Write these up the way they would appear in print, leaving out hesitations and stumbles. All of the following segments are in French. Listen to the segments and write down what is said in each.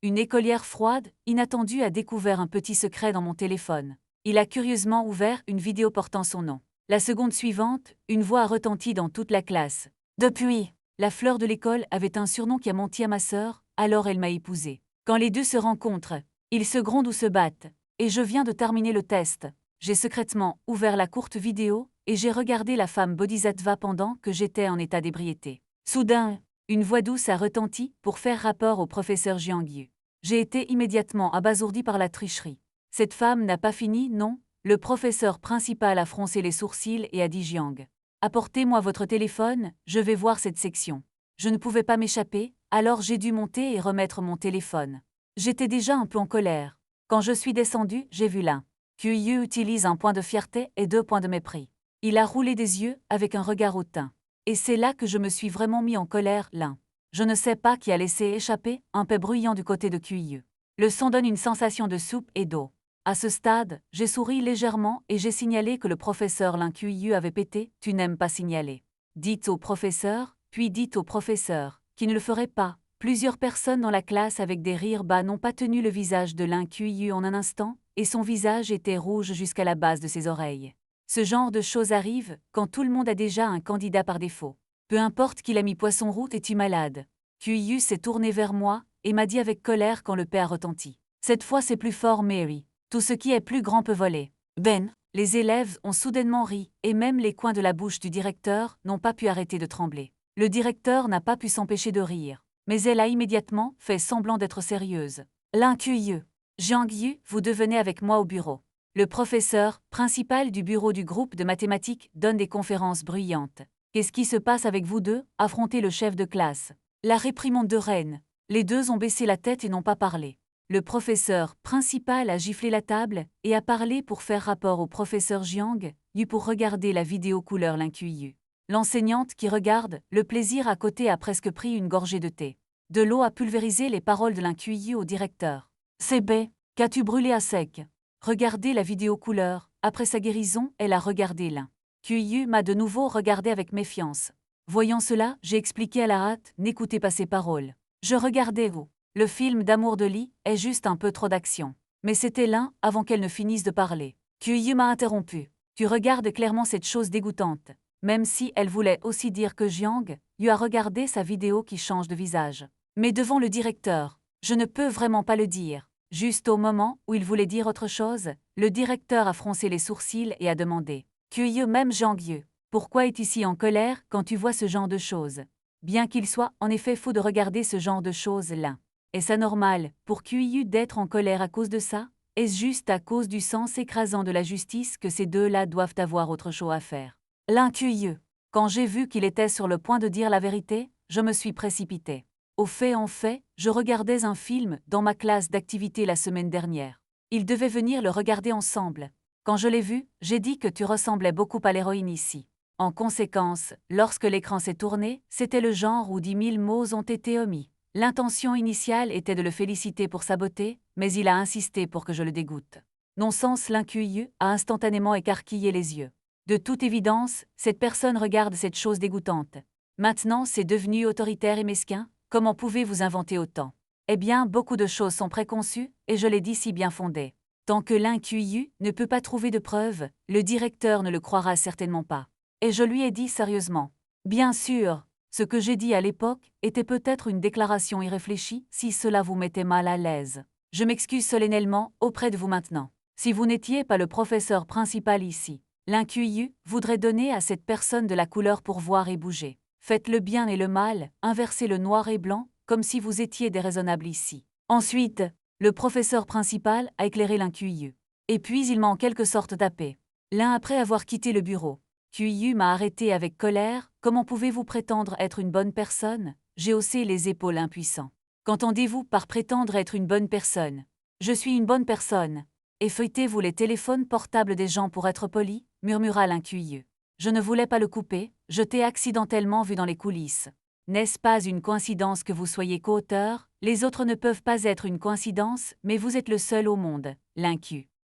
Une écolière froide, inattendue, a découvert un petit secret dans mon téléphone. Il a curieusement ouvert une vidéo portant son nom. La seconde suivante, une voix a retenti dans toute la classe. Depuis, la fleur de l'école avait un surnom qui a menti à ma sœur, alors elle m'a épousée. Quand les deux se rencontrent, ils se grondent ou se battent. Et je viens de terminer le test. J'ai secrètement ouvert la courte vidéo et j'ai regardé la femme bodhisattva pendant que j'étais en état d'ébriété. Soudain, une voix douce a retenti pour faire rapport au professeur Jiang Yu. J'ai été immédiatement abasourdi par la tricherie. Cette femme n'a pas fini, non. Le professeur principal a froncé les sourcils et a dit Jiang. Apportez-moi votre téléphone, je vais voir cette section. Je ne pouvais pas m'échapper, alors j'ai dû monter et remettre mon téléphone. J'étais déjà un peu en colère. Quand je suis descendu, j'ai vu l'un. Yu utilise un point de fierté et 2 points de mépris. Il a roulé des yeux avec un regard hautain. Et c'est là que je me suis vraiment mis en colère, l'un. Je ne sais pas qui a laissé échapper un paix bruyant du côté de Yu. Le son donne une sensation de soupe et d'eau. À ce stade, j'ai souri légèrement et j'ai signalé que le professeur Lin Yu avait pété, tu n'aimes pas signaler. Dites au professeur, puis dites au professeur, qui ne le ferait pas. Plusieurs personnes dans la classe avec des rires bas n'ont pas tenu le visage de Lin Yu en un instant, et son visage était rouge jusqu'à la base de ses oreilles. Ce genre de choses arrive quand tout le monde a déjà un candidat par défaut. Peu importe qu'il a mis poisson route, es-tu malade? Yu s'est tourné vers moi et m'a dit avec colère quand le paix a retenti. Cette fois c'est plus fort, Mary. Tout ce qui est plus grand peut voler. Ben, les élèves ont soudainement ri, et même les coins de la bouche du directeur n'ont pas pu arrêter de trembler. Le directeur n'a pas pu s'empêcher de rire, mais elle a immédiatement fait semblant d'être sérieuse. Lin Yu. Jiang Yu, vous devenez avec moi au bureau. Le professeur, principal du bureau du groupe de mathématiques, donne des conférences bruyantes. Qu'est-ce qui se passe avec vous deux? Affrontez le chef de classe. La réprimande de Reine. Les deux ont baissé la tête et n'ont pas parlé. Le professeur principal a giflé la table et a parlé pour faire rapport au professeur Jiang Yu pour regarder la vidéo couleur Lin Yu. L'enseignante qui regarde, le plaisir à côté a presque pris une gorgée de thé. De l'eau a pulvérisé les paroles de Lin Yu au directeur. C'est bé, qu'as-tu brûlé à sec? Regardez la vidéo couleur. Après sa guérison, elle a regardé Lin Yu m'a de nouveau regardé avec méfiance. Voyant cela, j'ai expliqué à la hâte, n'écoutez pas ces paroles. Je regardais vous. Le film d'amour de Lee est juste un peu trop d'action. Mais c'était Lin avant qu'elle ne finisse de parler. Yu m'a interrompu. Tu regardes clairement cette chose dégoûtante. Même si elle voulait aussi dire que Jiang Yu a regardé sa vidéo qui change de visage. Mais devant le directeur, je ne peux vraiment pas le dire. Juste au moment où il voulait dire autre chose, le directeur a froncé les sourcils et a demandé. Yu, même Jiang Yu, pourquoi es-tu si en colère quand tu vois ce genre de choses? Bien qu'il soit en effet faux de regarder ce genre de choses-là. Est-ce anormal pour Yu d'être en colère à cause de ça? Est-ce juste à cause du sens écrasant de la justice que ces deux-là doivent avoir autre chose à faire? Lin Yu. Quand j'ai vu qu'il était sur le point de dire la vérité, je me suis précipité. En fait, je regardais un film dans ma classe d'activité la semaine dernière. Ils devaient venir le regarder ensemble. Quand je l'ai vu, j'ai dit que tu ressemblais beaucoup à l'héroïne ici. En conséquence, lorsque l'écran s'est tourné, c'était le genre où 10 000 mots ont été omis. L'intention initiale était de le féliciter pour sa beauté, mais il a insisté pour que je le dégoûte. Non-sens Lin Yu a instantanément écarquillé les yeux. De toute évidence, cette personne regarde cette chose dégoûtante. Maintenant, c'est devenu autoritaire et mesquin. Comment pouvez-vous inventer autant? Eh bien, beaucoup de choses sont préconçues, et je l'ai dit si bien fondées. Tant que Lin Yu ne peut pas trouver de preuves, le directeur ne le croira certainement pas. Et je lui ai dit sérieusement. Bien sûr, ce que j'ai dit à l'époque était peut-être une déclaration irréfléchie si cela vous mettait mal à l'aise. Je m'excuse solennellement auprès de vous maintenant. Si vous n'étiez pas le professeur principal ici, Lin Yu voudrait donner à cette personne de la couleur pour voir et bouger. Faites le bien et le mal, inversez le noir et blanc, comme si vous étiez déraisonnable ici. Ensuite, le professeur principal a éclairé Lin Yu. Et puis il m'a en quelque sorte tapé. L'un après avoir quitté le bureau. Yu m'a arrêté avec colère. Comment pouvez-vous prétendre être une bonne personne? J'ai haussé les épaules impuissant. Qu'entendez-vous par prétendre être une bonne personne? Je suis une bonne personne. Effeuilletez-vous les téléphones portables des gens pour être poli, murmura Lin Yu. Je ne voulais pas le couper, je t'ai accidentellement vu dans les coulisses. N'est-ce pas une coïncidence que vous soyez co-auteur? Les autres ne peuvent pas être une coïncidence, mais vous êtes le seul au monde, Lin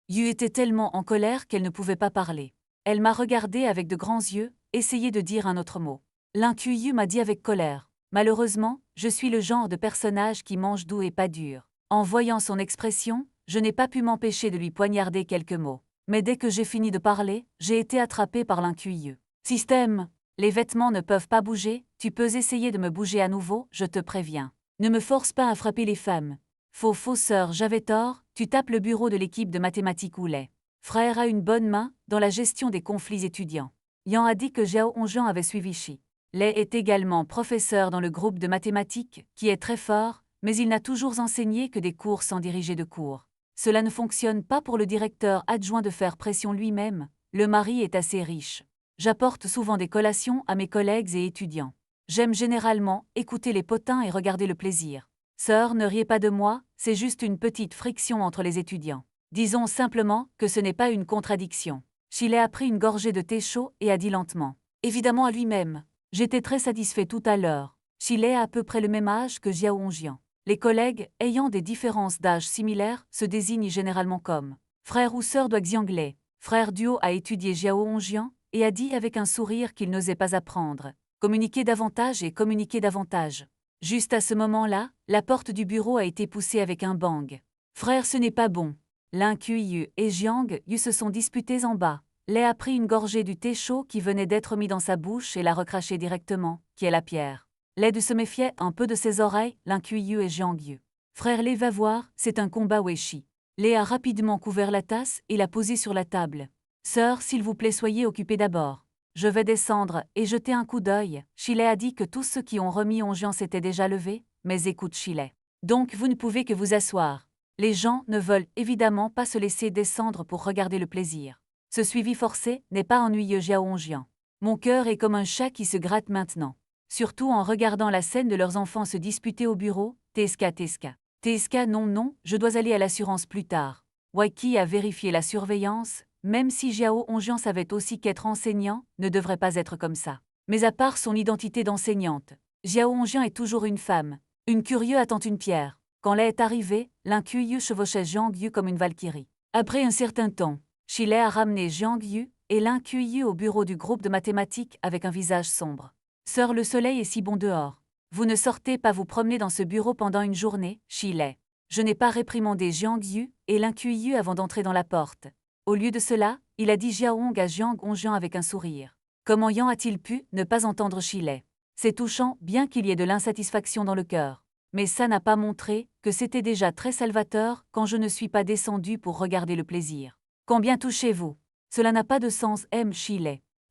Yu était tellement en colère qu'elle ne pouvait pas parler. Elle m'a regardé avec de grands yeux, essayé de dire un autre mot. Lin Yu m'a dit avec colère. Malheureusement, je suis le genre de personnage qui mange doux et pas dur. En voyant son expression, je n'ai pas pu m'empêcher de lui poignarder quelques mots. Mais dès que j'ai fini de parler, j'ai été attrapé par l'incurie. Système! Les vêtements ne peuvent pas bouger, tu peux essayer de me bouger à nouveau, je te préviens. Ne me force pas à frapper les femmes. Faux sœur, j'avais tort, tu tapes le bureau de l'équipe de mathématiques Houlet. Frère a une bonne main dans la gestion des conflits étudiants. Yan a dit que Jiao Hongjian avait suivi Shi. Lei est également professeur dans le groupe de mathématiques, qui est très fort, mais il n'a toujours enseigné que des cours sans diriger de cours. Cela ne fonctionne pas pour le directeur adjoint de faire pression lui-même, le mari est assez riche. J'apporte souvent des collations à mes collègues et étudiants. J'aime généralement écouter les potins et regarder le plaisir. Sœur, ne riez pas de moi, c'est juste une petite friction entre les étudiants. Disons simplement que ce n'est pas une contradiction. Shi a pris une gorgée de thé chaud et a dit lentement. Évidemment à lui-même. J'étais très satisfait tout à l'heure. Shi a à peu près le même âge que Jiao Hongjian. Les collègues, ayant des différences d'âge similaires, se désignent généralement comme frère ou sœur de Xianglei. Frère Duo a étudié Jiao Hongjian et a dit avec un sourire qu'il n'osait pas apprendre. Communiquer davantage et communiquer davantage. Juste à ce moment-là, la porte du bureau a été poussée avec un bang. Frère, ce n'est pas bon. Lin Kuiyu et Jiang Yu se sont disputés en bas. Lei a pris une gorgée du thé chaud qui venait d'être mis dans sa bouche et l'a recraché directement, qui est la pierre. Lei se méfiait un peu de ses oreilles, Lin Kuiyu et Jiang Yu. Frère Lei va voir, c'est un combat Weishi. Lei a rapidement couvert la tasse et l'a posée sur la table. Sœur, s'il vous plaît, soyez occupée d'abord. Je vais descendre et jeter un coup d'œil. Shi a dit que tous ceux qui ont remis Hongjian s'étaient déjà levés, mais écoute Shi. Donc vous ne pouvez que vous asseoir. Les gens ne veulent évidemment pas se laisser descendre pour regarder le plaisir. Ce suivi forcé n'est pas ennuyeux Jiao Hongjian. Mon cœur est comme un chat qui se gratte maintenant. Surtout en regardant la scène de leurs enfants se disputer au bureau, Teska. Teska non, je dois aller à l'assurance plus tard. Waiki a vérifié la surveillance, même si Jiao Hongjian savait aussi qu'être enseignant ne devrait pas être comme ça. Mais à part son identité d'enseignante, Jiao Hongjian est toujours une femme. Une curieux attend une pierre. Quand Lei est arrivée, Lin Kuiyu chevauchait Jiang Yu comme une valkyrie. Après un certain temps, Shi a ramené Jiang Yu et Lin Kuiyu au bureau du groupe de mathématiques avec un visage sombre. Sœur, le soleil est si bon dehors. Vous ne sortez pas vous promener dans ce bureau pendant une journée, Shi. Je n'ai pas réprimandé Jiang Yu et Lin Kuiyu avant d'entrer dans la porte. Au lieu de cela, il a dit Jiao Hong à Jiang Hongjian avec un sourire. Comment Yan a-t-il pu ne pas entendre Shi? C'est touchant, bien qu'il y ait de l'insatisfaction dans le cœur. Mais ça n'a pas montré que c'était déjà très salvateur quand je ne suis pas descendu pour regarder le plaisir. Combien touchez-vous? Cela n'a pas de sens, Shi.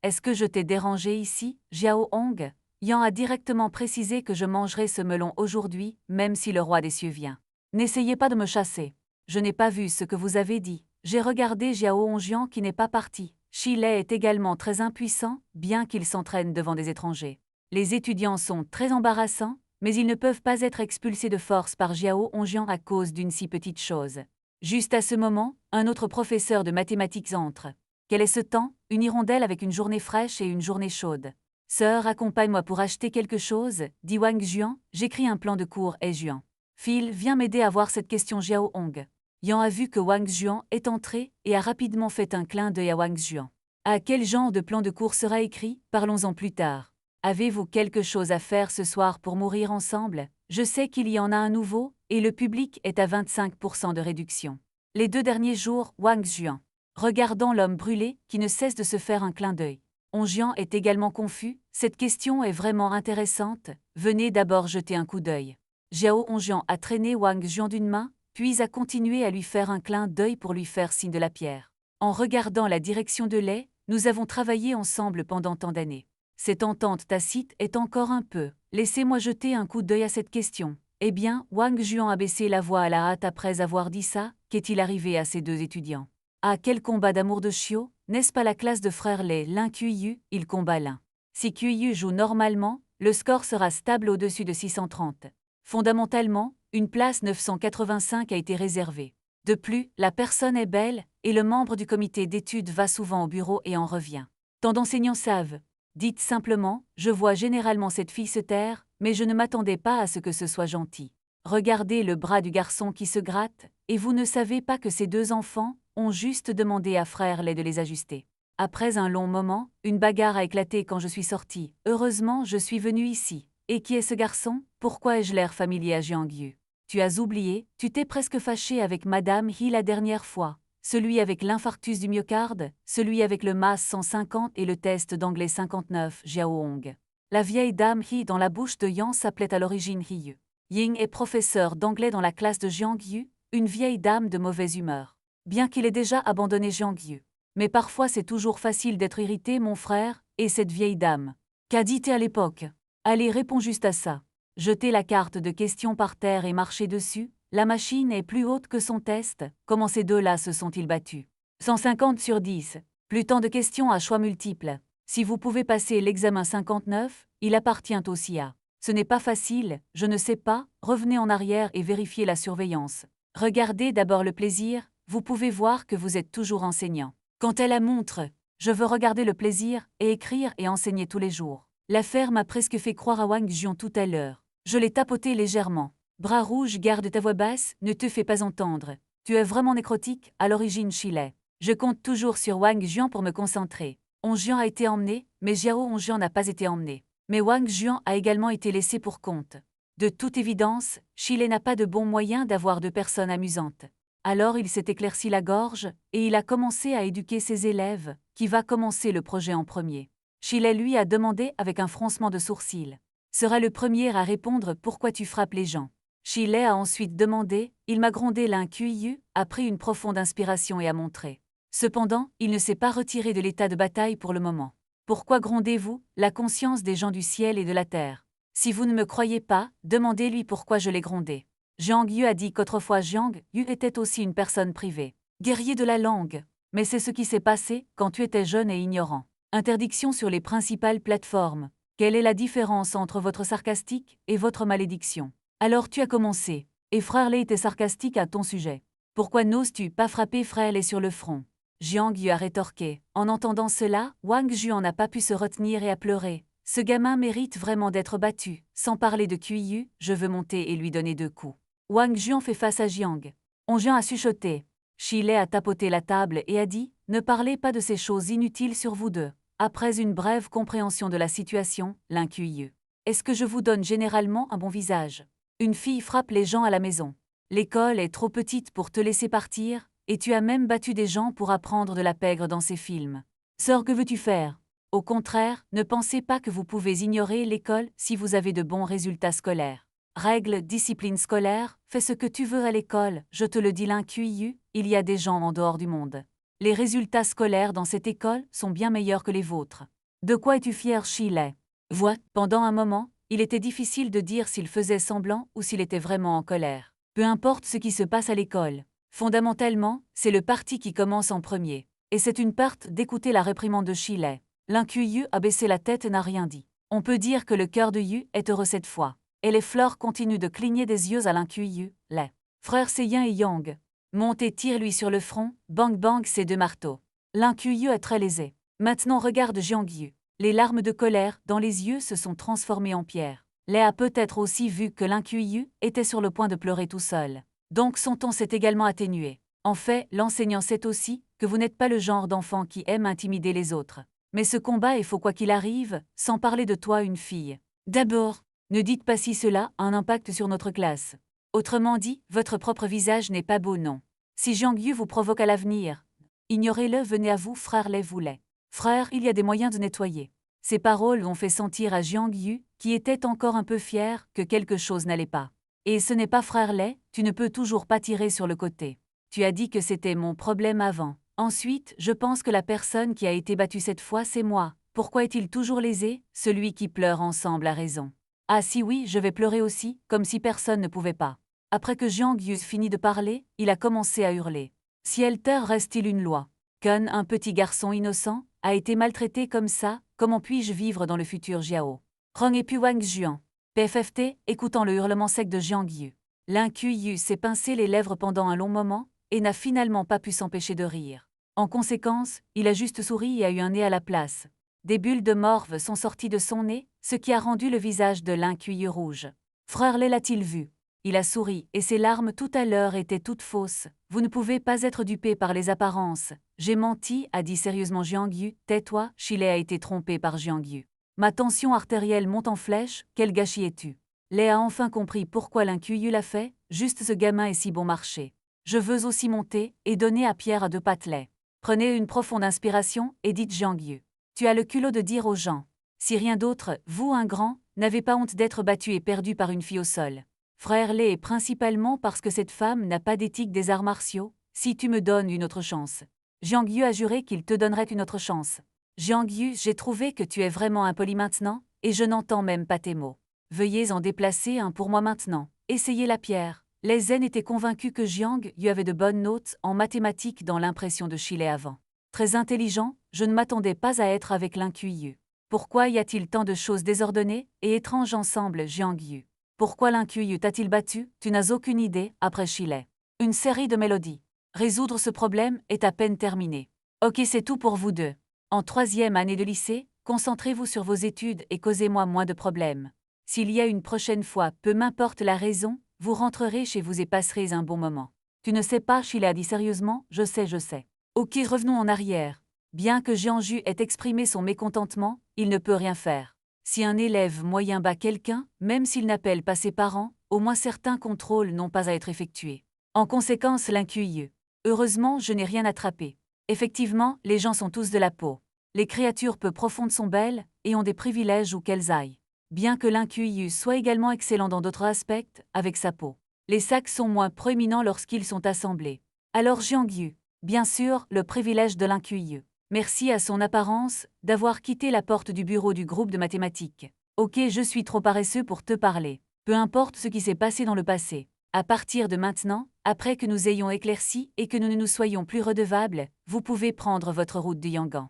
Est-ce que je t'ai dérangé ici, Jiao Hong? Yan a directement précisé que je mangerai ce melon aujourd'hui, même si le roi des cieux vient. N'essayez pas de me chasser. Je n'ai pas vu ce que vous avez dit. J'ai regardé Jiao Hongjian qui n'est pas parti. Shi est également très impuissant, bien qu'il s'entraîne devant des étrangers. Les étudiants sont très embarrassants, mais ils ne peuvent pas être expulsés de force par Jiao Hongjian à cause d'une si petite chose. Juste à ce moment, un autre professeur de mathématiques entre. Quel est ce temps? Une hirondelle avec une journée fraîche et une journée chaude. Sœur, accompagne-moi pour acheter quelque chose, dit Wang Juan, j'écris un plan de cours, Juan. Phil, viens m'aider à voir cette question Jiao Hong. Yan a vu que Wang Juan est entré et a rapidement fait un clin d'œil à Wang Juan. À quel genre de plan de cours sera écrit? Parlons-en plus tard. Avez-vous quelque chose à faire ce soir pour mourir ensemble? Je sais qu'il y en a un nouveau, et le public est à 25% de réduction. Les 2 derniers jours, Wang Juan. Regardant l'homme brûlé, qui ne cesse de se faire un clin d'œil. Hongjian est également confus, cette question est vraiment intéressante, venez d'abord jeter un coup d'œil. Jiao Hongjian a traîné Wang Juan d'une main, puis a continué à lui faire un clin d'œil pour lui faire signe de la pierre. En regardant la direction de Lei, nous avons travaillé ensemble pendant tant d'années. Cette entente tacite est encore un peu. Laissez-moi jeter un coup d'œil à cette question. Eh bien, Wang Juan a baissé la voix à la hâte après avoir dit ça, qu'est-il arrivé à ces 2 étudiants? Ah, quel combat d'amour de chiot, n'est-ce pas la classe de frère Lei? Lin Kuiyu, il combat Lin. Si Kuiyu joue normalement, le score sera stable au-dessus de 630. Fondamentalement, une place 985 a été réservée. De plus, la personne est belle, et le membre du comité d'études va souvent au bureau et en revient. Tant d'enseignants savent. Dites simplement, je vois généralement cette fille se taire, mais je ne m'attendais pas à ce que ce soit gentil. Regardez le bras du garçon qui se gratte, et vous ne savez pas que ces 2 enfants ont juste demandé à frère Lei de les ajuster. Après un long moment, une bagarre a éclaté quand je suis sortie. Heureusement, je suis venue ici. Et qui est ce garçon? Pourquoi ai-je l'air familier à Jiang Yu? tu as oublié, tu t'es presque fâché avec Madame He la dernière fois. Celui avec l'infarctus du myocarde, celui avec le MAS 150 et le test d'anglais 59, Jiao Hong. La vieille dame He dans la bouche de Yang s'appelait à l'origine He. Ying est professeur d'anglais dans la classe de Jiang Yu, une vieille dame de mauvaise humeur. Bien qu'il ait déjà abandonné Jiang Yu. Mais parfois c'est toujours facile d'être irrité, mon frère, et cette vieille dame. Qu'a dit-elle à l'époque? Allez, réponds juste à ça. Jetez la carte de questions par terre et marchez dessus. La machine est plus haute que son test. Comment ces deux-là se sont-ils battus? 150 sur 10. Plus tant de questions à choix multiples. Si vous pouvez passer l'examen 59, il appartient aussi à. Ce n'est pas facile, je ne sais pas, revenez en arrière et vérifiez la surveillance. Regardez d'abord le plaisir, vous pouvez voir que vous êtes toujours enseignant. Quand elle la montre, je veux regarder le plaisir, et écrire et enseigner tous les jours. L'affaire m'a presque fait croire à Wang Jian tout à l'heure. Je l'ai tapoté légèrement. Bras rouge, garde ta voix basse, ne te fais pas entendre. Tu es vraiment nécrotique, à l'origine Chile. Je compte toujours sur Wang Jian pour me concentrer. Hong Jian a été emmené, mais Jiao Hong Jian n'a pas été emmené. Mais Wang Jian a également été laissé pour compte. De toute évidence, Chile n'a pas de bons moyens d'avoir de personnes amusantes. Alors il s'est éclairci la gorge, et il a commencé à éduquer ses élèves, qui va commencer le projet en premier. Chile lui a demandé avec un froncement de sourcils. Sera le premier à répondre pourquoi tu frappes les gens. Chile a ensuite demandé, il m'a grondé l'un QIU, a pris une profonde inspiration et a montré. Cependant, il ne s'est pas retiré de l'état de bataille pour le moment. Pourquoi grondez-vous? La conscience des gens du ciel et de la terre. Si vous ne me croyez pas, demandez-lui pourquoi je l'ai grondé. Jiang Yu a dit qu'autrefois Jiang Yu était aussi une personne privée. Guerrier de la langue. Mais c'est ce qui s'est passé quand tu étais jeune et ignorant. Interdiction sur les principales plateformes. Quelle est la différence entre votre sarcastique et votre malédiction? Alors tu as commencé, et Frère Lei était sarcastique à ton sujet. Pourquoi n'oses-tu pas frapper Frère Lei sur le front? Jiang Yu a rétorqué. En entendant cela, Wang Jian n'a pas pu se retenir et a pleuré. Ce gamin mérite vraiment d'être battu. Sans parler de QIU, je veux monter et lui donner 2 coups. Wang Jian fait face à Jiang. Hong Jian a chuchoté. Chile a tapoté la table et a dit « Ne parlez pas de ces choses inutiles sur vous deux ». Après une brève compréhension de la situation, l'un QIU. Est-ce que je vous donne généralement un bon visage? Une fille frappe les gens à la maison. L'école est trop petite pour te laisser partir, et tu as même battu des gens pour apprendre de la pègre dans ces films. Sœur, que veux-tu faire? Au contraire, ne pensez pas que vous pouvez ignorer l'école si vous avez de bons résultats scolaires. Règle, discipline scolaire, fais ce que tu veux à l'école, je te le dis l'un QIU, il y a des gens en dehors du monde. Les résultats scolaires dans cette école sont bien meilleurs que les vôtres. De quoi es-tu fier, Chile? Vois, pendant un moment, il était difficile de dire s'il faisait semblant ou s'il était vraiment en colère. Peu importe ce qui se passe à l'école. Fondamentalement, c'est le parti qui commence en premier. Et c'est une perte d'écouter la réprimande de Chile. L'un QIU a baissé la tête et n'a rien dit. On peut dire que le cœur de Yu est heureux cette fois. Et les fleurs continuent de cligner des yeux à l'un QIU, les frères Seyin et Yang. Monte et tire-lui sur le front, bang bang ses 2 marteaux. L'un QIU est très lésé. Maintenant regarde Jiang Yu. Les larmes de colère dans les yeux se sont transformées en pierre. Lei a peut-être aussi vu que l'un QIU était sur le point de pleurer tout seul. Donc son ton s'est également atténué. En fait, l'enseignant sait aussi que vous n'êtes pas le genre d'enfant qui aime intimider les autres. Mais ce combat est faux quoi qu'il arrive, sans parler de toi une fille. D'abord, ne dites pas si cela a un impact sur notre classe. Autrement dit, votre propre visage n'est pas beau, non. Si Jiang Yu vous provoque à l'avenir, ignorez-le, venez à vous, frère Lei voulait. Frère, il y a des moyens de nettoyer. Ces paroles ont fait sentir à Jiang Yu, qui était encore un peu fier, que quelque chose n'allait pas. Et ce n'est pas frère Lei, tu ne peux toujours pas tirer sur le côté. Tu as dit que c'était mon problème avant. Ensuite, je pense que la personne qui a été battue cette fois, c'est moi. Pourquoi est-il toujours lésé? Celui qui pleure ensemble a raison. Ah si oui, je vais pleurer aussi, comme si personne ne pouvait pas. Après que Jiang Yu finit de parler, il a commencé à hurler. Ciel-terre reste-t-il une loi? Kun, un petit garçon innocent, a été maltraité comme ça, comment puis-je vivre dans le futur Jiao? Rong et puis Wang Jian. PFFT, écoutant le hurlement sec de Jiang Yu. L'un QIU s'est pincé les lèvres pendant un long moment, et n'a finalement pas pu s'empêcher de rire. En conséquence, il a juste souri et a eu un nez à la place. Des bulles de morve sont sorties de son nez, ce qui a rendu le visage de l'un QIU rouge. Frère Lei l'a-t-il vu? Il a souri, et ses larmes tout à l'heure étaient toutes fausses. Vous ne pouvez pas être dupé par les apparences. J'ai menti, a dit sérieusement Jiang Yu. Tais-toi, Chile a été trompé par Jiang Yu. Ma tension artérielle monte en flèche, quel gâchis es-tu? Lei a enfin compris pourquoi l'un QIU l'a fait, juste ce gamin est si bon marché. Je veux aussi monter et donner à Pierre à 2 patelets. Prenez une profonde inspiration et dites Jiang Yu. Tu as le culot de dire aux gens. Si rien d'autre, vous, un grand, n'avez pas honte d'être battu et perdu par une fille au sol. Frère Lé est principalement parce que cette femme n'a pas d'éthique des arts martiaux, si tu me donnes une autre chance. Jiang Yu a juré qu'il te donnerait une autre chance. Jiang Yu, j'ai trouvé que tu es vraiment impoli maintenant, et je n'entends même pas tes mots. Veuillez en déplacer un pour moi maintenant. Essayez la pierre. Les zen étaient convaincus que Jiang Yu avait de bonnes notes en mathématiques dans l'impression de Chile avant. Très intelligent, je ne m'attendais pas à être avec l'Incuyu. Pourquoi y a-t-il tant de choses désordonnées et étranges ensemble, Jiang Yu? Pourquoi l'Incuyu t'a-t-il battu? Tu n'as aucune idée, après Chile. Une série de mélodies. Résoudre ce problème est à peine terminé. Ok, c'est tout pour vous deux. En 3e année de lycée, concentrez-vous sur vos études et causez-moi moins de problèmes. S'il y a une prochaine fois, peu m'importe la raison, vous rentrerez chez vous et passerez un bon moment. Tu ne sais pas, Chile a dit sérieusement, je sais. Ok, revenons en arrière. Bien que Jiang Yu ait exprimé son mécontentement, il ne peut rien faire. Si un élève moyen bat quelqu'un, même s'il n'appelle pas ses parents, au moins certains contrôles n'ont pas à être effectués. En conséquence, l'Incuyu. Heureusement, je n'ai rien attrapé. Effectivement, les gens sont tous de la peau. Les créatures peu profondes sont belles et ont des privilèges où qu'elles aillent. Bien que l'Incuyu soit également excellent dans d'autres aspects, avec sa peau. Les sacs sont moins proéminents lorsqu'ils sont assemblés. Alors Jiang Yu, bien sûr, le privilège de l'Incuyu. Merci à son apparence d'avoir quitté la porte du bureau du groupe de mathématiques. Ok, je suis trop paresseux pour te parler. Peu importe ce qui s'est passé dans le passé. À partir de maintenant, après que nous ayons éclairci et que nous ne nous soyons plus redevables, vous pouvez prendre votre route de Yangan.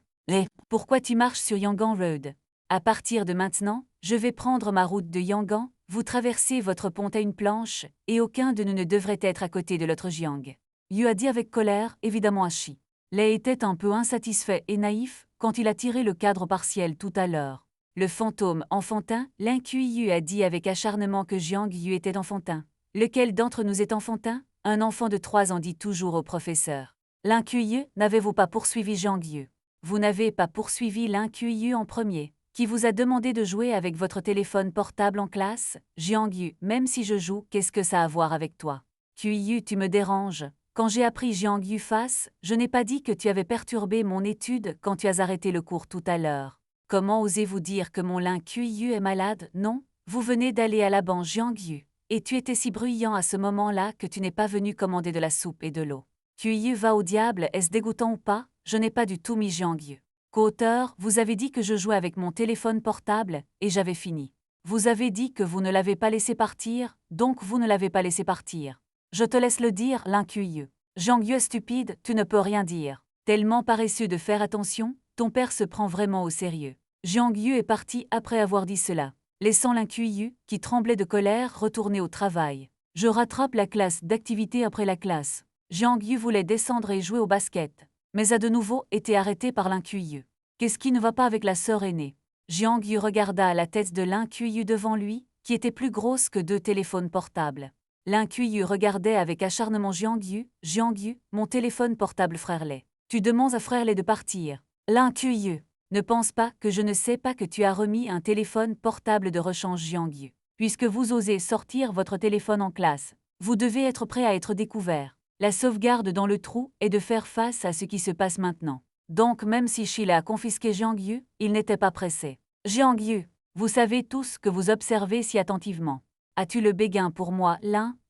Pourquoi tu marches sur Yangan Road? À partir de maintenant, je vais prendre ma route de Yangan, vous traversez votre pont à une planche, et aucun de nous ne devrait être à côté de l'autre Jiang. Yu a dit avec colère, évidemment à Shi. Lei était un peu insatisfait et naïf quand il a tiré le cadre partiel tout à l'heure. Le fantôme enfantin, l'Incuyu a dit avec acharnement que Jiang Yu était enfantin. Lequel d'entre nous est enfantin? Un enfant de 3 ans dit toujours au professeur. L'Incuyu, n'avez-vous pas poursuivi Jiang Yu? Vous n'avez pas poursuivi l'Incuyu en premier. Qui vous a demandé de jouer avec votre téléphone portable en classe? Jiang Yu, même si je joue, qu'est-ce que ça a à voir avec toi? Kuyu, tu me déranges. Quand j'ai appris Jiang Yu face, je n'ai pas dit que tu avais perturbé mon étude quand tu as arrêté le cours tout à l'heure. Comment osez-vous dire que mon lin Kuyu est malade? Non, vous venez d'aller à la banque Jiang Yu. Et tu étais si bruyant à ce moment-là que tu n'es pas venu commander de la soupe et de l'eau. Kuyu va au diable, est-ce dégoûtant ou pas? Je n'ai pas du tout mis Jiang Yu. Co-auteur, vous avez dit que je jouais avec mon téléphone portable, et j'avais fini. Vous avez dit que vous ne l'avez pas laissé partir, donc vous ne l'avez pas laissé partir. Je te laisse le dire, l'Incuyu. Jiang Yu stupide, tu ne peux rien dire. Tellement paresseux de faire attention, ton père se prend vraiment au sérieux. Jiang Yu est parti après avoir dit cela, laissant l'Incuyu, qui tremblait de colère, retourner au travail. Je rattrape la classe d'activité après la classe. Jiang Yu voulait descendre et jouer au basket, mais a de nouveau été arrêté par l'Incuyu. Qu'est-ce qui ne va pas avec la sœur aînée? Jiang Yu regarda la tête de l'Incuyu devant lui, qui était plus grosse que 2 téléphones portables. L'Incuyu regardait avec acharnement Jiang Yu, mon téléphone portable frère Lei. Tu demandes à frère Lei de partir. L'Incuyu, ne pense pas que je ne sais pas que tu as remis un téléphone portable de rechange Jiang Yu. Puisque vous osez sortir votre téléphone en classe, vous devez être prêt à être découvert. La sauvegarde dans le trou est de faire face à ce qui se passe maintenant. Donc même si Sheila a confisqué Jiang Yu, il n'était pas pressé. Jiang Yu, vous savez tous que vous observez si attentivement. As-tu le béguin pour moi,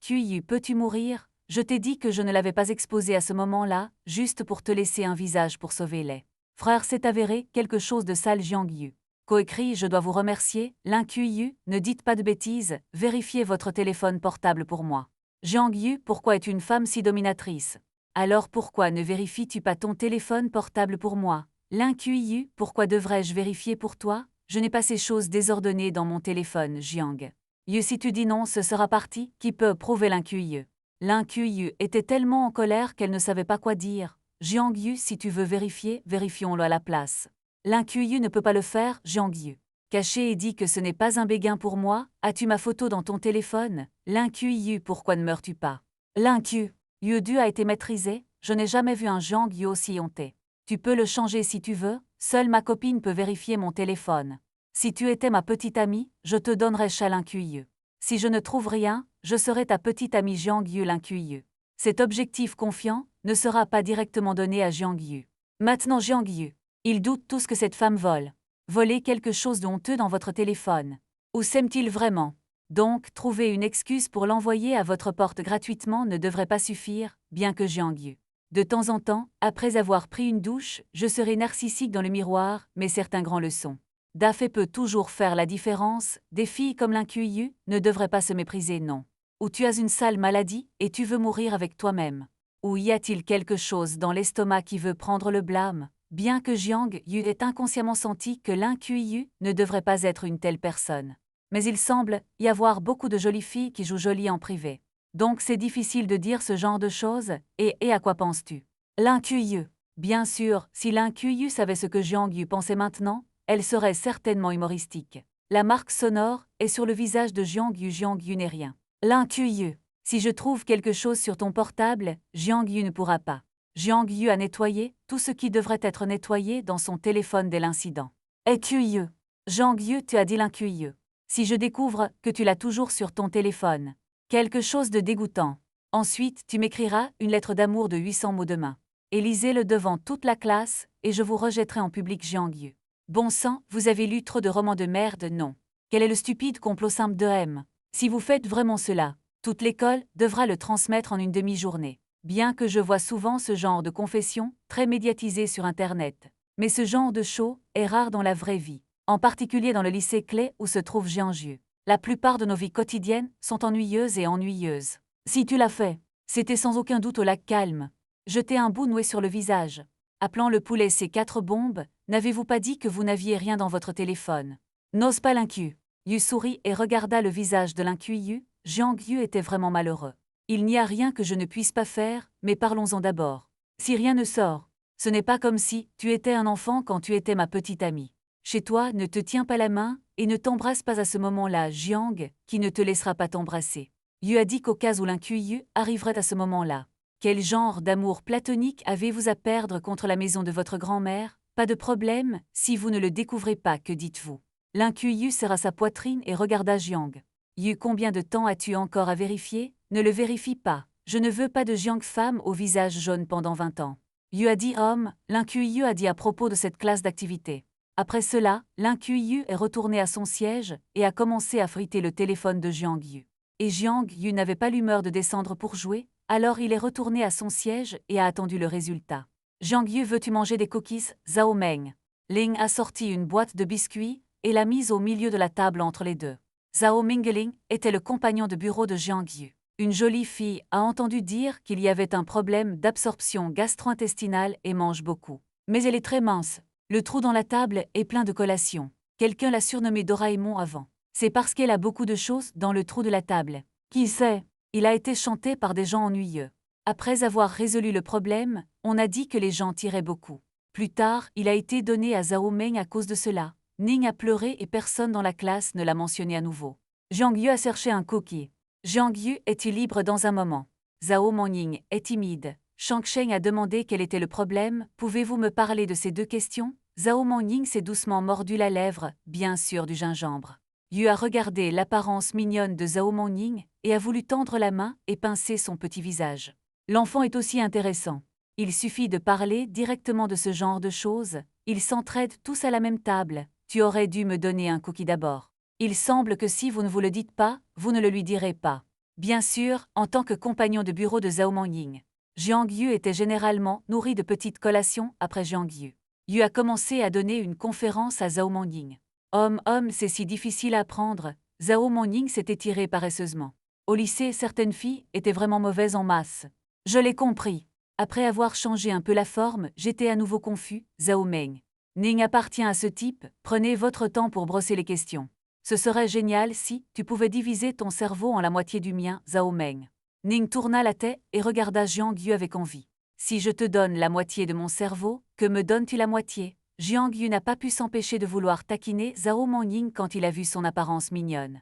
Kuyu, peux-tu mourir? Je t'ai dit que je ne l'avais pas exposé à ce moment-là, juste pour te laisser un visage pour sauver Lei. Frère, c'est avéré, quelque chose de sale Jiang Yu. Coécrit, je dois vous remercier, Kuyu, ne dites pas de bêtises, vérifiez votre téléphone portable pour moi. Jiang Yu, pourquoi es-tu une femme si dominatrice? Alors pourquoi ne vérifies-tu pas ton téléphone portable pour moi? Kuyu, pourquoi devrais-je vérifier pour toi? Je n'ai pas ces choses désordonnées dans mon téléphone, Jiang Yu. Si tu dis non, ce sera parti, qui peut prouver l'Incuyu? L'Incuyu était tellement en colère qu'elle ne savait pas quoi dire. Jiang Yu, si tu veux vérifier, vérifions-le à la place. L'Incuyu ne peut pas le faire, Jiang Yu. Caché et dit que ce n'est pas un béguin pour moi, as-tu ma photo dans ton téléphone? L'Incuyu, pourquoi ne meurs-tu pas? L'Incuyu a été maîtrisé, je n'ai jamais vu un Jiang Yu aussi honté. Tu peux le changer si tu veux, seule ma copine peut vérifier mon téléphone. Si tu étais ma petite amie, je te donnerais l'Incuyu. Si je ne trouve rien, je serai ta petite amie Jiang Yu Lin Qiyu. Cet objectif confiant ne sera pas directement donné à Jiang Yu. Maintenant Jiang Yu. Il doute tout ce que cette femme vole. Voler quelque chose de honteux dans votre téléphone. Ou s'aime-t-il vraiment? Donc, trouver une excuse pour l'envoyer à votre porte gratuitement ne devrait pas suffire, bien que Jiang Yu. De temps en temps, après avoir pris une douche, je serai narcissique dans le miroir, mais certains grands le sont. Daffé peut toujours faire la différence, des filles comme Lin Qiyu ne devraient pas se mépriser, non. Ou tu as une sale maladie et tu veux mourir avec toi-même. Ou y a-t-il quelque chose dans l'estomac qui veut prendre le blâme? Bien que Jiang Yu ait inconsciemment senti que Lin Qiyu ne devrait pas être une telle personne. Mais il semble y avoir beaucoup de jolies filles qui jouent jolies en privé. Donc c'est difficile de dire ce genre de choses, et à quoi penses-tu? Lin Qiyu. Bien sûr, si Lin Qiyu savait ce que Jiang Yu pensait maintenant, elle serait certainement humoristique. La marque sonore est sur le visage de Jiang Yu n'est rien. Lin Qiyu. Si je trouve quelque chose sur ton portable, Jiang Yu ne pourra pas. Jiang Yu a nettoyé tout ce qui devrait être nettoyé dans son téléphone dès l'incident. Qiyu. Jiang Yu, tu as dit Lin Qiyu. Si je découvre que tu l'as toujours sur ton téléphone. Quelque chose de dégoûtant. Ensuite, tu m'écriras une lettre d'amour de 800 mots demain. Et lisez-le devant toute la classe, et je vous rejetterai en public Jiang Yu. Bon sang, vous avez lu trop de romans de merde, non. Quel est le stupide complot simple de M? Si vous faites vraiment cela, toute l'école devra le transmettre en une demi-journée. Bien que je vois souvent ce genre de confession, très médiatisée sur Internet. Mais ce genre de show est rare dans la vraie vie, en particulier dans le lycée clé où se trouve Jiang Yu. La plupart de nos vies quotidiennes sont ennuyeuses et ennuyeuses. Si tu l'as fait, c'était sans aucun doute au lac calme. Jetez un bout noué sur le visage. Appelant le poulet ces 4 bombes, n'avez-vous pas dit que vous n'aviez rien dans votre téléphone? N'ose pas Lin Qiyu sourit et regarda le visage de Lin Qiyu. Jiang Yu était vraiment malheureux. Il n'y a rien que je ne puisse pas faire, mais parlons-en d'abord. Si rien ne sort, ce n'est pas comme si tu étais un enfant quand tu étais ma petite amie. Chez toi, ne te tiens pas la main et ne t'embrasse pas à ce moment-là, Jiang, qui ne te laissera pas t'embrasser. Yu a dit qu'au cas où Lin Qiyu arriverait à ce moment-là. Quel genre d'amour platonique avez-vous à perdre contre la maison de votre grand-mère? Pas de problème, si vous ne le découvrez pas, que dites-vous? Lin Qiyu serra sa poitrine et regarda Jiang. Yu, combien de temps as-tu encore à vérifier? Ne le vérifie pas. Je ne veux pas de Jiang femme au visage jaune pendant 20 ans. Yu a dit homme, Lin Qiyu a dit à propos de cette classe d'activité. Après cela, Lin Qiyu est retourné à son siège et a commencé à friter le téléphone de Jiang Yu. Et Jiang Yu n'avait pas l'humeur de descendre pour jouer, alors il est retourné à son siège et a attendu le résultat. Jiang Yu, veux-tu manger des cookies? Zhao Meng. Ling a sorti une boîte de biscuits et l'a mise au milieu de la table entre les deux. Zhao Mingling était le compagnon de bureau de Jiang Yu. Une jolie fille a entendu dire qu'il y avait un problème d'absorption gastro-intestinale et mange beaucoup. Mais elle est très mince. Le trou dans la table est plein de collations. Quelqu'un l'a surnommée Doraemon avant. C'est parce qu'elle a beaucoup de choses dans le trou de la table. Qui sait? Il a été chanté par des gens ennuyeux. Après avoir résolu le problème, on a dit que les gens tiraient beaucoup. Plus tard, il a été donné à Zhao Meng à cause de cela. Ning a pleuré et personne dans la classe ne l'a mentionné à nouveau. Jiang Yu a cherché un cookie. Jiang Yu est-il libre dans un moment? Zhao Mengning est timide. Shang Sheng a demandé quel était le problème. Pouvez-vous me parler de ces 2 questions? Zhao Mengning s'est doucement mordu la lèvre, bien sûr du gingembre. Yu a regardé l'apparence mignonne de Zhao Mengning et a voulu tendre la main et pincer son petit visage. L'enfant est aussi intéressant. Il suffit de parler directement de ce genre de choses. Ils s'entraident tous à la même table. Tu aurais dû me donner un cookie d'abord. Il semble que si vous ne vous le dites pas, vous ne le lui direz pas. Bien sûr, en tant que compagnon de bureau de Zhao Mengning, Jiang Yu était généralement nourri de petites collations après Jiang Yu. Yu a commencé à donner une conférence à Zhao Mengning. Homme, c'est si difficile à apprendre. Zhao Mengning s'est étiré paresseusement. Au lycée, certaines filles étaient vraiment mauvaises en maths. Je l'ai compris. Après avoir changé un peu la forme, j'étais à nouveau confus, Zhao Meng. Ning appartient à ce type, prenez votre temps pour brosser les questions. Ce serait génial si tu pouvais diviser ton cerveau en la moitié du mien, Zhao Meng. Ning tourna la tête et regarda Jiang Yu avec envie. Si je te donne la moitié de mon cerveau, que me donnes-tu la moitié? Jiang Yu n'a pas pu s'empêcher de vouloir taquiner Zhao Mengning quand il a vu son apparence mignonne.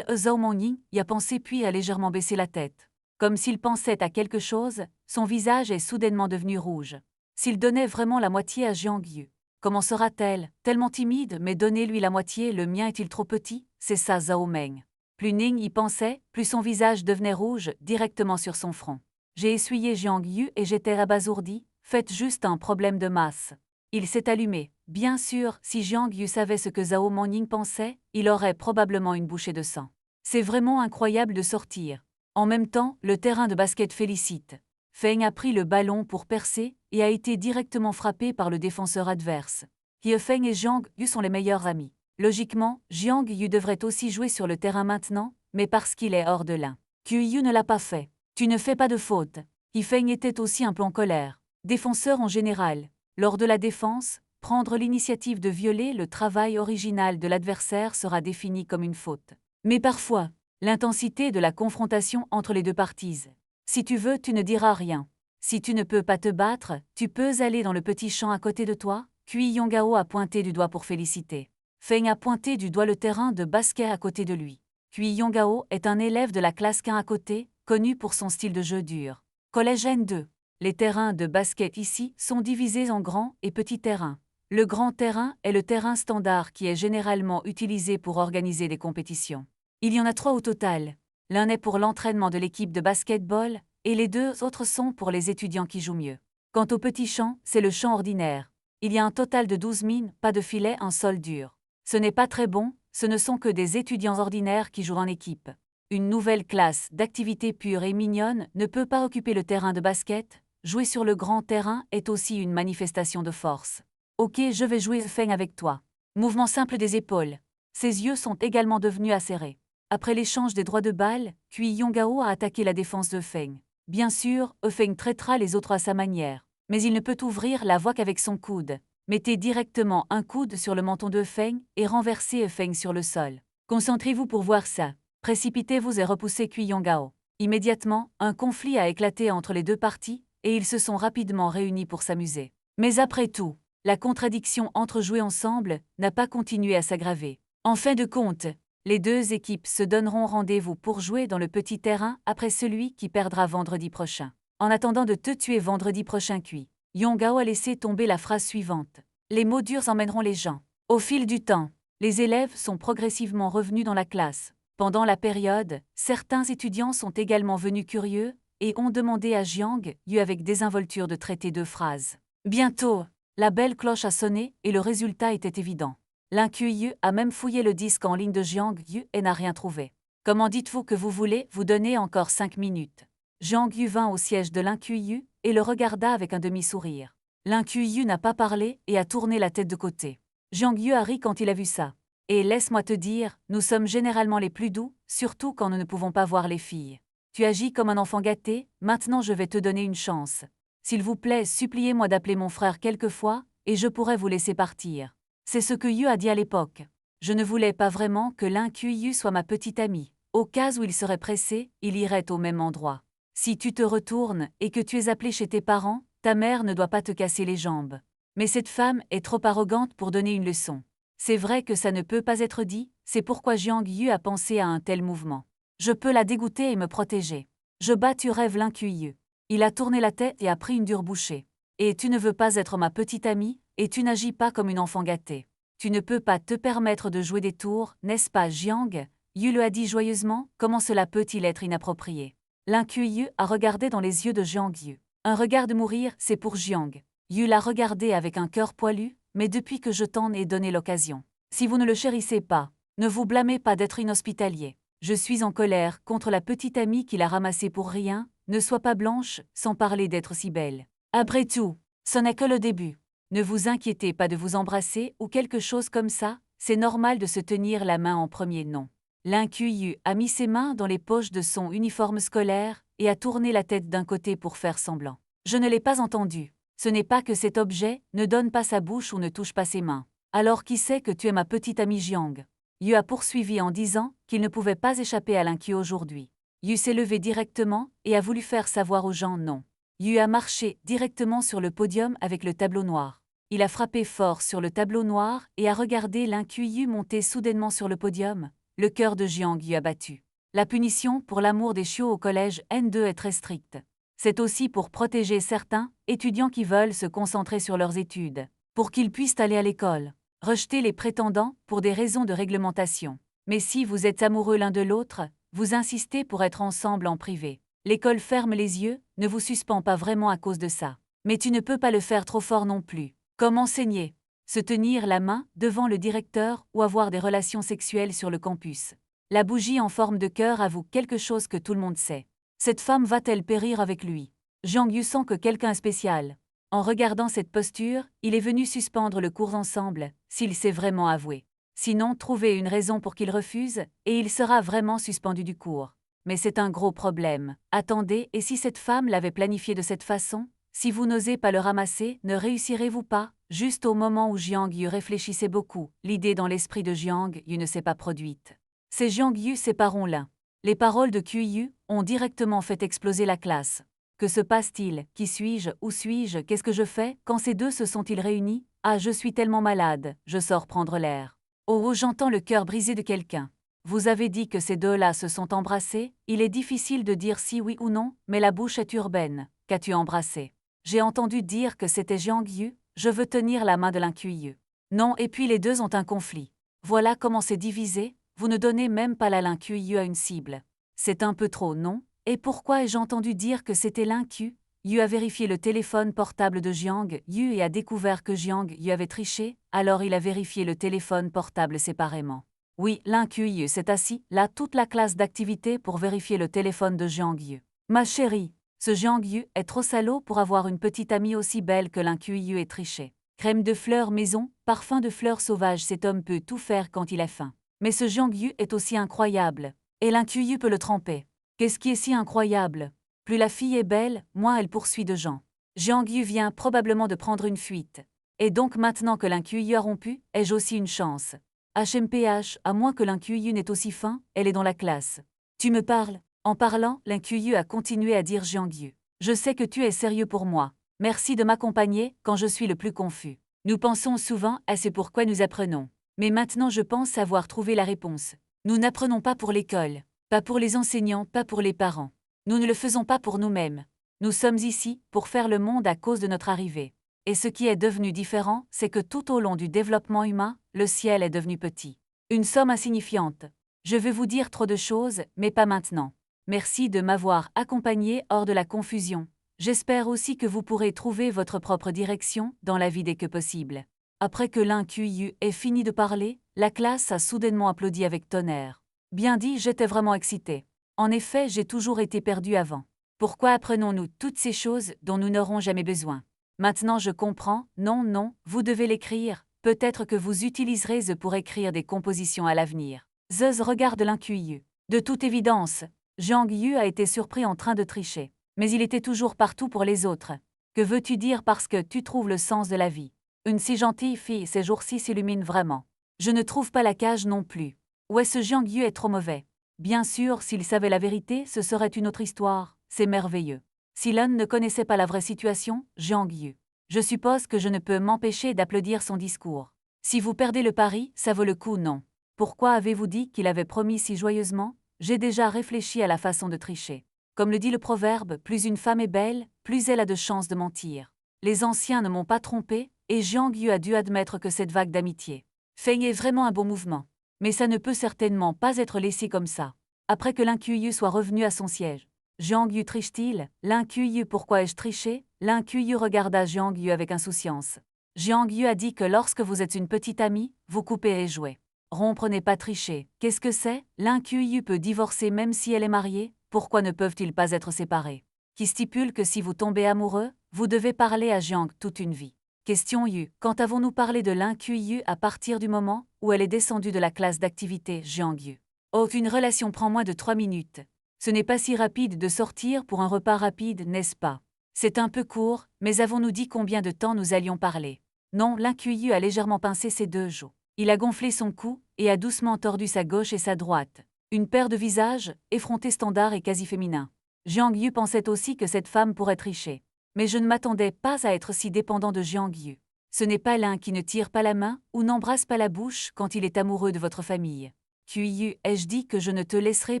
Zhao Mengning y a pensé puis a légèrement baissé la tête. Comme s'il pensait à quelque chose, son visage est soudainement devenu rouge. S'il donnait vraiment la moitié à Jiang Yu, comment sera-t-elle? Tellement timide, mais donnez-lui la moitié, le mien est-il trop petit? C'est ça Zhao Meng. Plus Ning y pensait, plus son visage devenait rouge, directement sur son front. J'ai essuyé Jiang Yu et j'étais abasourdi, faites juste un problème de masse. Il s'est allumé. Bien sûr, si Jiang Yu savait ce que Zhao Monning pensait, il aurait probablement une bouchée de sang. C'est vraiment incroyable de sortir. En même temps, le terrain de basket félicite. Feng a pris le ballon pour percer et a été directement frappé par le défenseur adverse. He Feng et Jiang Yu sont les meilleurs amis. Logiquement, Jiang Yu devrait aussi jouer sur le terrain maintenant, mais parce qu'il est hors de l'un. Yu ne l'a pas fait. Tu ne fais pas de faute. He Feng était aussi un peu en colère. Défenseur en général. Lors de la défense, prendre l'initiative de violer le travail original de l'adversaire sera défini comme une faute. Mais parfois, l'intensité de la confrontation entre les deux parties. Si tu veux, tu ne diras rien. Si tu ne peux pas te battre, tu peux aller dans le petit champ à côté de toi. Kui Yongao a pointé du doigt pour féliciter. Feng a pointé du doigt le terrain de basket à côté de lui. Kui Yongao est un élève de la classe 1 à côté, connu pour son style de jeu dur. Collège N2. Les terrains de basket ici sont divisés en grand et petit terrain. Le grand terrain est le terrain standard qui est généralement utilisé pour organiser des compétitions. Il y en a 3 au total. L'un est pour l'entraînement de l'équipe de basketball et les 2 autres sont pour les étudiants qui jouent mieux. Quant au petit champ, c'est le champ ordinaire. Il y a un total de 12 mines, pas de filet, un sol dur. Ce n'est pas très bon, ce ne sont que des étudiants ordinaires qui jouent en équipe. Une nouvelle classe d'activité pure et mignonne ne peut pas occuper le terrain de basket. Jouer sur le grand terrain est aussi une manifestation de force. Ok, je vais jouer Feng avec toi. Mouvement simple des épaules. Ses yeux sont également devenus acérés. Après l'échange des droits de balle, Kui Yongao a attaqué la défense de Feng. Bien sûr, Feng traitera les autres à sa manière. Mais il ne peut ouvrir la voie qu'avec son coude. Mettez directement un coude sur le menton de Feng et renversez Feng sur le sol. Concentrez-vous pour voir ça. Précipitez-vous et repoussez Kui Yongao. Immédiatement, un conflit a éclaté entre les deux parties et ils se sont rapidement réunis pour s'amuser. Mais après tout, la contradiction entre jouer ensemble n'a pas continué à s'aggraver. En fin de compte, les deux équipes se donneront rendez-vous pour jouer dans le petit terrain après celui qui perdra vendredi prochain. En attendant de te tuer vendredi prochain Kui Yongao a laissé tomber la phrase suivante. Les mots durs emmèneront les gens. Au fil du temps, les élèves sont progressivement revenus dans la classe. Pendant la période, certains étudiants sont également venus curieux et ont demandé à Jiang Yu avec désinvolture de traiter 2 phrases. Bientôt, la belle cloche a sonné et le résultat était évident. L'In-Yu a même fouillé le disque en ligne de Jiang Yu et n'a rien trouvé. Comment dites-vous que vous voulez vous donner encore 5 minutes? Jiang Yu vint au siège de l'In-Yu et le regarda avec un demi-sourire. L'In-Yu n'a pas parlé et a tourné la tête de côté. Jiang Yu a ri quand il a vu ça. Et laisse-moi te dire, nous sommes généralement les plus doux, surtout quand nous ne pouvons pas voir les filles. Tu agis comme un enfant gâté, maintenant je vais te donner une chance. S'il vous plaît, suppliez-moi d'appeler mon frère quelquefois, et je pourrai vous laisser partir. C'est ce que Yu a dit à l'époque. Je ne voulais pas vraiment que l'In-Yu soit ma petite amie. Au cas où il serait pressé, il irait au même endroit. Si tu te retournes et que tu es appelé chez tes parents, ta mère ne doit pas te casser les jambes. Mais cette femme est trop arrogante pour donner une leçon. C'est vrai que ça ne peut pas être dit, c'est pourquoi Jiang Yu a pensé à un tel mouvement. Je peux la dégoûter et me protéger. Je bats tu rêves l'In-Yu. Il a tourné la tête et a pris une dure bouchée. Et tu ne veux pas être ma petite amie, et tu n'agis pas comme une enfant gâtée. Tu ne peux pas te permettre de jouer des tours, n'est-ce pas Jiang Yu le a dit joyeusement, comment cela peut-il être inapproprié? L'In-Yu a regardé dans les yeux de Jiang Yu. Un regard de mourir, c'est pour Jiang Yu l'a regardé avec un cœur poilu, mais depuis que je t'en ai donné l'occasion. Si vous ne le chérissez pas, ne vous blâmez pas d'être inhospitalier. Je suis en colère contre la petite amie qui l'a ramassée pour rien, ne sois pas blanche, sans parler d'être si belle. Après tout, ce n'est que le début. Ne vous inquiétez pas de vous embrasser ou quelque chose comme ça, c'est normal de se tenir la main en premier non. L'In-Yu a mis ses mains dans les poches de son uniforme scolaire et a tourné la tête d'un côté pour faire semblant. Je ne l'ai pas entendu. Ce n'est pas que cet objet ne donne pas sa bouche ou ne touche pas ses mains. Alors qui sait que tu es ma petite amie Jiang? Yu a poursuivi en disant qu'il ne pouvait pas échapper à l'In-Yu aujourd'hui. Yu s'est levé directement et a voulu faire savoir aux gens non. Yu a marché directement sur le podium avec le tableau noir. Il a frappé fort sur le tableau noir et a regardé l'In-Yu monter soudainement sur le podium. Le cœur de Jiang Yu a battu. La punition pour l'amour des chiots au collège N2 est très stricte. C'est aussi pour protéger certains étudiants qui veulent se concentrer sur leurs études, pour qu'ils puissent aller à l'école. Rejeter les prétendants pour des raisons de réglementation. Mais si vous êtes amoureux l'un de l'autre, vous insistez pour être ensemble en privé. L'école ferme les yeux, ne vous suspend pas vraiment à cause de ça. Mais tu ne peux pas le faire trop fort non plus. Comme enseigner, se tenir la main devant le directeur ou avoir des relations sexuelles sur le campus. La bougie en forme de cœur avoue quelque chose que tout le monde sait. Cette femme va-t-elle périr avec lui? Jiang Yu sent que quelqu'un est spécial. En regardant cette posture, il est venu suspendre le cours ensemble, s'il s'est vraiment avoué. Sinon, trouvez une raison pour qu'il refuse, et il sera vraiment suspendu du cours. Mais c'est un gros problème. Attendez, et si cette femme l'avait planifié de cette façon? Si vous n'osez pas le ramasser, ne réussirez-vous pas? Juste au moment où Jiang Yu réfléchissait beaucoup, l'idée dans l'esprit de Jiang Yu ne s'est pas produite. C'est Jiang Yu, séparons-la. Les paroles de Qiyu ont directement fait exploser la classe. Que se passe-t-il? Qui suis-je? Où suis-je? Qu'est-ce que je fais? Quand ces deux se sont-ils réunis? Ah, je suis tellement malade, je sors prendre l'air. Oh, j'entends le cœur brisé de quelqu'un. Vous avez dit que ces deux-là se sont embrassés, il est difficile de dire si oui ou non, mais la bouche est urbaine. Qu'as-tu embrassé? J'ai entendu dire que c'était Jiang Yu, je veux tenir la main de l'Qiyu. Non, et puis les deux ont un conflit. Voilà comment c'est divisé, vous ne donnez même pas la l'Qiyu à une cible. C'est un peu trop, non? Et pourquoi ai-je entendu dire que c'était l'Qiyu? Yu a vérifié le téléphone portable de Jiang Yu et a découvert que Jiang Yu avait triché, alors il a vérifié le téléphone portable séparément. Oui, l'Qiyu s'est assis, là toute la classe d'activité pour vérifier le téléphone de Jiang Yu. Ma chérie, ce Jiang Yu est trop salaud pour avoir une petite amie aussi belle que l'Qiyu et triché. Crème de fleurs maison, parfum de fleurs sauvages, cet homme peut tout faire quand il a faim. Mais ce Jiang Yu est aussi incroyable. Et l'Qiyu peut le tremper. Qu'est-ce qui est si incroyable? Plus la fille est belle, moins elle poursuit de gens. Jiang Yu vient probablement de prendre une fuite. Et donc maintenant que l'Qiyu a rompu, ai-je aussi une chance? HMPH, à moins que l'Qiyu n'ait aussi faim, elle est dans la classe. Tu me parles? En parlant, l'Qiyu a continué à dire Jiang Yu. Je sais que tu es sérieux pour moi. Merci de m'accompagner quand je suis le plus confus. Nous pensons souvent à ce pourquoi nous apprenons. Mais maintenant je pense avoir trouvé la réponse. Nous n'apprenons pas pour l'école, pas pour les enseignants, pas pour les parents. Nous ne le faisons pas pour nous-mêmes. Nous sommes ici pour faire le monde à cause de notre arrivée. Et ce qui est devenu différent, c'est que tout au long du développement humain, le ciel est devenu petit. Une somme insignifiante. Je veux vous dire trop de choses, mais pas maintenant. Merci de m'avoir accompagné hors de la confusion. J'espère aussi que vous pourrez trouver votre propre direction dans la vie dès que possible. Après que l'Qiyu ait fini de parler, la classe a soudainement applaudi avec tonnerre. Bien dit, j'étais vraiment excitée. En effet, j'ai toujours été perdue avant. Pourquoi apprenons-nous toutes ces choses dont nous n'aurons jamais besoin? Maintenant je comprends, non, vous devez l'écrire, peut-être que vous utiliserez Z pour écrire des compositions à l'avenir. Zeus regarde l'Qiyu. De toute évidence, Jiang Yu a été surpris en train de tricher. Mais il était toujours partout pour les autres. Que veux-tu dire parce que tu trouves le sens de la vie? Une si gentille fille ces jours-ci s'illumine vraiment. Je ne trouve pas la cage non plus. Ou est-ce Jiang Yu est trop mauvais? Bien sûr, s'il savait la vérité, ce serait une autre histoire. C'est merveilleux. Si l'un ne connaissait pas la vraie situation, Jiang Yu. Je suppose que je ne peux m'empêcher d'applaudir son discours. Si vous perdez le pari, ça vaut le coup, non? Pourquoi avez-vous dit qu'il avait promis si joyeusement? J'ai déjà réfléchi à la façon de tricher. Comme le dit le proverbe, plus une femme est belle, plus elle a de chances de mentir. Les anciens ne m'ont pas trompé, et Jiang Yu a dû admettre que cette vague d'amitié Feng est vraiment un beau mouvement. Mais ça ne peut certainement pas être laissé comme ça. Après que l'Qiyu soit revenu à son siège. Jiang Yu triche-t-il? L'Qiyu, pourquoi ai-je triché? L'Qiyu regarda Jiang Yu avec insouciance. Jiang Yu a dit que lorsque vous êtes une petite amie, vous coupez et jouez. Rompre n'est pas tricher. Qu'est-ce que c'est? L'Qiyu peut divorcer même si elle est mariée, pourquoi ne peuvent-ils pas être séparés? Qui stipule que si vous tombez amoureux, vous devez parler à Jiang toute une vie. Question Yu. Quand avons-nous parlé de l'Qiyu à partir du moment où elle est descendue de la classe d'activité Jiang Yu? Oh, une relation prend moins de 3 minutes. Ce n'est pas si rapide de sortir pour un repas rapide, n'est-ce pas? C'est un peu court, mais avons-nous dit combien de temps nous allions parler? Non, l'Qiyu a légèrement pincé ses deux joues. Il a gonflé son cou et a doucement tordu sa gauche et sa droite. Une paire de visages, effrontés standard et quasi féminin. Jiang Yu pensait aussi que cette femme pourrait tricher. Mais je ne m'attendais pas à être si dépendant de Jiang Yu. Ce n'est pas l'un qui ne tire pas la main ou n'embrasse pas la bouche quand il est amoureux de votre famille. Qiyu, ai-je dit que je ne te laisserai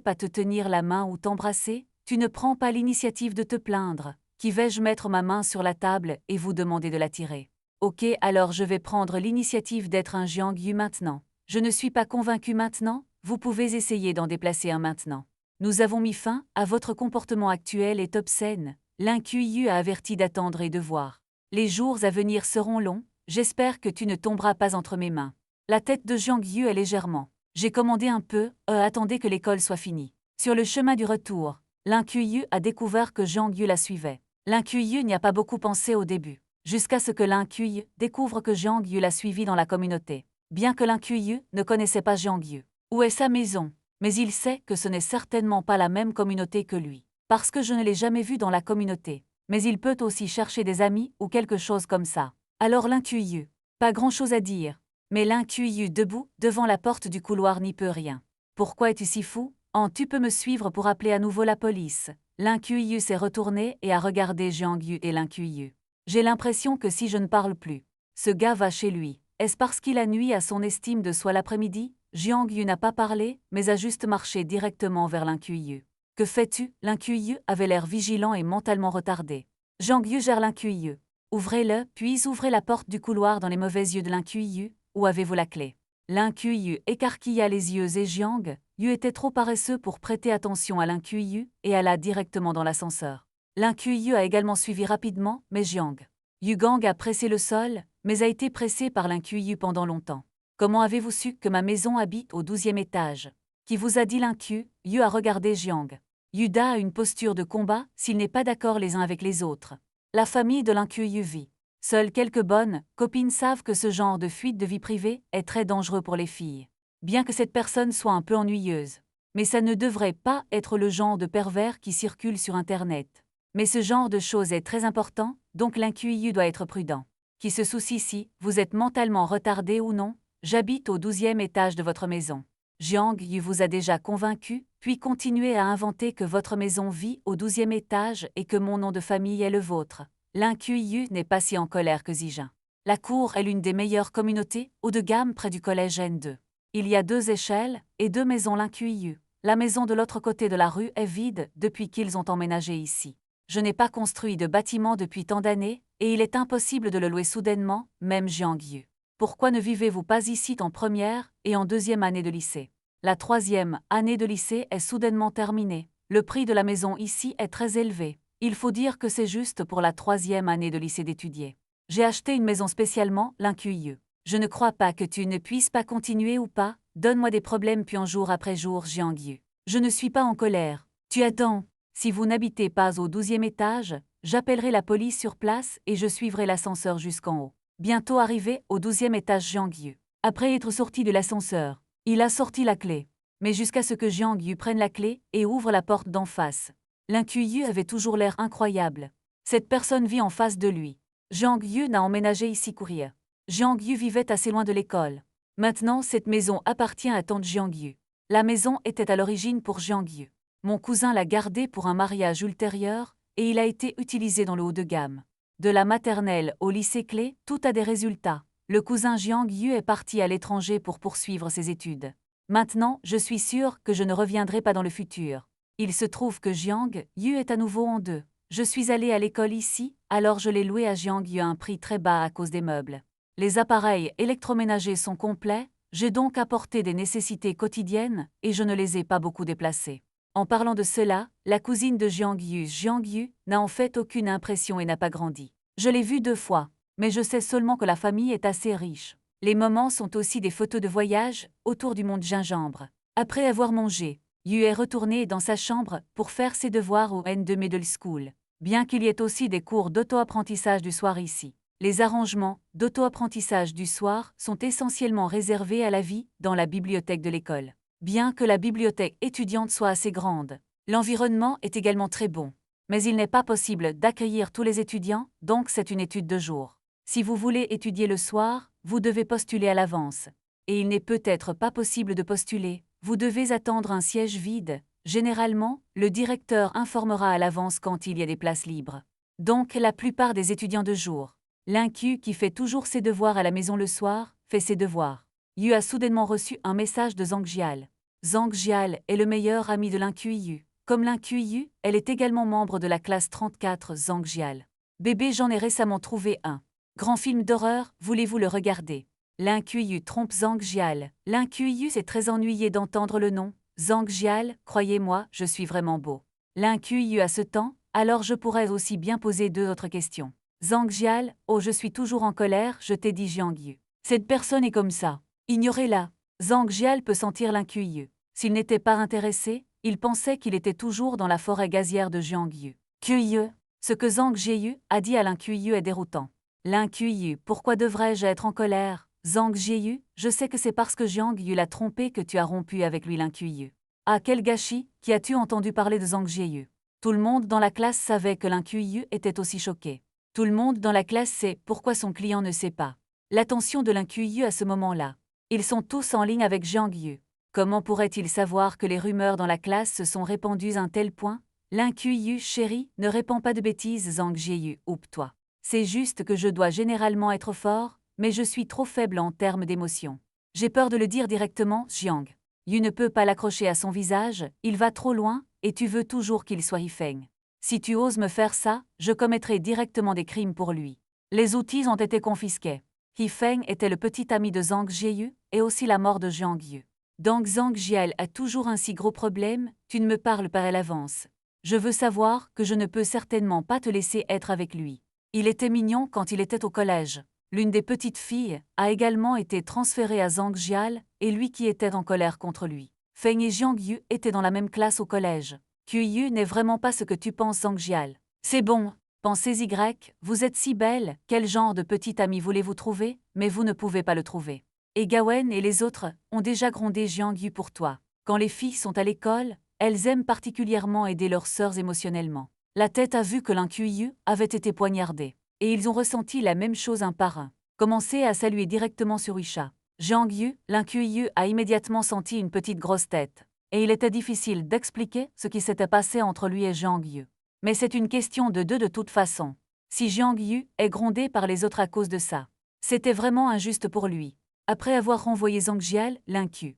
pas te tenir la main ou t'embrasser? Tu ne prends pas l'initiative de te plaindre. Qui vais-je mettre ma main sur la table et vous demander de la tirer? Ok, alors je vais prendre l'initiative d'être un Jiang Yu maintenant. Je ne suis pas convaincu maintenant, vous pouvez essayer d'en déplacer un maintenant. Nous avons mis fin à votre comportement actuel est obscène. Lin Kuiyu a averti d'attendre et de voir. Les jours à venir seront longs, j'espère que tu ne tomberas pas entre mes mains. La tête de Jiang Yu est légèrement. J'ai commandé un peu, attendez que l'école soit finie. Sur le chemin du retour, Lin Kuiyu a découvert que Jiang Yu la suivait. Lin Kuiyu n'y a pas beaucoup pensé au début, jusqu'à ce que Lin Kuiyu découvre que Jiang Yu l'a suivi dans la communauté. Bien que Lin Kuiyu ne connaissait pas Jiang Yu. Où est sa maison? Mais il sait que ce n'est certainement pas la même communauté que lui. Parce que je ne l'ai jamais vu dans la communauté. Mais il peut aussi chercher des amis ou quelque chose comme ça. Alors Lin Kuiyu. Pas grand-chose à dire. Mais Lin Kuiyu debout, devant la porte du couloir n'y peut rien. Pourquoi es-tu si fou? Tu peux me suivre pour appeler à nouveau la police. Lin Kuiyu s'est retourné et a regardé Jiang Yu et Lin Kuiyu. J'ai l'impression que si je ne parle plus, ce gars va chez lui. Est-ce parce qu'il a nui à son estime de soi l'après-midi? Jiang Yu n'a pas parlé, mais a juste marché directement vers Lin Kuiyu. Que fais-tu? Lin Kuiyu avait l'air vigilant et mentalement retardé. Jiang Yu gère Lin Kuiyu. Ouvrez-le, puis ouvrez la porte du couloir dans les mauvais yeux de Lin Kuiyu. Où avez-vous la clé? Lin Kuiyu écarquilla les yeux et Jiang Yu était trop paresseux pour prêter attention à Lin Kuiyu et alla directement dans l'ascenseur. Lin Kuiyu a également suivi rapidement, mais Jiang Yu Gang a pressé le sol, mais a été pressé par Lin Kuiyu pendant longtemps. Comment avez-vous su que ma maison habite au 12e étage? Qui vous a dit? Lin Kuiyu a regardé Jiang Yuda a une posture de combat s'il n'est pas d'accord les uns avec les autres. La famille de Lin Kuiyu vit. Seules quelques bonnes copines savent que ce genre de fuite de vie privée est très dangereux pour les filles. Bien que cette personne soit un peu ennuyeuse. Mais ça ne devrait pas être le genre de pervers qui circule sur Internet. Mais ce genre de choses est très important, donc Lin Kuiyu doit être prudent. Qui se soucie si vous êtes mentalement retardé ou non? J'habite au 12e étage de votre maison. Jiang Yu vous a déjà convaincu, puis continuez à inventer que votre maison vit au 12e étage et que mon nom de famille est le vôtre. Lin Kuiyu n'est pas si en colère que Zijin. La cour est l'une des meilleures communautés, haut de gamme près du collège N2. Il y a 2 échelles et 2 maisons Lin Kuiyu. La maison de l'autre côté de la rue est vide depuis qu'ils ont emménagé ici. Je n'ai pas construit de bâtiment depuis tant d'années, et il est impossible de le louer soudainement, même Jiang Yu. Pourquoi ne vivez-vous pas ici en première et en 2e année de lycée? La 3e année de lycée est soudainement terminée. Le prix de la maison ici est très élevé. Il faut dire que c'est juste pour la 3e année de lycée d'étudier. J'ai acheté une maison spécialement, Lin Kuiyu. Je ne crois pas que tu ne puisses pas continuer ou pas. Donne-moi des problèmes puis en jour après jour, Jiang Yu. Je ne suis pas en colère. Tu attends. Si vous n'habitez pas au 12e étage, j'appellerai la police sur place et je suivrai l'ascenseur jusqu'en haut. Bientôt arrivé au 12e étage Jiang Yu. Après être sorti de l'ascenseur, il a sorti la clé. Mais jusqu'à ce que Jiang Yu prenne la clé et ouvre la porte d'en face. Lin Kuiyu avait toujours l'air incroyable. Cette personne vit en face de lui. Jiang Yu n'a emménagé ici courir. Jiang Yu vivait assez loin de l'école. Maintenant, cette maison appartient à tante Jiang Yu. La maison était à l'origine pour Jiang Yu. Mon cousin l'a gardée pour un mariage ultérieur et il a été utilisé dans le haut de gamme. De la maternelle au lycée clé, tout a des résultats. Le cousin Jiang Yu est parti à l'étranger pour poursuivre ses études. Maintenant, je suis sûre que je ne reviendrai pas dans le futur. Il se trouve que Jiang Yu est à nouveau en 2. Je suis allée à l'école ici, alors je l'ai loué à Jiang Yu à un prix très bas à cause des meubles. Les appareils électroménagers sont complets, j'ai donc apporté des nécessités quotidiennes et je ne les ai pas beaucoup déplacés. En parlant de cela, la cousine de Jiang Yu, n'a en fait aucune impression et n'a pas grandi. Je l'ai vue 2 fois, mais je sais seulement que la famille est assez riche. Les moments sont aussi des photos de voyage autour du mont Gingembre. Après avoir mangé, Yu est retourné dans sa chambre pour faire ses devoirs au N2 Middle School. Bien qu'il y ait aussi des cours d'auto-apprentissage du soir ici. Les arrangements d'auto-apprentissage du soir sont essentiellement réservés à la vie dans la bibliothèque de l'école. Bien que la bibliothèque étudiante soit assez grande, l'environnement est également très bon. Mais il n'est pas possible d'accueillir tous les étudiants, donc c'est une étude de jour. Si vous voulez étudier le soir, vous devez postuler à l'avance. Et il n'est peut-être pas possible de postuler, vous devez attendre un siège vide. Généralement, le directeur informera à l'avance quand il y a des places libres. Donc la plupart des étudiants de jour. Lin Kuiyu qui fait toujours ses devoirs à la maison le soir, fait ses devoirs. Yu a soudainement reçu un message de Zhang Jial. Zhang Jial est le meilleur ami de Lin Kuiyu. Comme Lin Kuiyu, elle est également membre de la classe 34 Zhang Jial. Bébé, j'en ai récemment trouvé un. Grand film d'horreur, voulez-vous le regarder? Lin Kuiyu trompe Zhang Jial. Lin Kuiyu s'est très ennuyé d'entendre le nom. Zhang Jial, croyez-moi, je suis vraiment beau. Lin Kuiyu a ce temps, alors je pourrais aussi bien poser 2 autres questions. Zhang Jial, oh je suis toujours en colère, je t'ai dit Jiang Yu. Cette personne est comme ça. Ignorez-la. Zhang Jial peut sentir Lin Kuiyu. S'il n'était pas intéressé, il pensait qu'il était toujours dans la forêt gazière de Jiang Yu. Kuiyu. Ce que Zhang Jiyu a dit à Lin Kuiyu est déroutant. Lin Kuiyu, pourquoi devrais-je être en colère? Zhang Jiyu, je sais que c'est parce que Jiang Yu l'a trompé que tu as rompu avec lui Lin Kuiyu. Ah quel gâchis, qui as-tu entendu parler de Zhang Jiyu? Tout le monde dans la classe savait que Lin Kuiyu était aussi choqué. Tout le monde dans la classe sait pourquoi son client ne sait pas. L'attention de Lin Kuiyu à ce moment-là. Ils sont tous en ligne avec Jiang Yu. Comment pourrait-il savoir que les rumeurs dans la classe se sont répandues à un tel point? Lin Kuiyu, chérie, ne répands pas de bêtises Zhang Jiyu, oupe-toi. C'est juste que je dois généralement être fort, mais je suis trop faible en termes d'émotion. J'ai peur de le dire directement, Jiang Yu ne peut pas l'accrocher à son visage, il va trop loin, et tu veux toujours qu'il soit Yifeng. Si tu oses me faire ça, je commettrai directement des crimes pour lui. Les outils ont été confisqués. Yifeng était le petit ami de Zhang Jiyu, et aussi la mort de Jiang Yu. Donc Zhang Jial a toujours un si gros problème, tu ne me parles pas à l'avance. Je veux savoir que je ne peux certainement pas te laisser être avec lui. Il était mignon quand il était au collège. L'une des petites filles a également été transférée à Zhang Jial, et lui qui était en colère contre lui. Feng et Jiang Yu étaient dans la même classe au collège. Kuiyu n'est vraiment pas ce que tu penses Zhang Jial. C'est bon, pensez Y, vous êtes si belle, quel genre de petit ami voulez-vous trouver, mais vous ne pouvez pas le trouver. Et Gawen et les autres ont déjà grondé Jiang Yu pour toi. Quand les filles sont à l'école, elles aiment particulièrement aider leurs sœurs émotionnellement. La tête a vu que Lin Kuiyu avait été poignardé. Et ils ont ressenti la même chose un par un. Commencez à saluer directement sur Isha. Jiang Yu, Lin Kuiyu a immédiatement senti une petite grosse tête. Et il était difficile d'expliquer ce qui s'était passé entre lui et Jiang Yu. Mais c'est une question de 2 de toute façon. Si Jiang Yu est grondé par les autres à cause de ça, c'était vraiment injuste pour lui. Après avoir renvoyé Zhang Jial, Lin Kuiyu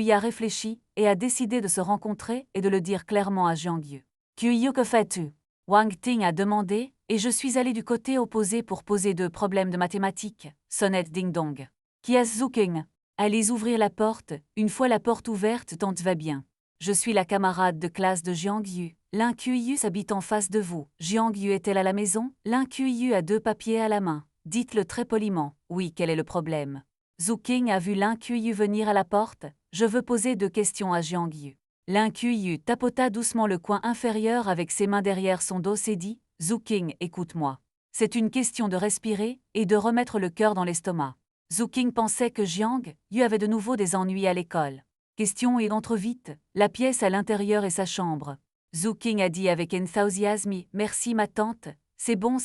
y a réfléchi et a décidé de se rencontrer et de le dire clairement à Jiang Yu. Kuiyu, que fais-tu? Wang Ting a demandé, et je suis allé du côté opposé pour poser 2 problèmes de mathématiques. Sonnette ding-dong. Qui est Zuking? Allez ouvrir la porte, une fois la porte ouverte, tant va bien. Je suis la camarade de classe de Jiang Yu. Lin Kuiyu s'habite en face de vous. Jiang Yu est-elle à la maison? Lin Kuiyu a 2 papiers à la main. Dites-le très poliment. Oui, quel est le problème? Zuking a vu Lin Kuiyu venir à la porte. Je veux poser 2 questions à Jiang Yu. Lin Kuiyu tapota doucement le coin inférieur avec ses mains derrière son dos et dit « Zuking, écoute-moi. C'est une question de respirer et de remettre le cœur dans l'estomac. » Zuking pensait que Jiang Yu avait de nouveau des ennuis à l'école. Question et entre vite, la pièce à l'intérieur est sa chambre. Zuking a dit avec enthousiasme « Merci ma tante, c'est bon,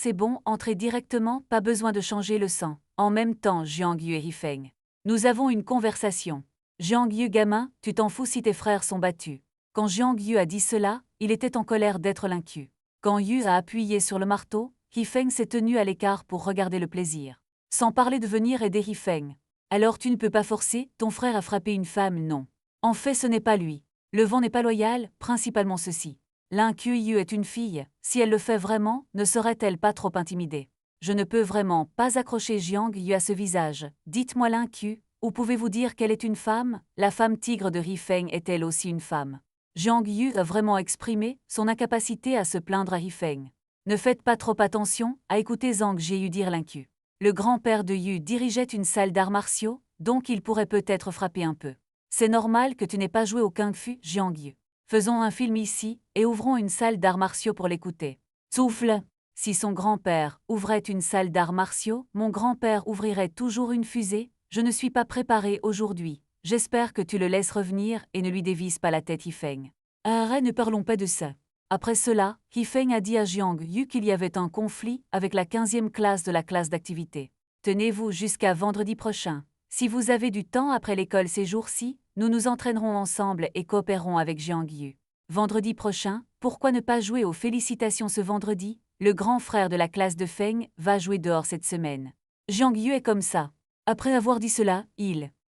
entrez directement, pas besoin de changer le sang. » En même temps Jiang Yu et Yifeng. Nous avons une conversation. Jiang Yu gamin, tu t'en fous si tes frères sont battus. Quand Jiang Yu a dit cela, il était en colère d'être vaincu. Quand Yu a appuyé sur le marteau, Yifeng s'est tenu à l'écart pour regarder le plaisir. Sans parler de venir aider Yifeng. Alors tu ne peux pas forcer ton frère à frapper une femme, non. En fait ce n'est pas lui. Le vent n'est pas loyal, principalement ceci. Lin Kuiyu est une fille, si elle le fait vraiment, ne serait-elle pas trop intimidée? Je ne peux vraiment pas accrocher Jiang Yu à ce visage. Dites-moi Lin Kuiyu. Ou pouvez-vous dire qu'elle est une femme? La femme tigre de Yifeng est-elle aussi une femme? Jiang Yu a vraiment exprimé son incapacité à se plaindre à Yifeng. Ne faites pas trop attention à écouter Zhang Jiyu dire Lin Kuiyu. Le grand-père de Yu dirigeait une salle d'arts martiaux, donc il pourrait peut-être frapper un peu. C'est normal que tu n'aies pas joué au kung-fu, Jiang Yu. Faisons un film ici et ouvrons une salle d'arts martiaux pour l'écouter. Souffle! Si son grand-père ouvrait une salle d'arts martiaux, mon grand-père ouvrirait toujours une fusée. Je ne suis pas préparé aujourd'hui. J'espère que tu le laisses revenir et ne lui dévisse pas la tête Yifeng. Arrête, ne parlons pas de ça. Après cela, Yifeng a dit à Jiang Yu qu'il y avait un conflit avec la 15e classe de la classe d'activité. Tenez-vous jusqu'à vendredi prochain. Si vous avez du temps après l'école ces jours-ci, nous nous entraînerons ensemble et coopérerons avec Jiang Yu. Vendredi prochain, pourquoi ne pas jouer aux félicitations ce vendredi? Le grand frère de la classe de Feng va jouer dehors cette semaine. Jiang Yu est comme ça. Après avoir dit cela,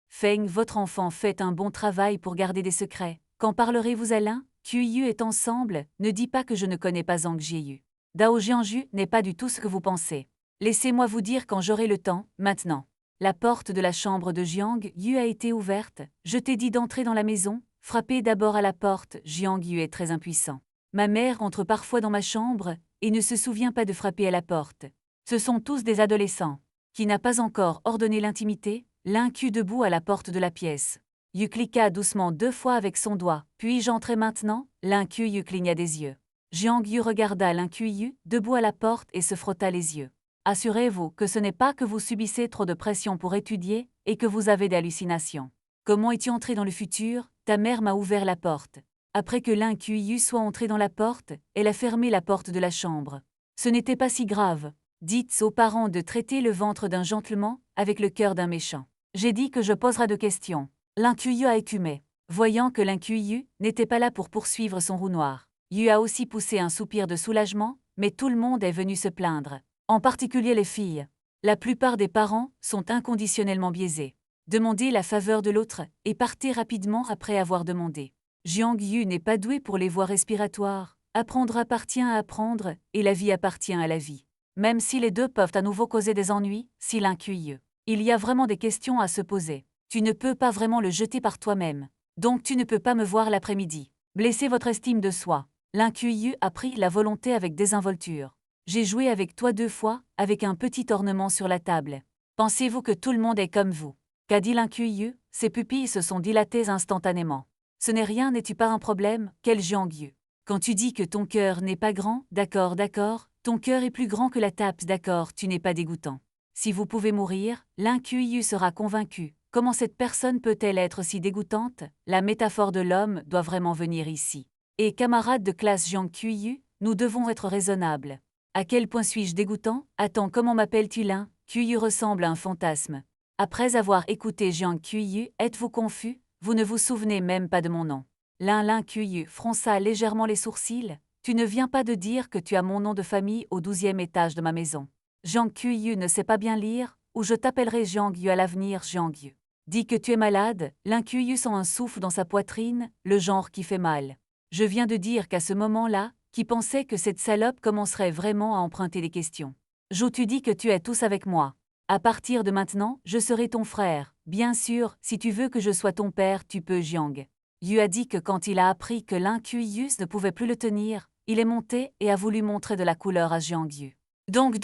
Feng, votre enfant fait un bon travail pour garder des secrets. Quand parlerez-vous à Lin Kuiyu est ensemble, ne dis pas que je ne connais pas Zhang Jiyu. Dao Jianju n'est pas du tout ce que vous pensez. Laissez-moi vous dire quand j'aurai le temps, maintenant. La porte de la chambre de Jiang Yu a été ouverte. Je t'ai dit d'entrer dans la maison. Frappez d'abord à la porte. Jiang Yu est très impuissant. Ma mère entre parfois dans ma chambre et ne se souvient pas de frapper à la porte. Ce sont tous des adolescents. Qui n'a pas encore ordonné l'intimité? L'incu debout à la porte de la pièce. Yu cliqua doucement 2 fois avec son doigt. Puis-je entrer maintenant? L'incu Yu cligna des yeux. Jiang Yu regarda l'incu Yu, debout à la porte et se frotta les yeux. Assurez-vous que ce n'est pas que vous subissez trop de pression pour étudier et que vous avez des hallucinations. Comment es-tu entré dans le futur? Ta mère m'a ouvert la porte. Après que l'incu Yu soit entré dans la porte, elle a fermé la porte de la chambre. Ce n'était pas si grave. Dites aux parents de traiter le ventre d'un gentleman avec le cœur d'un méchant. J'ai dit que je poserai de questions. L'incu Yu a écumé. Voyant que l'incu Yu n'était pas là pour poursuivre son roue noir, Yu a aussi poussé un soupir de soulagement, mais tout le monde est venu se plaindre. En particulier les filles. La plupart des parents sont inconditionnellement biaisés. Demandez la faveur de l'autre et partez rapidement après avoir demandé. Jiang Yu n'est pas doué pour les voies respiratoires. Apprendre appartient à apprendre et la vie appartient à la vie. Même si les deux peuvent à nouveau causer des ennuis, si l'incu Yu. Il y a vraiment des questions à se poser. Tu ne peux pas vraiment le jeter par toi-même. Donc tu ne peux pas me voir l'après-midi. Blesser votre estime de soi. L'incu Yu a pris la volonté avec désinvolture. J'ai joué avec toi 2 fois, avec un petit ornement sur la table. Pensez-vous que tout le monde est comme vous? Qu'a dit l'incu Yu? Ses pupilles se sont dilatées instantanément. Ce n'est rien, n'es-tu pas un problème? Quel Jiang Yu. Quand tu dis que ton cœur n'est pas grand, d'accord, ton cœur est plus grand que la tape, d'accord, tu n'es pas dégoûtant. Si vous pouvez mourir, l'incu Yu sera convaincu. Comment cette personne peut-elle être si dégoûtante? La métaphore de l'homme doit vraiment venir ici. Et camarades de classe Jiang Yu, nous devons être raisonnables. À quel point suis-je dégoûtant? Attends, comment m'appelles-tu? L'un Yu ressemble à un fantasme. Après avoir écouté Jiang Yu, êtes-vous confus? Vous ne vous souvenez même pas de mon nom. L'incu Yu fronça légèrement les sourcils. Tu ne viens pas de dire que tu as mon nom de famille au 12e étage de ma maison. Jiang Yu ne sait pas bien lire, ou je t'appellerai Jiang Yu à l'avenir. Jiang Yu. Dis que tu es malade. L'incu Yu sent un souffle dans sa poitrine, le genre qui fait mal. Je viens de dire qu'à ce moment-là, qui pensait que cette salope commencerait vraiment à emprunter des questions. Tu dis que tu es tous avec moi. À partir de maintenant, je serai ton frère. Bien sûr, si tu veux que je sois ton père, tu peux. Jiang Yu a dit que quand il a appris que l'incu Yu ne pouvait plus le tenir, il est monté et a voulu montrer de la couleur à Jiang Yu. Donc.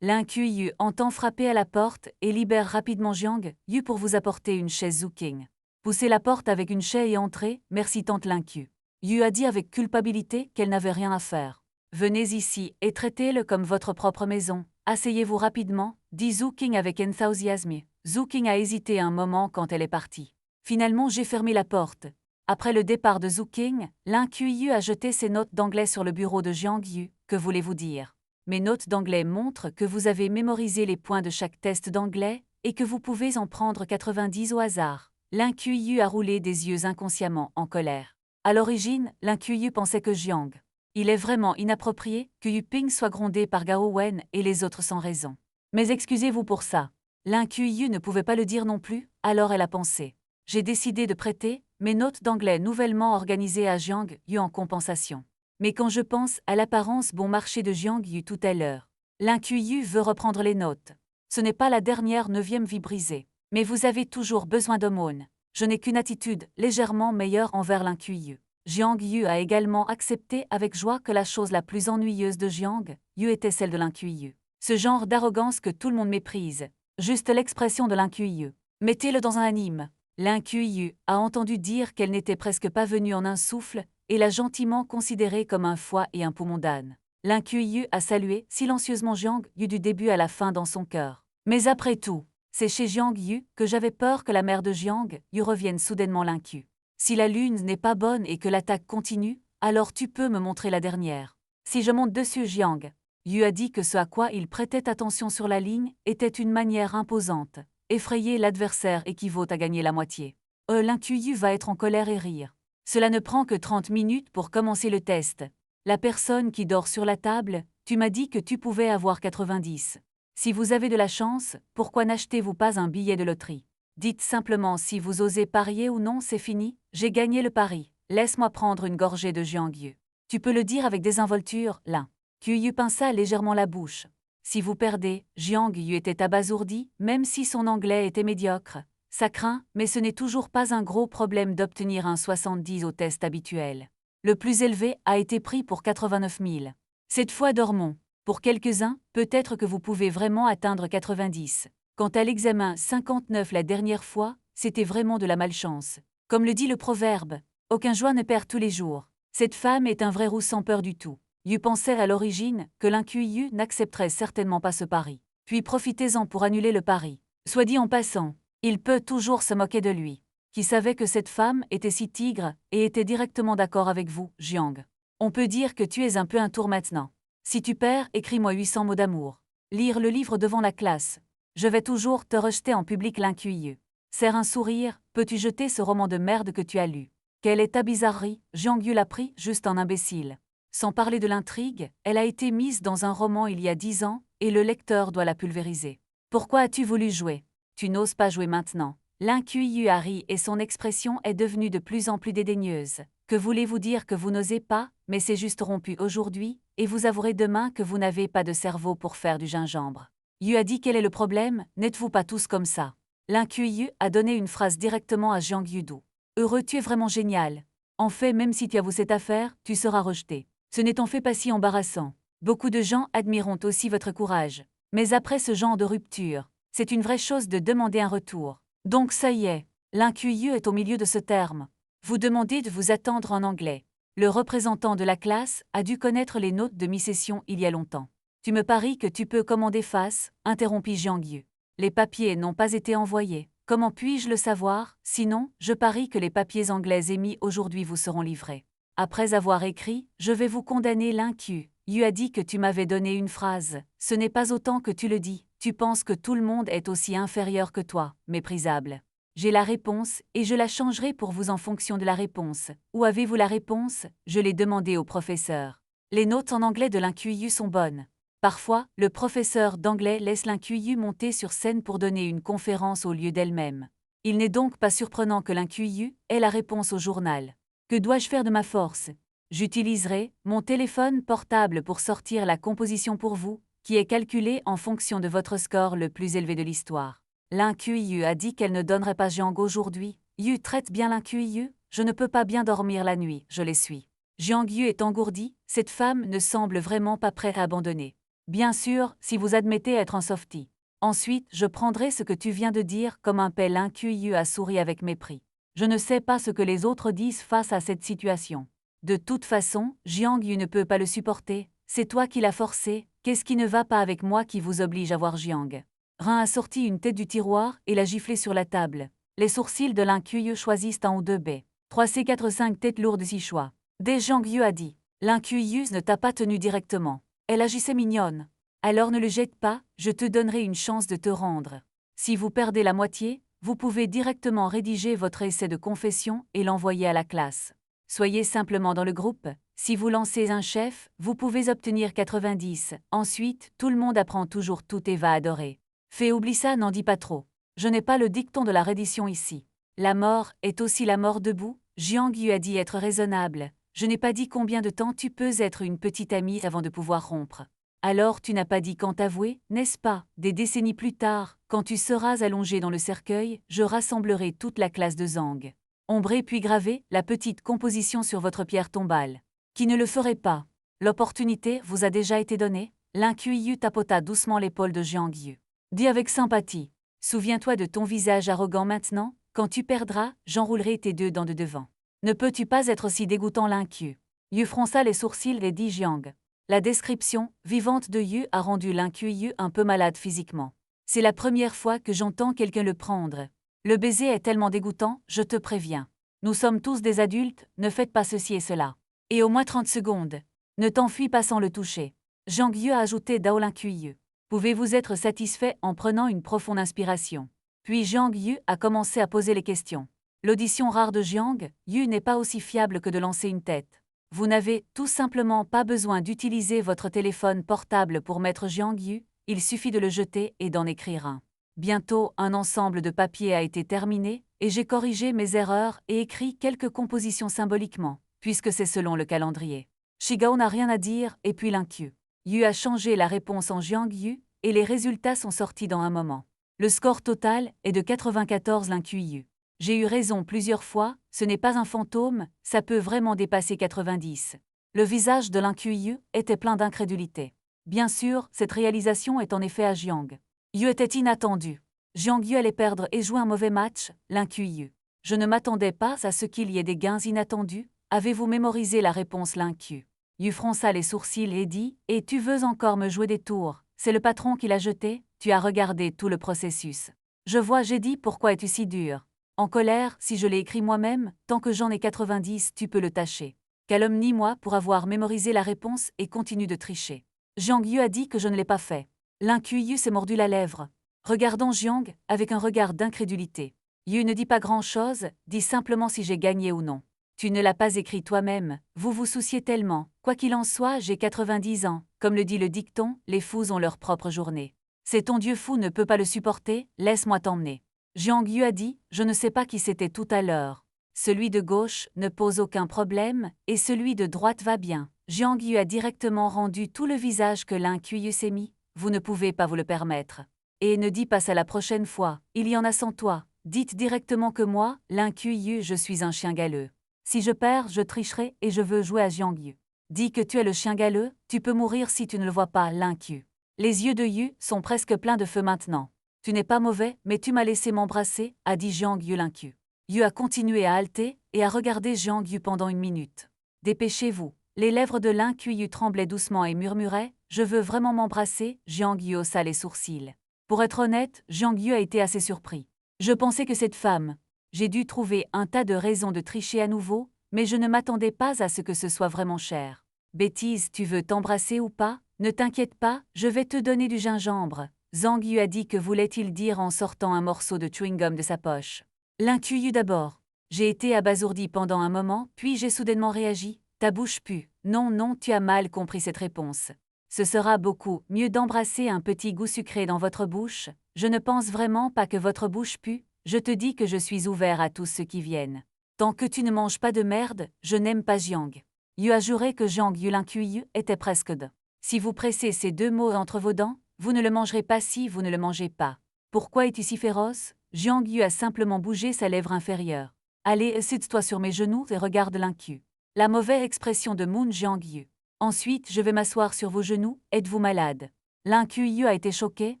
L'incu Yu entend frapper à la porte et libère rapidement Jiang Yu pour vous apporter une chaise Zuking. Poussez la porte avec une chaise et entrez, merci tante l'incu. Yu a dit avec culpabilité qu'elle n'avait rien à faire. Venez ici et traitez-le comme votre propre maison. Asseyez-vous rapidement, dit Zuking avec enthousiasme. Zuking a hésité un moment quand elle est partie. Finalement, j'ai fermé la porte. Après le départ de Zuking, l'incu Yu a jeté ses notes d'anglais sur le bureau de Jiang Yu. Que voulez-vous dire? Mes notes d'anglais montrent que vous avez mémorisé les points de chaque test d'anglais et que vous pouvez en prendre 90 au hasard. L'incu Yu a roulé des yeux inconsciemment en colère. À l'origine, l'incu Yu pensait que Jiang. Il est vraiment inapproprié que Yu Ping soit grondé par Gao Wen et les autres sans raison. Mais excusez-vous pour ça. L'incu Yu ne pouvait pas le dire non plus, alors elle a pensé. J'ai décidé de prêter mes notes d'anglais nouvellement organisées à Jiang Yu en compensation. Mais quand je pense à l'apparence bon marché de Jiang Yu tout à l'heure, l'incu Yu veut reprendre les notes. Ce n'est pas la dernière 9e vie brisée. Mais vous avez toujours besoin d'aumône. Je n'ai qu'une attitude légèrement meilleure envers l'incu Yu. Jiang Yu a également accepté avec joie que la chose la plus ennuyeuse de Jiang Yu était celle de l'incu Yu. Ce genre d'arrogance que tout le monde méprise. Juste l'expression de l'incu Yu. Mettez-le dans un anime. L'incu Yu a entendu dire qu'elle n'était presque pas venue en un souffle et l'a gentiment considérée comme un foie et un poumon d'âne. L'incu Yu a salué silencieusement Jiang Yu du début à la fin dans son cœur. Mais après tout, c'est chez Jiang Yu que j'avais peur que la mère de Jiang Yu revienne soudainement l'incu. Si la lune n'est pas bonne et que l'attaque continue, alors tu peux me montrer la dernière. Si je monte dessus Jiang Yu a dit que ce à quoi il prêtait attention sur la ligne était une manière imposante. Effrayer l'adversaire équivaut à gagner la moitié. L'incu Yu va être en colère et rire. Cela ne prend que 30 minutes pour commencer le test. La personne qui dort sur la table, tu m'as dit que tu pouvais avoir 90. Si vous avez de la chance, pourquoi n'achetez-vous pas un billet de loterie? Dites simplement si vous osez parier ou non, c'est fini, j'ai gagné le pari. Laisse-moi prendre une gorgée de Jiang Yu. Tu peux le dire avec désinvolture, l'incu Yu pinça légèrement la bouche. Si vous perdez, Jiang Yu était abasourdi, même si son anglais était médiocre. Ça craint, mais ce n'est toujours pas un gros problème d'obtenir un 70 au test habituel. Le plus élevé a été pris pour 89 000. Cette fois dormons. Pour quelques-uns, peut-être que vous pouvez vraiment atteindre 90. Quant à l'examen 59 la dernière fois, c'était vraiment de la malchance. Comme le dit le proverbe, aucun joie ne perd tous les jours. Cette femme est un vrai roux sans peur du tout. Yu pensait à l'origine que l'Incuyu n'accepterait certainement pas ce pari. Puis profitez-en pour annuler le pari. Soit dit en passant, il peut toujours se moquer de lui. Qui savait que cette femme était si tigre et était directement d'accord avec vous, Jiang. On peut dire que tu es un peu un tour maintenant. Si tu perds, écris-moi 800 mots d'amour. Lire le livre devant la classe. Je vais toujours te rejeter en public l'Incuyu. Serre un sourire, peux-tu jeter ce roman de merde que tu as lu? Quelle est ta bizarrerie? Jiang Yu l'a pris juste en imbécile. Sans parler de l'intrigue, elle a été mise dans un roman il y a 10 ans, et le lecteur doit la pulvériser. Pourquoi as-tu voulu jouer? Tu n'oses pas jouer maintenant. L'Incuyu a ri et son expression est devenue de plus en plus dédaigneuse. Que voulez-vous dire que vous n'osez pas, mais c'est juste rompu aujourd'hui, et vous avouerez demain que vous n'avez pas de cerveau pour faire du gingembre. Yu a dit quel est le problème, n'êtes-vous pas tous comme ça? L'Incuyu a donné une phrase directement à Jiang Yudu. Heureux, tu es vraiment génial. En fait, même si tu avoues cette affaire, tu seras rejeté. Ce n'est en fait pas si embarrassant. Beaucoup de gens admireront aussi votre courage. Mais après ce genre de rupture, c'est une vraie chose de demander un retour. Donc ça y est, l'Incuyu est au milieu de ce terme. Vous demandez de vous attendre en anglais. Le représentant de la classe a dû connaître les notes de mi-session il y a longtemps. Tu me paries que tu peux commander face, interrompit Jiang Yu. Les papiers n'ont pas été envoyés. Comment puis-je le savoir? Sinon, je parie que les papiers anglais émis aujourd'hui vous seront livrés. Après avoir écrit, je vais vous condamner l'Incuyu. Yu a dit que tu m'avais donné une phrase. Ce n'est pas autant que tu le dis. Tu penses que tout le monde est aussi inférieur que toi, méprisable. J'ai la réponse, et je la changerai pour vous en fonction de la réponse. Où avez-vous la réponse? Je l'ai demandé au professeur. Les notes en anglais de l'Incuyu sont bonnes. Parfois, le professeur d'anglais laisse l'Incuyu monter sur scène pour donner une conférence au lieu d'elle-même. Il n'est donc pas surprenant que l'Incuyu ait la réponse au journal. Que dois-je faire de ma force? J'utiliserai mon téléphone portable pour sortir la composition pour vous, qui est calculée en fonction de votre score le plus élevé de l'histoire. L'Incuyu a dit qu'elle ne donnerait pas Jiang aujourd'hui. Yu traite bien l'Incuyu, je ne peux pas bien dormir la nuit, je les suis. Jiang Yu est engourdi, cette femme ne semble vraiment pas prête à abandonner. Bien sûr, si vous admettez être un softie. Ensuite, je prendrai ce que tu viens de dire comme un paix. L'Incuyu a souri avec mépris. Je ne sais pas ce que les autres disent face à cette situation. De toute façon, Jiang Yu ne peut pas le supporter. C'est toi qui l'as forcé. Qu'est-ce qui ne va pas avec moi qui vous oblige à voir Jiang? Rin a sorti une tête du tiroir et l'a giflée sur la table. Les sourcils de l'Incuyu choisissent un ou deux baies. 3C4-5 têtes lourdes 6 choix. Dès Jiang Yu a dit. L'Incuyu ne t'a pas tenu directement. Elle agissait mignonne. Alors ne le jette pas, je te donnerai une chance de te rendre. Si vous perdez la moitié, vous pouvez directement rédiger votre essai de confession et l'envoyer à la classe. Soyez simplement dans le groupe. Si vous lancez un chef, vous pouvez obtenir 90. Ensuite, tout le monde apprend toujours tout et va adorer. Fais oublie ça, n'en dis pas trop. Je n'ai pas le dicton de la reddition ici. La mort est aussi la mort debout. Jiang Yu a dit être raisonnable. Je n'ai pas dit combien de temps tu peux être une petite amie avant de pouvoir rompre. Alors tu n'as pas dit quand t'avouer, n'est-ce pas? Des décennies plus tard, quand tu seras allongé dans le cercueil, je rassemblerai toute la classe de Zhang. Ombrez puis gravez la petite composition sur votre pierre tombale. Qui ne le ferait pas? L'opportunité vous a déjà été donnée? L'Incuyu tapota doucement l'épaule de Jiang Yu. Dis avec sympathie. Souviens-toi de ton visage arrogant maintenant, quand tu perdras, j'enroulerai tes deux dents de devant. Ne peux-tu pas être si dégoûtant? l'Incuyu. Yu fronça les sourcils et dit Jiang. La description vivante de Yu a rendu l'Incuyu un peu malade physiquement. C'est la première fois que j'entends quelqu'un le prendre. Le baiser est tellement dégoûtant, je te préviens. Nous sommes tous des adultes, ne faites pas ceci et cela. Et au moins 30 secondes. Ne t'enfuis pas sans le toucher. Jiang Yu a ajouté Dao l'Incuyu. Pouvez-vous être satisfait en prenant une profonde inspiration? Puis Jiang Yu a commencé à poser les questions. L'audition rare de Jiang Yu n'est pas aussi fiable que de lancer une tête. Vous n'avez tout simplement pas besoin d'utiliser votre téléphone portable pour mettre Jiang Yu, il suffit de le jeter et d'en écrire un. Bientôt, un ensemble de papiers a été terminé, et j'ai corrigé mes erreurs et écrit quelques compositions symboliquement, puisque c'est selon le calendrier. Shigao n'a rien à dire, et puis l'Incuyu. Yu a changé la réponse en Jiang Yu, et les résultats sont sortis dans un moment. Le score total est de 94 Lin Kuiyu. J'ai eu raison plusieurs fois, ce n'est pas un fantôme, ça peut vraiment dépasser 90. Le visage de Lin Kuiyu était plein d'incrédulité. Bien sûr, cette réalisation est en effet à Jiang Yu était inattendue. Jiang Yu allait perdre et jouer un mauvais match, Lin Kuiyu. Je ne m'attendais pas à ce qu'il y ait des gains inattendus. Avez-vous mémorisé la réponse Lin Kuiyu fronça les sourcils et dit « Et tu veux encore me jouer des tours? C'est le patron qui l'a jeté, tu as regardé tout le processus. Je vois, j'ai dit pourquoi es-tu si dur? En colère, si je l'ai écrit moi-même, tant que j'en ai 90, tu peux le tâcher. Calomnie-moi pour avoir mémorisé la réponse et continue de tricher. » Jiang Yu a dit que je ne l'ai pas fait. Lin Kuiyu s'est mordu la lèvre, regardant Jiang avec un regard d'incrédulité. Yu ne dit pas grand-chose, dis simplement si j'ai gagné ou non. Tu ne l'as pas écrit toi-même, vous vous souciez tellement. Quoi qu'il en soit, j'ai 90 ans. Comme le dit le dicton, les fous ont leur propre journée. C'est ton Dieu fou ne peut pas le supporter, laisse-moi t'emmener. Jiang Yu a dit, je ne sais pas qui c'était tout à l'heure. Celui de gauche ne pose aucun problème, et celui de droite va bien. Jiang Yu a directement rendu tout le visage que Lin Kuiyu s'est mis. Vous ne pouvez pas vous le permettre. Et ne dis pas ça la prochaine fois, il y en a sans toi. Dites directement que moi, Lin Kuiyu, je suis un chien galeux. Si je perds, je tricherai et je veux jouer à Jiang Yu. Dis que tu es le chien galeux, tu peux mourir si tu ne le vois pas, Lin Kuiyu. Les yeux de Yu sont presque pleins de feu maintenant. Tu n'es pas mauvais, mais tu m'as laissé m'embrasser, a dit Jiang Yu Lin Kuiyu. Yu a continué à halter et à regarder Jiang Yu pendant une minute. Dépêchez-vous. Les lèvres de Lin Kuiyu tremblaient doucement et murmuraient « Je veux vraiment m'embrasser », Jiang Yu haussa les sourcils. Pour être honnête, Jiang Yu a été assez surpris. Je pensais que cette femme... J'ai dû trouver un tas de raisons de tricher à nouveau, mais je ne m'attendais pas à ce que ce soit vraiment cher. Bêtise, tu veux t'embrasser ou pas? Ne t'inquiète pas, je vais te donner du gingembre. Zhang Yu a dit que voulait-il dire en sortant un morceau de chewing-gum de sa poche. Lin Kuiyu d'abord. J'ai été abasourdi pendant un moment, puis j'ai soudainement réagi. Ta bouche pue. Non, non, tu as mal compris cette réponse. Ce sera beaucoup mieux d'embrasser un petit goût sucré dans votre bouche. Je ne pense vraiment pas que votre bouche pue. Je te dis que je suis ouvert à tous ceux qui viennent. Tant que tu ne manges pas de merde, je n'aime pas Jiang Yu a juré que Jiang Yu Lin Kuiyu était presque de. Si vous pressez ces deux mots entre vos dents, vous ne le mangerez pas si vous ne le mangez pas. Pourquoi es-tu si féroce? Jiang Yu a simplement bougé sa lèvre inférieure. Allez, sitte-toi sur mes genoux et regarde Lin Kuiyu. La mauvaise expression de Moon Jiang Yu. Ensuite, je vais m'asseoir sur vos genoux, êtes-vous malade? Lin Kuiyu a été choqué,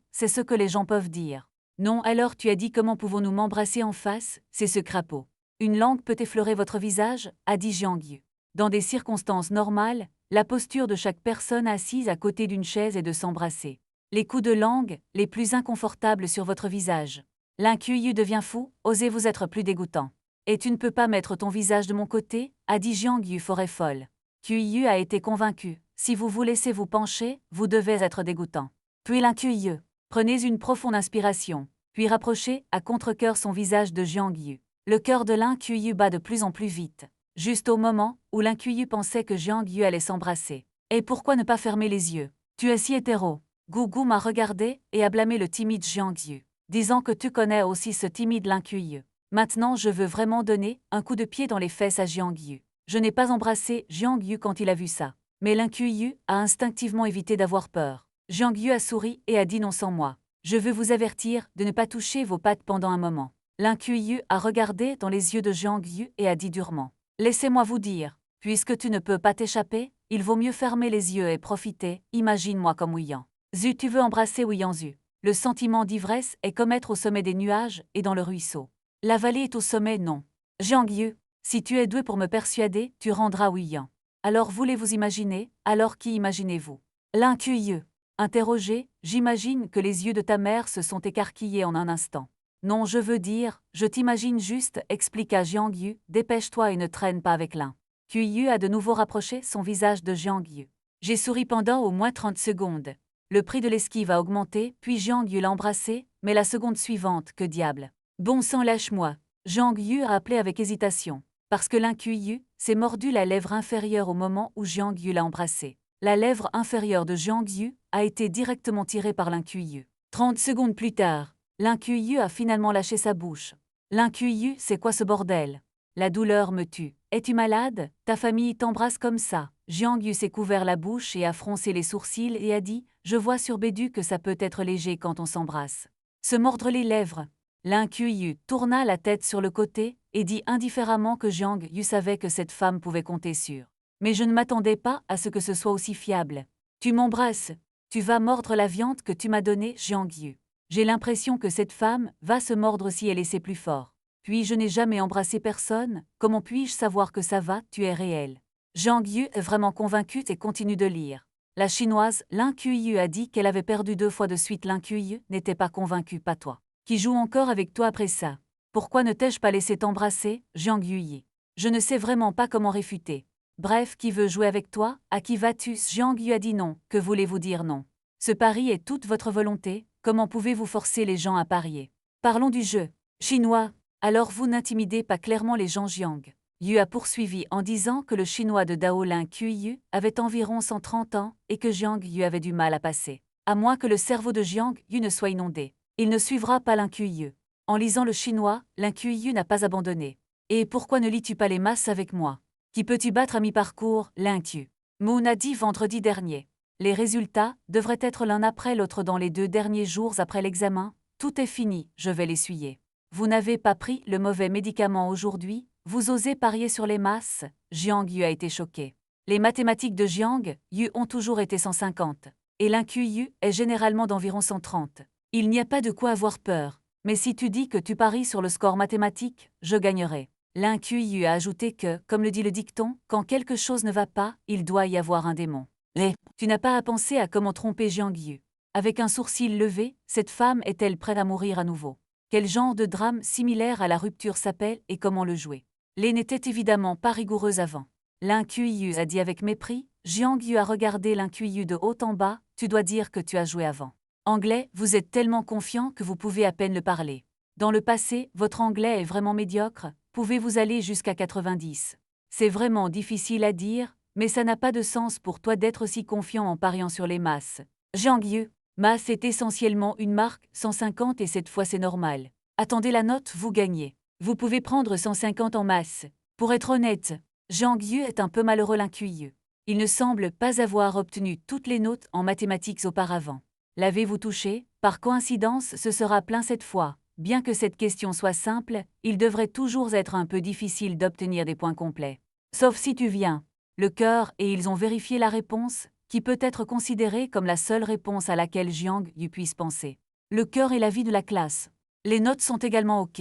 c'est ce que les gens peuvent dire. Non, alors tu as dit comment pouvons-nous m'embrasser en face, c'est ce crapaud. Une langue peut effleurer votre visage, a dit Jiang Yu. Dans des circonstances normales, la posture de chaque personne assise à côté d'une chaise est de s'embrasser. Les coups de langue, les plus inconfortables sur votre visage. Lin Kuiyu devient fou, osez-vous être plus dégoûtant. Et tu ne peux pas mettre ton visage de mon côté, a dit Jiang Yu forêt folle. Kuiyu a été convaincu, si vous vous laissez vous pencher, vous devez être dégoûtant. Puis Lin Kuiyu. Prenez une profonde inspiration, puis rapprochez à contre-cœur son visage de Jiang Yu. Le cœur de Lin Kuiyu bat de plus en plus vite, juste au moment où Lin Kuiyu pensait que Jiang Yu allait s'embrasser. Et pourquoi ne pas fermer les yeux? Tu es si hétéro. Gugu m'a regardé et a blâmé le timide Jiang Yu, disant que tu connais aussi ce timide Lin Kuiyu. Maintenant je veux vraiment donner un coup de pied dans les fesses à Jiang Yu. Je n'ai pas embrassé Jiang Yu quand il a vu ça. Mais Lin Kuiyu a instinctivement évité d'avoir peur. Jiang Yu a souri et a dit non sans moi. Je veux vous avertir de ne pas toucher vos pattes pendant un moment. Lin Kuiyu a regardé dans les yeux de Jiang Yu et a dit durement. Laissez-moi vous dire, puisque tu ne peux pas t'échapper, il vaut mieux fermer les yeux et profiter, imagine-moi comme Ouian. Zu, tu veux embrasser Ouian Zu. Le sentiment d'ivresse est comme être au sommet des nuages et dans le ruisseau. La vallée est au sommet, non. Jiang Yu, si tu es doué pour me persuader, tu rendras Ouian. Alors voulez-vous imaginer, alors qui imaginez-vous? Lin Kuiyu. Interrogé, j'imagine que les yeux de ta mère se sont écarquillés en un instant. Non, je veux dire, je t'imagine juste, expliqua Jiang Yu, dépêche-toi et ne traîne pas avec Lin Kuiyu a de nouveau rapproché son visage de Jiang Yu. J'ai souri pendant au moins 30 secondes. Le prix de l'esquive a augmenté, puis Jiang Yu l'a embrassé, mais la seconde suivante, que diable. Bon sang, lâche-moi. Jiang Yu a appelé avec hésitation. Parce que Lin Kuiyu s'est mordu la lèvre inférieure au moment où Jiang Yu l'a embrassé. La lèvre inférieure de Jiang Yu a été directement tirée par Lin Kuiyu. 30 secondes plus tard, Lin Kuiyu a finalement lâché sa bouche. Lin Kuiyu, c'est quoi ce bordel? La douleur me tue. Es-tu malade? Ta famille t'embrasse comme ça. Jiang Yu s'est couvert la bouche et a froncé les sourcils et a dit « Je vois sur Bédu que ça peut être léger quand on s'embrasse. » Se mordre les lèvres. Lin Kuiyu tourna la tête sur le côté et dit indifféremment que Jiang Yu savait que cette femme pouvait compter sur. Mais je ne m'attendais pas à ce que ce soit aussi fiable. Tu m'embrasses. Tu vas mordre la viande que tu m'as donnée, Jiang Yu. J'ai l'impression que cette femme va se mordre si elle essaie plus fort. Puis je n'ai jamais embrassé personne, comment puis-je savoir que ça va, tu es réel. Jiang Yu est vraiment convaincue et continue de lire. La chinoise Lin Kuiyu a dit qu'elle avait perdu 2 fois de suite. Lin Kuiyu n'était pas convaincue, pas toi. Qui joue encore avec toi après ça? Pourquoi ne t'ai-je pas laissé t'embrasser, Jiang Yuyi? Je ne sais vraiment pas comment réfuter. Bref, qui veut jouer avec toi? À qui vas-tu? Jiang Yu a dit non. Que voulez-vous dire non? Ce pari est toute votre volonté. Comment pouvez-vous forcer les gens à parier? Parlons du jeu. Chinois. Alors vous n'intimidez pas clairement les gens. Jiang Yu a poursuivi en disant que le chinois de Dao Lin Kuiyu avait environ 130 ans et que Jiang Yu avait du mal à passer. À moins que le cerveau de Jiang Yu ne soit inondé. Il ne suivra pas Lin Kuiyu. En lisant le chinois, Lin Kuiyu n'a pas abandonné. Et pourquoi ne lis-tu pas les masses avec moi? Qui peux-tu battre à mi-parcours, Lin Qiu? Moon a dit vendredi dernier. Les résultats devraient être l'un après l'autre dans les 2 derniers jours après l'examen. Tout est fini, je vais l'essuyer. Vous n'avez pas pris le mauvais médicament aujourd'hui, vous osez parier sur les masses? Jiang Yu a été choqué. Les mathématiques de Jiang Yu ont toujours été 150. Et Lin Kuiyu est généralement d'environ 130. Il n'y a pas de quoi avoir peur. Mais si tu dis que tu paries sur le score mathématique, je gagnerai. Lin Kuiyu a ajouté que, comme le dit le dicton, quand quelque chose ne va pas, il doit y avoir un démon. Tu n'as pas à penser à comment tromper Jiang Yu. Avec un sourcil levé, cette femme est-elle prête à mourir à nouveau? Quel genre de drame similaire à la rupture s'appelle et comment le jouer? Lé n'était évidemment pas rigoureuse avant. Lin Kuiyu a dit avec mépris. Jiang Yu a regardé Lin Kuiyu de haut en bas. Tu dois dire que tu as joué avant. Anglais, vous êtes tellement confiant que vous pouvez à peine le parler. Dans le passé, votre anglais est vraiment médiocre. Pouvez-vous aller jusqu'à 90? C'est vraiment difficile à dire, mais ça n'a pas de sens pour toi d'être aussi confiant en pariant sur les masses. Jiang Yu, masse est essentiellement une marque, 150 et cette fois c'est normal. Attendez la note, vous gagnez. Vous pouvez prendre 150 en masse. Pour être honnête, Jiang Yu est un peu malheureux. Lin Kuiyu. Il ne semble pas avoir obtenu toutes les notes en mathématiques auparavant. L'avez-vous touché? Par coïncidence, ce sera plein cette fois. Bien que cette question soit simple, il devrait toujours être un peu difficile d'obtenir des points complets. Sauf si tu viens. Le cœur et ils ont vérifié la réponse, qui peut être considérée comme la seule réponse à laquelle Jiang Yu puisse penser. Le cœur est la vie de la classe. Les notes sont également OK.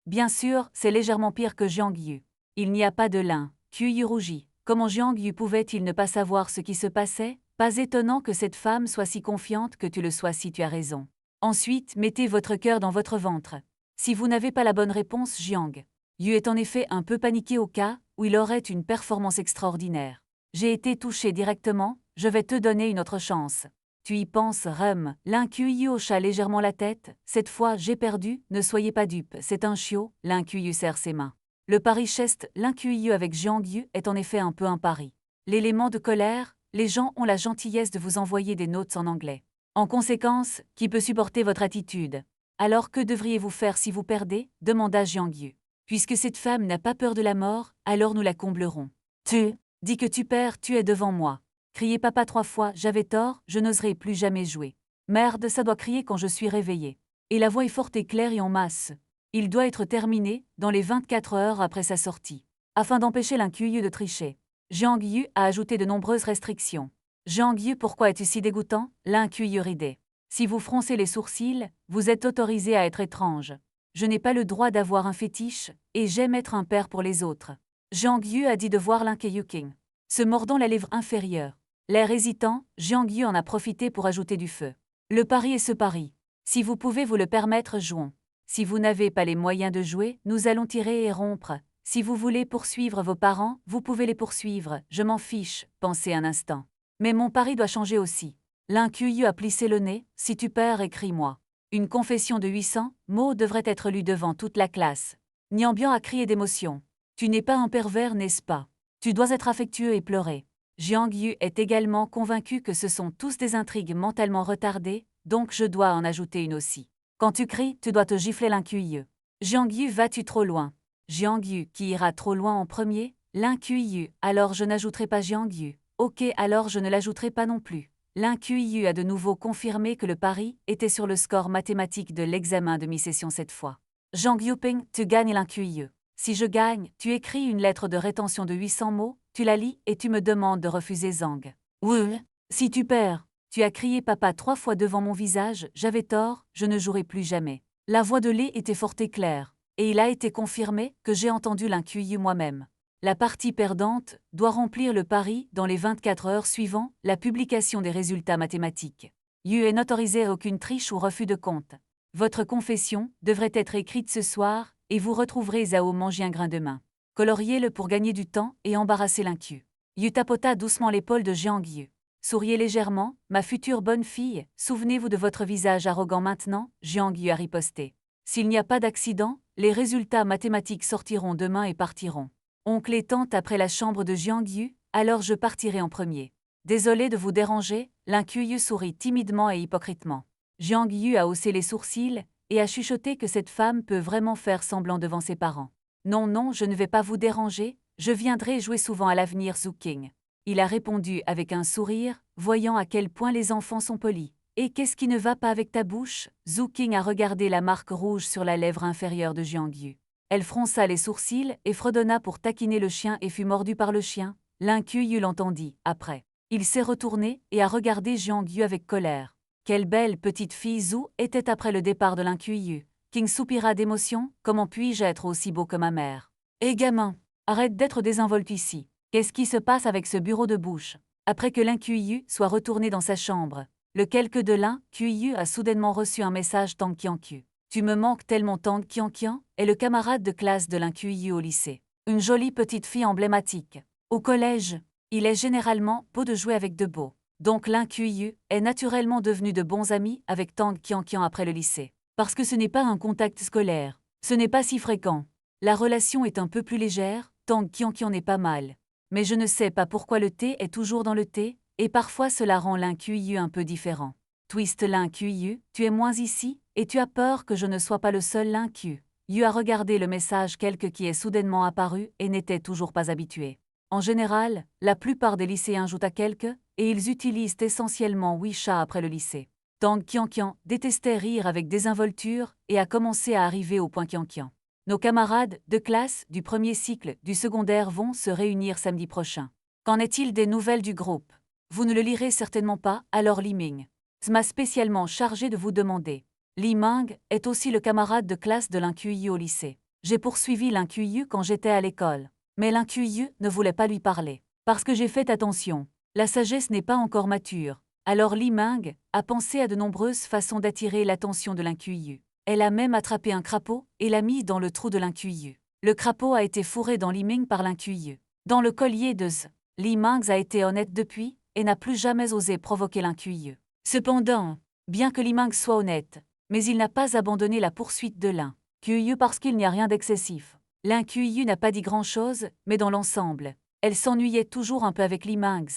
Bien sûr, c'est légèrement pire que Jiang Yu. Il n'y a pas de Lin Kuiyu rougit. Comment Jiang Yu pouvait-il ne pas savoir ce qui se passait? Pas étonnant que cette femme soit si confiante que tu le sois si tu as raison. Ensuite, mettez votre cœur dans votre ventre. Si vous n'avez pas la bonne réponse, Jiang Yu est en effet un peu paniqué au cas où il aurait une performance extraordinaire. J'ai été touché directement, je vais te donner une autre chance. Tu y penses, Rum? Lin Kuiyu hocha légèrement la tête. Cette fois, j'ai perdu, ne soyez pas dupe, c'est un chiot. Lin Kuiyu serre ses mains. Le pari cheste Lin Kuiyu avec Jiang Yu est en effet un peu un pari. L'élément de colère, les gens ont la gentillesse de vous envoyer des notes en anglais. En conséquence, qui peut supporter votre attitude? Alors que devriez-vous faire si vous perdez? Demanda Jiang Yu. Puisque cette femme n'a pas peur de la mort, alors nous la comblerons. Tu dis que tu perds, tu es devant moi. Criez papa 3 fois, j'avais tort, je n'oserai plus jamais jouer. Merde, ça doit crier quand je suis réveillé. Et la voix est forte et claire et en masse. Il doit être terminé, dans les 24 heures après sa sortie. Afin d'empêcher Lin Kuiyu de tricher. Jiang Yu a ajouté de nombreuses restrictions. Jiang Yu, pourquoi es-tu si dégoûtant? Lin Kuiyu ridait. Si vous froncez les sourcils, vous êtes autorisé à être étrange. Je n'ai pas le droit d'avoir un fétiche, et j'aime être un père pour les autres. Jiang Yu a dit de voir Lin Kuiyu King. Se mordant la lèvre inférieure. L'air hésitant, Jiang Yu en a profité pour ajouter du feu. Le pari est ce pari. Si vous pouvez vous le permettre, jouons. Si vous n'avez pas les moyens de jouer, nous allons tirer et rompre. Si vous voulez poursuivre vos parents, vous pouvez les poursuivre, je m'en fiche, pensez un instant. Mais mon pari doit changer aussi. Lin Kuiyu a plissé le nez, si tu perds, écris-moi. Une confession de 800 mots devrait être lue devant toute la classe. Niambian a crié d'émotion. Tu n'es pas un pervers, n'est-ce pas? Tu dois être affectueux et pleurer. Jiang Yu est également convaincu que ce sont tous des intrigues mentalement retardées, donc je dois en ajouter une aussi. Quand tu cries, tu dois te gifler. Lin Kuiyu. Jiang Yu, vas-tu trop loin? Jiang Yu qui ira trop loin en premier? Lin Kuiyu, alors je n'ajouterai pas Jiang Yu. Ok, alors je ne l'ajouterai pas non plus. L'Inqiu a de nouveau confirmé que le pari était sur le score mathématique de l'examen de mi-session cette fois. Zhang Yuping, tu gagnes l'Inqiu. Si je gagne, tu écris une lettre de rétention de 800 mots, tu la lis et tu me demandes de refuser Zhang. Oui. Si tu perds, tu as crié papa 3 fois devant mon visage, j'avais tort, je ne jouerai plus jamais. La voix de Lé était forte et claire, et il a été confirmé que j'ai entendu l'Inqiu moi-même. La partie perdante doit remplir le pari dans les 24 heures suivant la publication des résultats mathématiques. Yu n'autorisé à aucune triche ou refus de compte. Votre confession devrait être écrite ce soir et vous retrouverez Zhao manger un grain de main. Coloriez-le pour gagner du temps et embarrasser l'Inqiu. Yu tapota doucement l'épaule de Jiang Yu. Souriez légèrement, ma future bonne fille, souvenez-vous de votre visage arrogant maintenant, Jiang Yu a riposté. S'il n'y a pas d'accident, les résultats mathématiques sortiront demain et partiront. Oncle et tante après la chambre de Jiang Yu, alors je partirai en premier. Désolé de vous déranger, l'Inqiu sourit timidement et hypocritement. Jiang Yu a haussé les sourcils et a chuchoté que cette femme peut vraiment faire semblant devant ses parents. Non, non, je ne vais pas vous déranger, je viendrai jouer souvent à l'avenir Zhu Qing. Il a répondu avec un sourire, voyant à quel point les enfants sont polis. Et qu'est-ce qui ne va pas avec ta bouche? Zhu Qing a regardé la marque rouge sur la lèvre inférieure de Jiang Yu. Elle fronça les sourcils et fredonna pour taquiner le chien et fut mordue par le chien. L'Inqiu l'entendit, après. Il s'est retourné et a regardé Jiang Yu avec colère. Quelle belle petite fille Zhu était après le départ de l'Inqiu. King soupira d'émotion, comment puis-je être aussi beau que ma mère? Eh gamin, arrête d'être désinvolte ici. Qu'est-ce qui se passe avec ce bureau de bouche? Après que l'Inqiu soit retourné dans sa chambre, lequel que de l'Inqiu a soudainement reçu un message Tang Qianqiu. Tu me manques tellement. Tang Qianqian est le camarade de classe de l'Inqiu au lycée. Une jolie petite fille emblématique. Au collège, il est généralement beau de jouer avec de beaux. Donc l'Inqiu est naturellement devenu de bons amis avec Tang Qianqian après le lycée. Parce que ce n'est pas un contact scolaire. Ce n'est pas si fréquent. La relation est un peu plus légère, Tang Qianqian n'est pas mal. Mais je ne sais pas pourquoi le thé est toujours dans le thé, et parfois cela rend l'Inqiu un peu différent. Twist l'Inqiu, tu es moins ici, et tu as peur que je ne sois pas le seul l'Inqiu. Yu a regardé le message quelque qui est soudainement apparu et n'était toujours pas habitué. En général, la plupart des lycéens jouent à quelque, et ils utilisent essentiellement WeChat après le lycée. Tang Qianqian détestait rire avec désinvolture et a commencé à arriver au point Qianqian. Nos camarades de classe du premier cycle du secondaire vont se réunir samedi prochain. Qu'en est-il des nouvelles du groupe? Vous ne le lirez certainement pas, alors Li Ming m'a spécialement chargé de vous demander. Li Ming est aussi le camarade de classe de l'Inqiu au lycée. J'ai poursuivi l'Inqiu quand j'étais à l'école. Mais l'Inqiu ne voulait pas lui parler. Parce que j'ai fait attention. La sagesse n'est pas encore mature. Alors Li Ming a pensé à de nombreuses façons d'attirer l'attention de l'Inqiu. Elle a même attrapé un crapaud et l'a mis dans le trou de l'Inqiu. Le crapaud a été fourré dans Li Ming par l'Inqiu. Dans le collier de Z. Li Ming a été honnête depuis et n'a plus jamais osé provoquer l'Inqiu. Cependant, bien que Li Ming soit honnête, mais il n'a pas abandonné la poursuite de l'Inqiu parce qu'il n'y a rien d'excessif. L'Inqiu n'a pas dit grand-chose, mais dans l'ensemble, elle s'ennuyait toujours un peu avec Li Ming.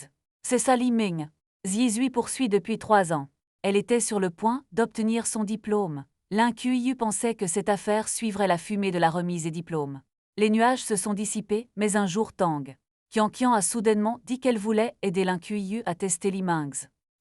C'est ça Li Ming. Zizui poursuit depuis 3 ans. Elle était sur le point d'obtenir son diplôme. L'Inqiu pensait que cette affaire suivrait la fumée de la remise des diplômes. Les nuages se sont dissipés, mais un jour Tang Qianqian a soudainement dit qu'elle voulait aider l'Inqiu à tester Li Ming.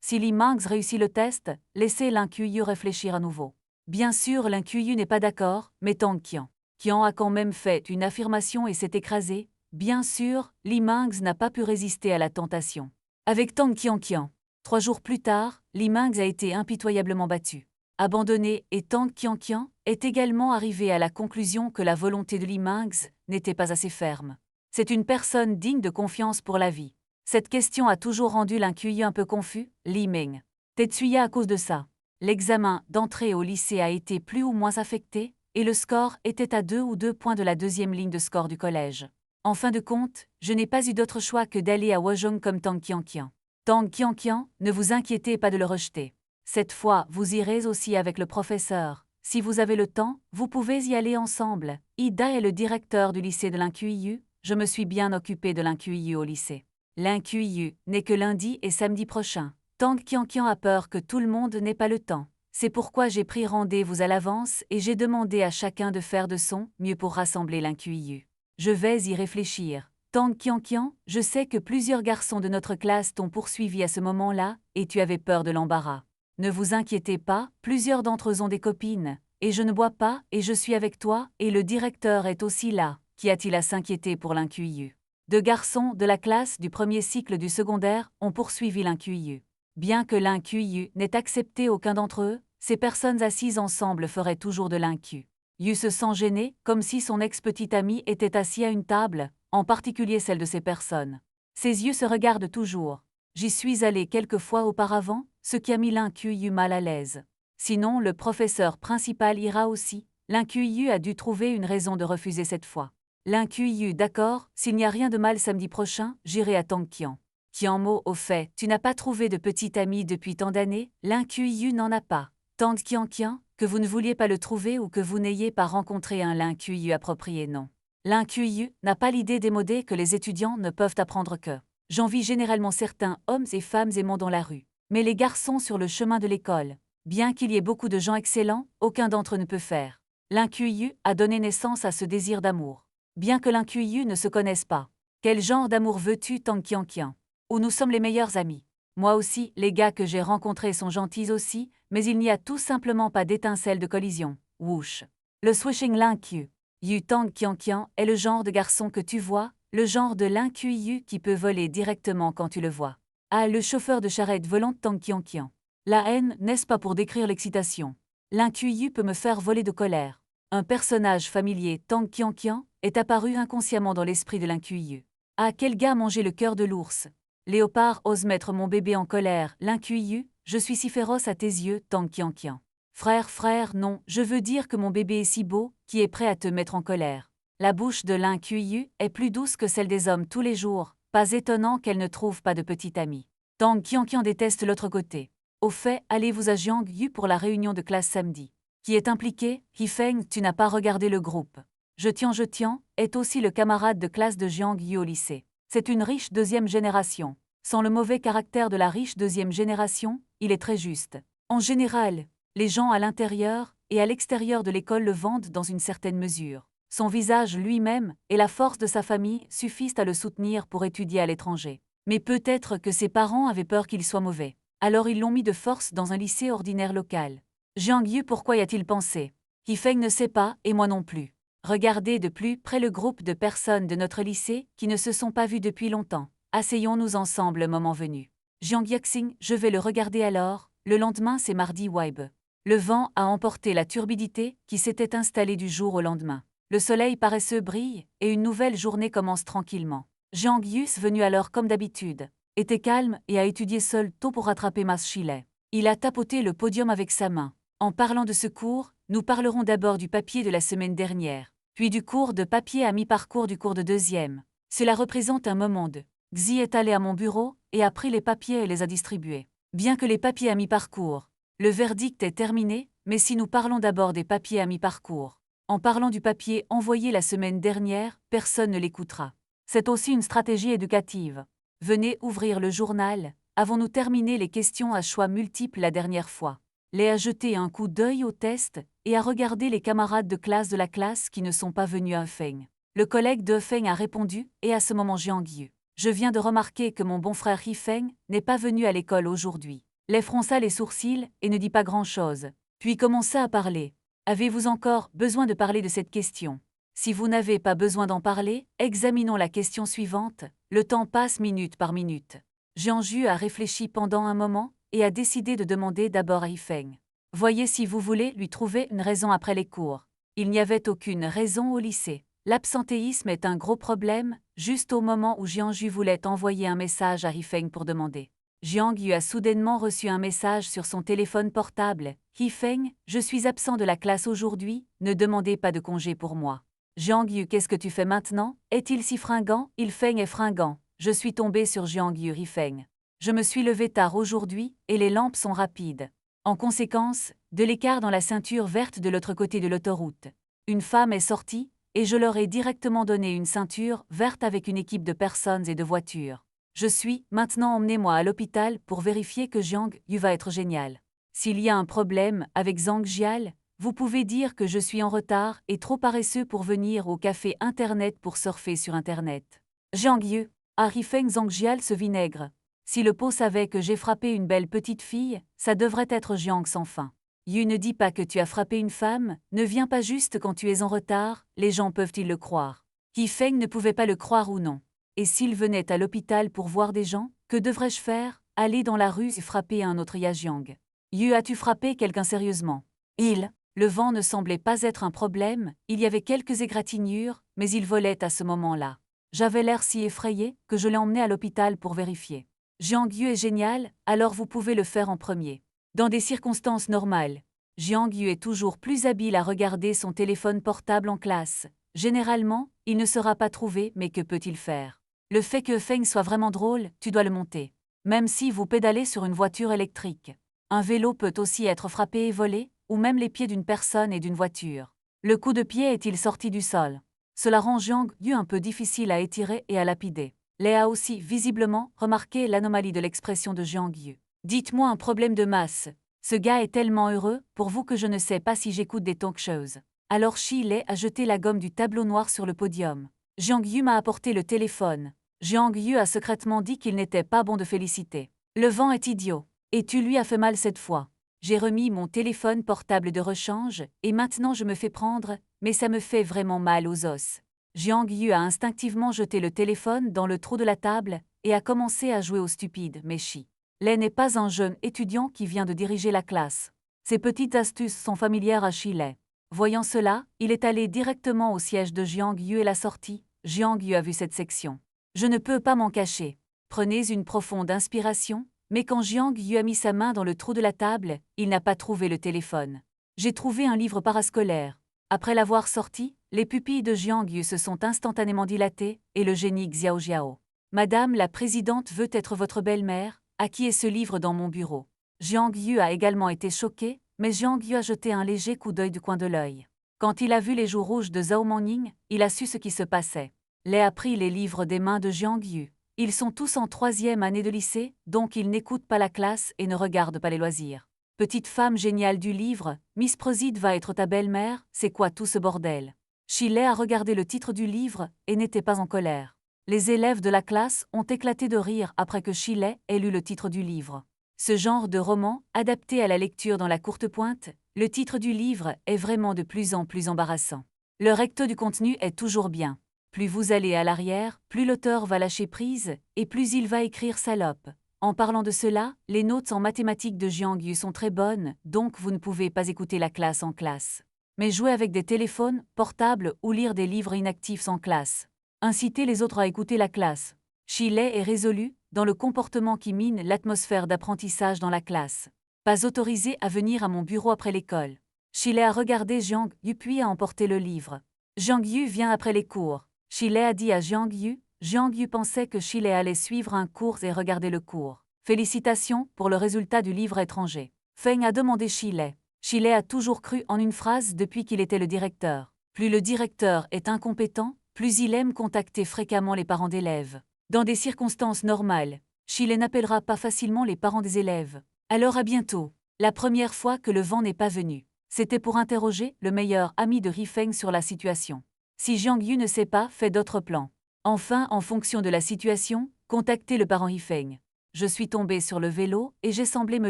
Si Li Ming réussit le test, laissez l'Inqiu réfléchir à nouveau. Bien sûr, l'Inqiu n'est pas d'accord, mais Tang Qianqian a quand même fait une affirmation et s'est écrasé. Bien sûr, Li Ming n'a pas pu résister à la tentation. Avec Tang Qianqian, 3 jours plus tard, Li Ming a été impitoyablement battu. Abandonné et Tang Qianqian est également arrivé à la conclusion que la volonté de Li Ming n'était pas assez ferme. C'est une personne digne de confiance pour la vie. Cette question a toujours rendu l'Inqiu un peu confus, Li Ming. Tetsuya à cause de ça. L'examen d'entrée au lycée a été plus ou moins affecté, et le score était à 2 ou 2 points de la deuxième ligne de score du collège. En fin de compte, je n'ai pas eu d'autre choix que d'aller à Wozhong comme Tang Qianqian. Tang Qianqian, ne vous inquiétez pas de le rejeter. Cette fois, vous irez aussi avec le professeur. Si vous avez le temps, vous pouvez y aller ensemble. Ida est le directeur du lycée de l'Inqiu, je me suis bien occupé de l'Inqiu au lycée. L'Inqiu n'est que lundi et samedi prochain. Tang Qianqian a peur que tout le monde n'ait pas le temps. C'est pourquoi j'ai pris rendez-vous à l'avance et j'ai demandé à chacun de faire de son mieux pour rassembler l'Inqiu. Je vais y réfléchir. Tang Qianqian, je sais que plusieurs garçons de notre classe t'ont poursuivi à ce moment-là, et tu avais peur de l'embarras. Ne vous inquiétez pas, plusieurs d'entre eux ont des copines, et je ne bois pas, et je suis avec toi, et le directeur est aussi là. Qu'y a-t-il à s'inquiéter pour l'INQIU? Deux garçons de la classe du premier cycle du secondaire ont poursuivi l'INQIU. Bien que l'INQIU n'ait accepté aucun d'entre eux, ces personnes assises ensemble feraient toujours de l'INQIU. Yu se sent gêné, comme si son ex-petit ami était assis à une table, en particulier celle de ces personnes. Ses yeux se regardent toujours. J'y suis allé quelques fois auparavant, ce qui a mis l'INQIU mal à l'aise. Sinon, le professeur principal ira aussi. L'INQIU a dû trouver une raison de refuser cette fois. L'INQIU, d'accord, s'il n'y a rien de mal samedi prochain, j'irai à Tang Qian. Qianmo, au fait, tu n'as pas trouvé de petit ami depuis tant d'années, l'INQIU n'en a pas. Tang Qianqian, que vous ne vouliez pas le trouver ou que vous n'ayez pas rencontré un l'INQIU approprié, non. L'INQIU n'a pas l'idée démodée que les étudiants ne peuvent apprendre que. J'envie généralement certains hommes et femmes aimants dans la rue. Mais les garçons sur le chemin de l'école. Bien qu'il y ait beaucoup de gens excellents, aucun d'entre eux ne peut faire. L'INQIU a donné naissance à ce désir d'amour. Bien que l'INQIU ne se connaisse pas. Quel genre d'amour veux-tu, Tang Qianqian? Où nous sommes les meilleurs amis. Moi aussi, les gars que j'ai rencontrés sont gentils aussi, mais il n'y a tout simplement pas d'étincelle de collision. Whoosh. Le swishing l'INQIU. Yu Tang Qianqian est le genre de garçon que tu vois, le genre de l'INQIU qui peut voler directement quand tu le vois. Ah, le chauffeur de charrette volante Tang Qianqian. La haine, n'est-ce pas pour décrire l'excitation? L'INQIU peut me faire voler de colère. Un personnage familier, Tang Qianqian, est apparu inconsciemment dans l'esprit de l'INQIU. Ah, quel gars mangeait le cœur de l'ours. Léopard ose mettre mon bébé en colère, l'INQIU, je suis si féroce à tes yeux, Tang Qianqian. Frère, non, je veux dire que mon bébé est si beau, qui est prêt à te mettre en colère. La bouche de l'INQIU est plus douce que celle des hommes tous les jours, pas étonnant qu'elle ne trouve pas de petit ami. Tang Qianqian déteste l'autre côté. Au fait, allez-vous à Jiangyu pour la réunion de classe samedi. Qui est impliqué? Hifeng, tu n'as pas regardé le groupe. Je Tian est aussi le camarade de classe de Jiangyu au lycée. C'est une riche deuxième génération. Sans le mauvais caractère de la riche deuxième génération, il est très juste. En général, les gens à l'intérieur et à l'extérieur de l'école le vendent dans une certaine mesure. Son visage lui-même et la force de sa famille suffisent à le soutenir pour étudier à l'étranger. Mais peut-être que ses parents avaient peur qu'il soit mauvais. Alors ils l'ont mis de force dans un lycée ordinaire local. Jiangyu, pourquoi y a-t-il pensé? Hifeng ne sait pas, et moi non plus. Regardez de plus près le groupe de personnes de notre lycée qui ne se sont pas vues depuis longtemps. Asseyons-nous ensemble le moment venu. Jiang Yaxing, je vais le regarder alors. Le lendemain, c'est mardi Weibe. Le vent a emporté la turbidité qui s'était installée du jour au lendemain. Le soleil paresseux brille et une nouvelle journée commence tranquillement. Jiang Yus, venu alors comme d'habitude, était calme et a étudié seul tôt pour rattraper Mas Chilet. Il a tapoté le podium avec sa main. En parlant de ce cours, nous parlerons d'abord du papier de la semaine dernière, puis du cours de papier à mi-parcours du cours de deuxième. Cela représente un moment de. Xi est allé à mon bureau et a pris les papiers et les a distribués. Bien que les papiers à mi-parcours, le verdict est terminé, mais si nous parlons d'abord des papiers à mi-parcours. En parlant du papier envoyé la semaine dernière, personne ne l'écoutera. C'est aussi une stratégie éducative. Venez ouvrir le journal. Avons-nous terminé les questions à choix multiples la dernière fois? Lé a jeté un coup d'œil au test et a regardé les camarades de classe de la classe qui ne sont pas venus à Feng. Le collègue de Feng a répondu, et à ce moment Jiangyu. Je viens de remarquer que mon bon frère Hifeng n'est pas venu à l'école aujourd'hui. Lé fronça les sourcils et ne dit pas grand-chose, puis commença à parler. Avez-vous encore besoin de parler de cette question? Si vous n'avez pas besoin d'en parler, examinons la question suivante. Le temps passe minute par minute. Jiangyu a réfléchi pendant un moment et a décidé de demander d'abord à Hifeng. Voyez si vous voulez lui trouver une raison après les cours. Il n'y avait aucune raison au lycée. L'absentéisme est un gros problème, juste au moment où Jiangyu voulait envoyer un message à Hifeng pour demander. Jiangyu a soudainement reçu un message sur son téléphone portable. Hifeng, je suis absent de la classe aujourd'hui, ne demandez pas de congé pour moi. Jiangyu, qu'est-ce que tu fais maintenant? Est-il si fringant? Hifeng est fringant. Je suis tombé sur Jiangyu Hifeng. Je me suis levé tard aujourd'hui et les lampes sont rapides. En conséquence, de l'écart dans la ceinture verte de l'autre côté de l'autoroute. Une femme est sortie et je leur ai directement donné une ceinture verte avec une équipe de personnes et de voitures. Je suis, maintenant emmenez-moi à l'hôpital pour vérifier que Jiang Yu va être génial. S'il y a un problème avec Zhang Jial, vous pouvez dire que je suis en retard et trop paresseux pour venir au café Internet pour surfer sur Internet. Jiang Yu, ah Rifeng Zhangjial ce vinaigre. Si le pot savait que j'ai frappé une belle petite fille, ça devrait être Jiang sans fin. Yu ne dis pas que tu as frappé une femme, ne viens pas juste quand tu es en retard, les gens peuvent-ils le croire? Rifeng ne pouvait pas le croire ou non. Et s'il venait à l'hôpital pour voir des gens, que devrais-je faire? Aller dans la rue et frapper un autre Yajiang. Yu, as-tu frappé quelqu'un sérieusement? Le vent ne semblait pas être un problème, il y avait quelques égratignures, mais il volait à ce moment-là. J'avais l'air si effrayé que je l'ai emmené à l'hôpital pour vérifier. Jiang Yu est génial, alors vous pouvez le faire en premier. Dans des circonstances normales, Jiang Yu est toujours plus habile à regarder son téléphone portable en classe. Généralement, il ne sera pas trouvé, mais que peut-il faire? Le fait que Feng soit vraiment drôle, tu dois le monter. Même si vous pédalez sur une voiture électrique. Un vélo peut aussi être frappé et volé, ou même les pieds d'une personne et d'une voiture. Le coup de pied est-il sorti du sol? Cela rend Jiang Yu un peu difficile à étirer et à lapider. Léa a aussi visiblement remarqué l'anomalie de l'expression de Jiang Yu. Dites-moi un problème de masse. Ce gars est tellement heureux, pour vous que je ne sais pas si j'écoute des talk shows. Alors Shi Lei a jeté la gomme du tableau noir sur le podium. Jiang Yu m'a apporté le téléphone. Jiang Yu a secrètement dit qu'il n'était pas bon de féliciter. Le vent est idiot. Et tu lui as fait mal cette fois. J'ai remis mon téléphone portable de rechange, et maintenant je me fais prendre, mais ça me fait vraiment mal aux os. Jiang Yu a instinctivement jeté le téléphone dans le trou de la table, et a commencé à jouer au stupide, mais Shi Lei n'est pas un jeune étudiant qui vient de diriger la classe. Ces petites astuces sont familières à Shi Lei. Voyant cela, il est allé directement au siège de Jiang Yu et l'a sorti. Jiang Yu a vu cette section. Je ne peux pas m'en cacher. Prenez une profonde inspiration. Mais quand Jiang Yu a mis sa main dans le trou de la table, il n'a pas trouvé le téléphone. J'ai trouvé un livre parascolaire. Après l'avoir sorti, les pupilles de Jiang Yu se sont instantanément dilatées, et le génie Xiao Jiao. Madame la présidente veut être votre belle-mère, à qui est ce livre dans mon bureau? Jiang Yu a également été choqué, mais Jiang Yu a jeté un léger coup d'œil du coin de l'œil. Quand il a vu les joues rouges de Zhao Manning, il a su ce qui se passait. Lei a pris les livres des mains de Jiang Yu. Ils sont tous en 3e année de lycée, donc ils n'écoutent pas la classe et ne regardent pas les loisirs. Petite femme géniale du livre, Miss Prosid va être ta belle-mère, c'est quoi tout ce bordel? Shi Lei a regardé le titre du livre et n'était pas en colère. Les élèves de la classe ont éclaté de rire après que Shi Lei ait lu le titre du livre. Ce genre de roman, adapté à la lecture dans la courte pointe, le titre du livre est vraiment de plus en plus embarrassant. Le recto du contenu est toujours bien. Plus vous allez à l'arrière, plus l'auteur va lâcher prise, et plus il va écrire salope. En parlant de cela, les notes en mathématiques de Jiang Yu sont très bonnes, donc vous ne pouvez pas écouter la classe en classe. Mais jouer avec des téléphones, portables ou lire des livres inactifs sans classe. Inciter les autres à écouter la classe. Shi Lei est résolu, dans le comportement qui mine l'atmosphère d'apprentissage dans la classe. Pas autorisé à venir à mon bureau après l'école. Shi Lei a regardé Jiang Yu puis a emporté le livre. Jiang Yu vient après les cours. Shi Lei a dit à Jiang Yu pensait que Shi Lei allait suivre un cours et regarder le cours. Félicitations pour le résultat du livre étranger. Feng a demandé Shi Lei. Shi Lei a toujours cru en une phrase depuis qu'il était le directeur. Plus le directeur est incompétent, plus il aime contacter fréquemment les parents d'élèves. Dans des circonstances normales, Shi Lei n'appellera pas facilement les parents des élèves. Alors à bientôt. La première fois que le vent n'est pas venu, c'était pour interroger le meilleur ami de Rifeng sur la situation. Si Jiang Yu ne sait pas, fait d'autres plans. Enfin, en fonction de la situation, contactez le parent Rifeng. Je suis tombé sur le vélo et j'ai semblé me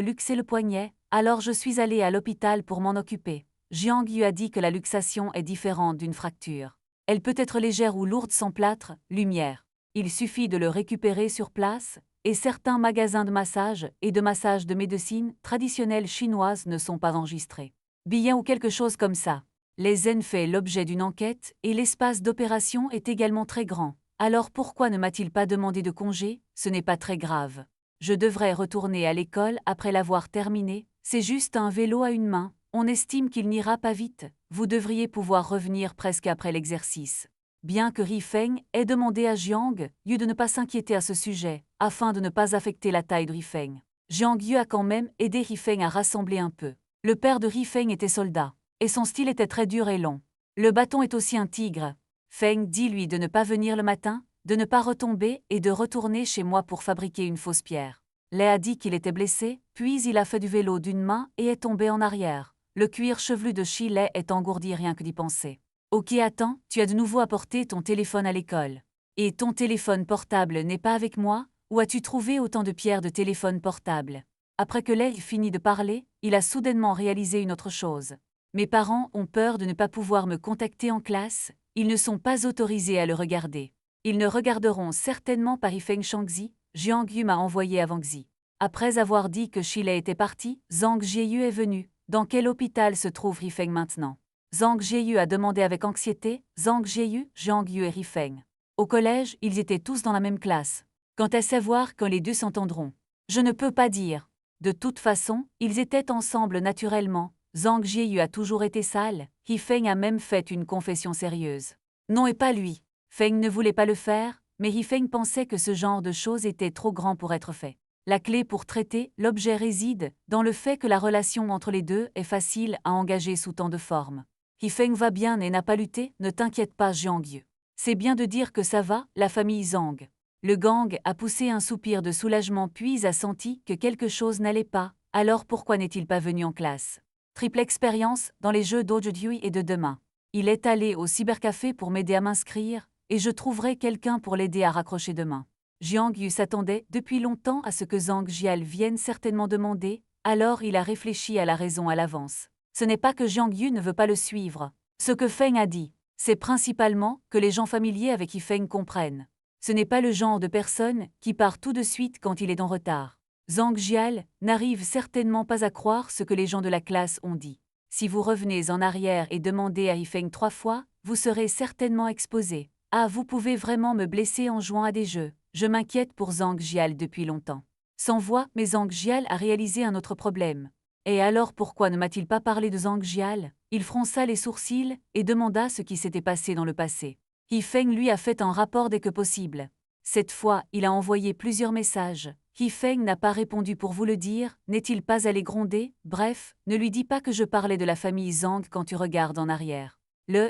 luxer le poignet, alors je suis allé à l'hôpital pour m'en occuper. Jiang Yu a dit que la luxation est différente d'une fracture. Elle peut être légère ou lourde sans plâtre, lumière. Il suffit de le récupérer sur place, et certains magasins de massage et de massage de médecine traditionnelle chinoise ne sont pas enregistrés. Bien ou quelque chose comme ça. Les zen fait l'objet d'une enquête et l'espace d'opération est également très grand. Alors pourquoi ne m'a-t-il pas demandé de congé? Ce n'est pas très grave. Je devrais retourner à l'école après l'avoir terminé, c'est juste un vélo à une main, on estime qu'il n'ira pas vite, vous devriez pouvoir revenir presque après l'exercice. Bien que Rifeng ait demandé à Jiang Yu de ne pas s'inquiéter à ce sujet, afin de ne pas affecter la taille de Rifeng. Jiang Yu a quand même aidé Rifeng à rassembler un peu. Le père de Rifeng était soldat. Et son style était très dur et long. Le bâton est aussi un tigre. Feng dit-lui de ne pas venir le matin, de ne pas retomber et de retourner chez moi pour fabriquer une fausse pierre. Lei a dit qu'il était blessé, puis il a fait du vélo d'une main et est tombé en arrière. Le cuir chevelu de Shi Lei est engourdi rien que d'y penser. Ok, attends, tu as de nouveau apporté ton téléphone à l'école. Et ton téléphone portable n'est pas avec moi? Où as-tu trouvé autant de pierres de téléphone portable? Après que Lei finit de parler, il a soudainement réalisé une autre chose. Mes parents ont peur de ne pas pouvoir me contacter en classe, ils ne sont pas autorisés à le regarder. Ils ne regarderont certainement pas Yifeng Shangzi, Jiang Yu m'a envoyé avant Xi. Après avoir dit que Shilei était parti, Zhang Jieyu est venu. Dans quel hôpital se trouve Yifeng maintenant? Zhang Jieyu a demandé avec anxiété, Zhang Jieyu, Jiang Yu et Yifeng. Au collège, ils étaient tous dans la même classe. Quant à savoir quand les deux s'entendront, je ne peux pas dire. De toute façon, ils étaient ensemble naturellement. Zhang Jieyu a toujours été sale, Yifeng a même fait une confession sérieuse. Non et pas lui. Feng ne voulait pas le faire, mais Yifeng pensait que ce genre de choses était trop grand pour être fait. La clé pour traiter l'objet réside dans le fait que la relation entre les deux est facile à engager sous tant de formes. Yifeng va bien et n'a pas lutté, ne t'inquiète pas Jiang Yu. C'est bien de dire que ça va, la famille Zhang. Le gang a poussé un soupir de soulagement puis a senti que quelque chose n'allait pas, alors pourquoi n'est-il pas venu en classe? Triple expérience dans les jeux d'aujourd'hui et de demain. Il est allé au cybercafé pour m'aider à m'inscrire, et je trouverai quelqu'un pour l'aider à raccrocher demain. Jiang Yu s'attendait depuis longtemps à ce que Zhang Jial vienne certainement demander, alors il a réfléchi à la raison à l'avance. Ce n'est pas que Jiang Yu ne veut pas le suivre. Ce que Feng a dit, c'est principalement que les gens familiers avec Yifeng comprennent. Ce n'est pas le genre de personne qui part tout de suite quand il est en retard. Zhang Jial n'arrive certainement pas à croire ce que les gens de la classe ont dit. Si vous revenez en arrière et demandez à Yifeng 3 fois, vous serez certainement exposé. Ah, vous pouvez vraiment me blesser en jouant à des jeux. Je m'inquiète pour Zhang Jial depuis longtemps. Sans voix, mais Zhang Jial a réalisé un autre problème. Et alors pourquoi ne m'a-t-il pas parlé de Zhang Jial? Il fronça les sourcils et demanda ce qui s'était passé dans le passé. Yifeng lui a fait un rapport dès que possible. Cette fois, il a envoyé plusieurs messages. Yifeng n'a pas répondu pour vous le dire, n'est-il pas allé gronder? Bref, ne lui dis pas que je parlais de la famille Zhang quand tu regardes en arrière.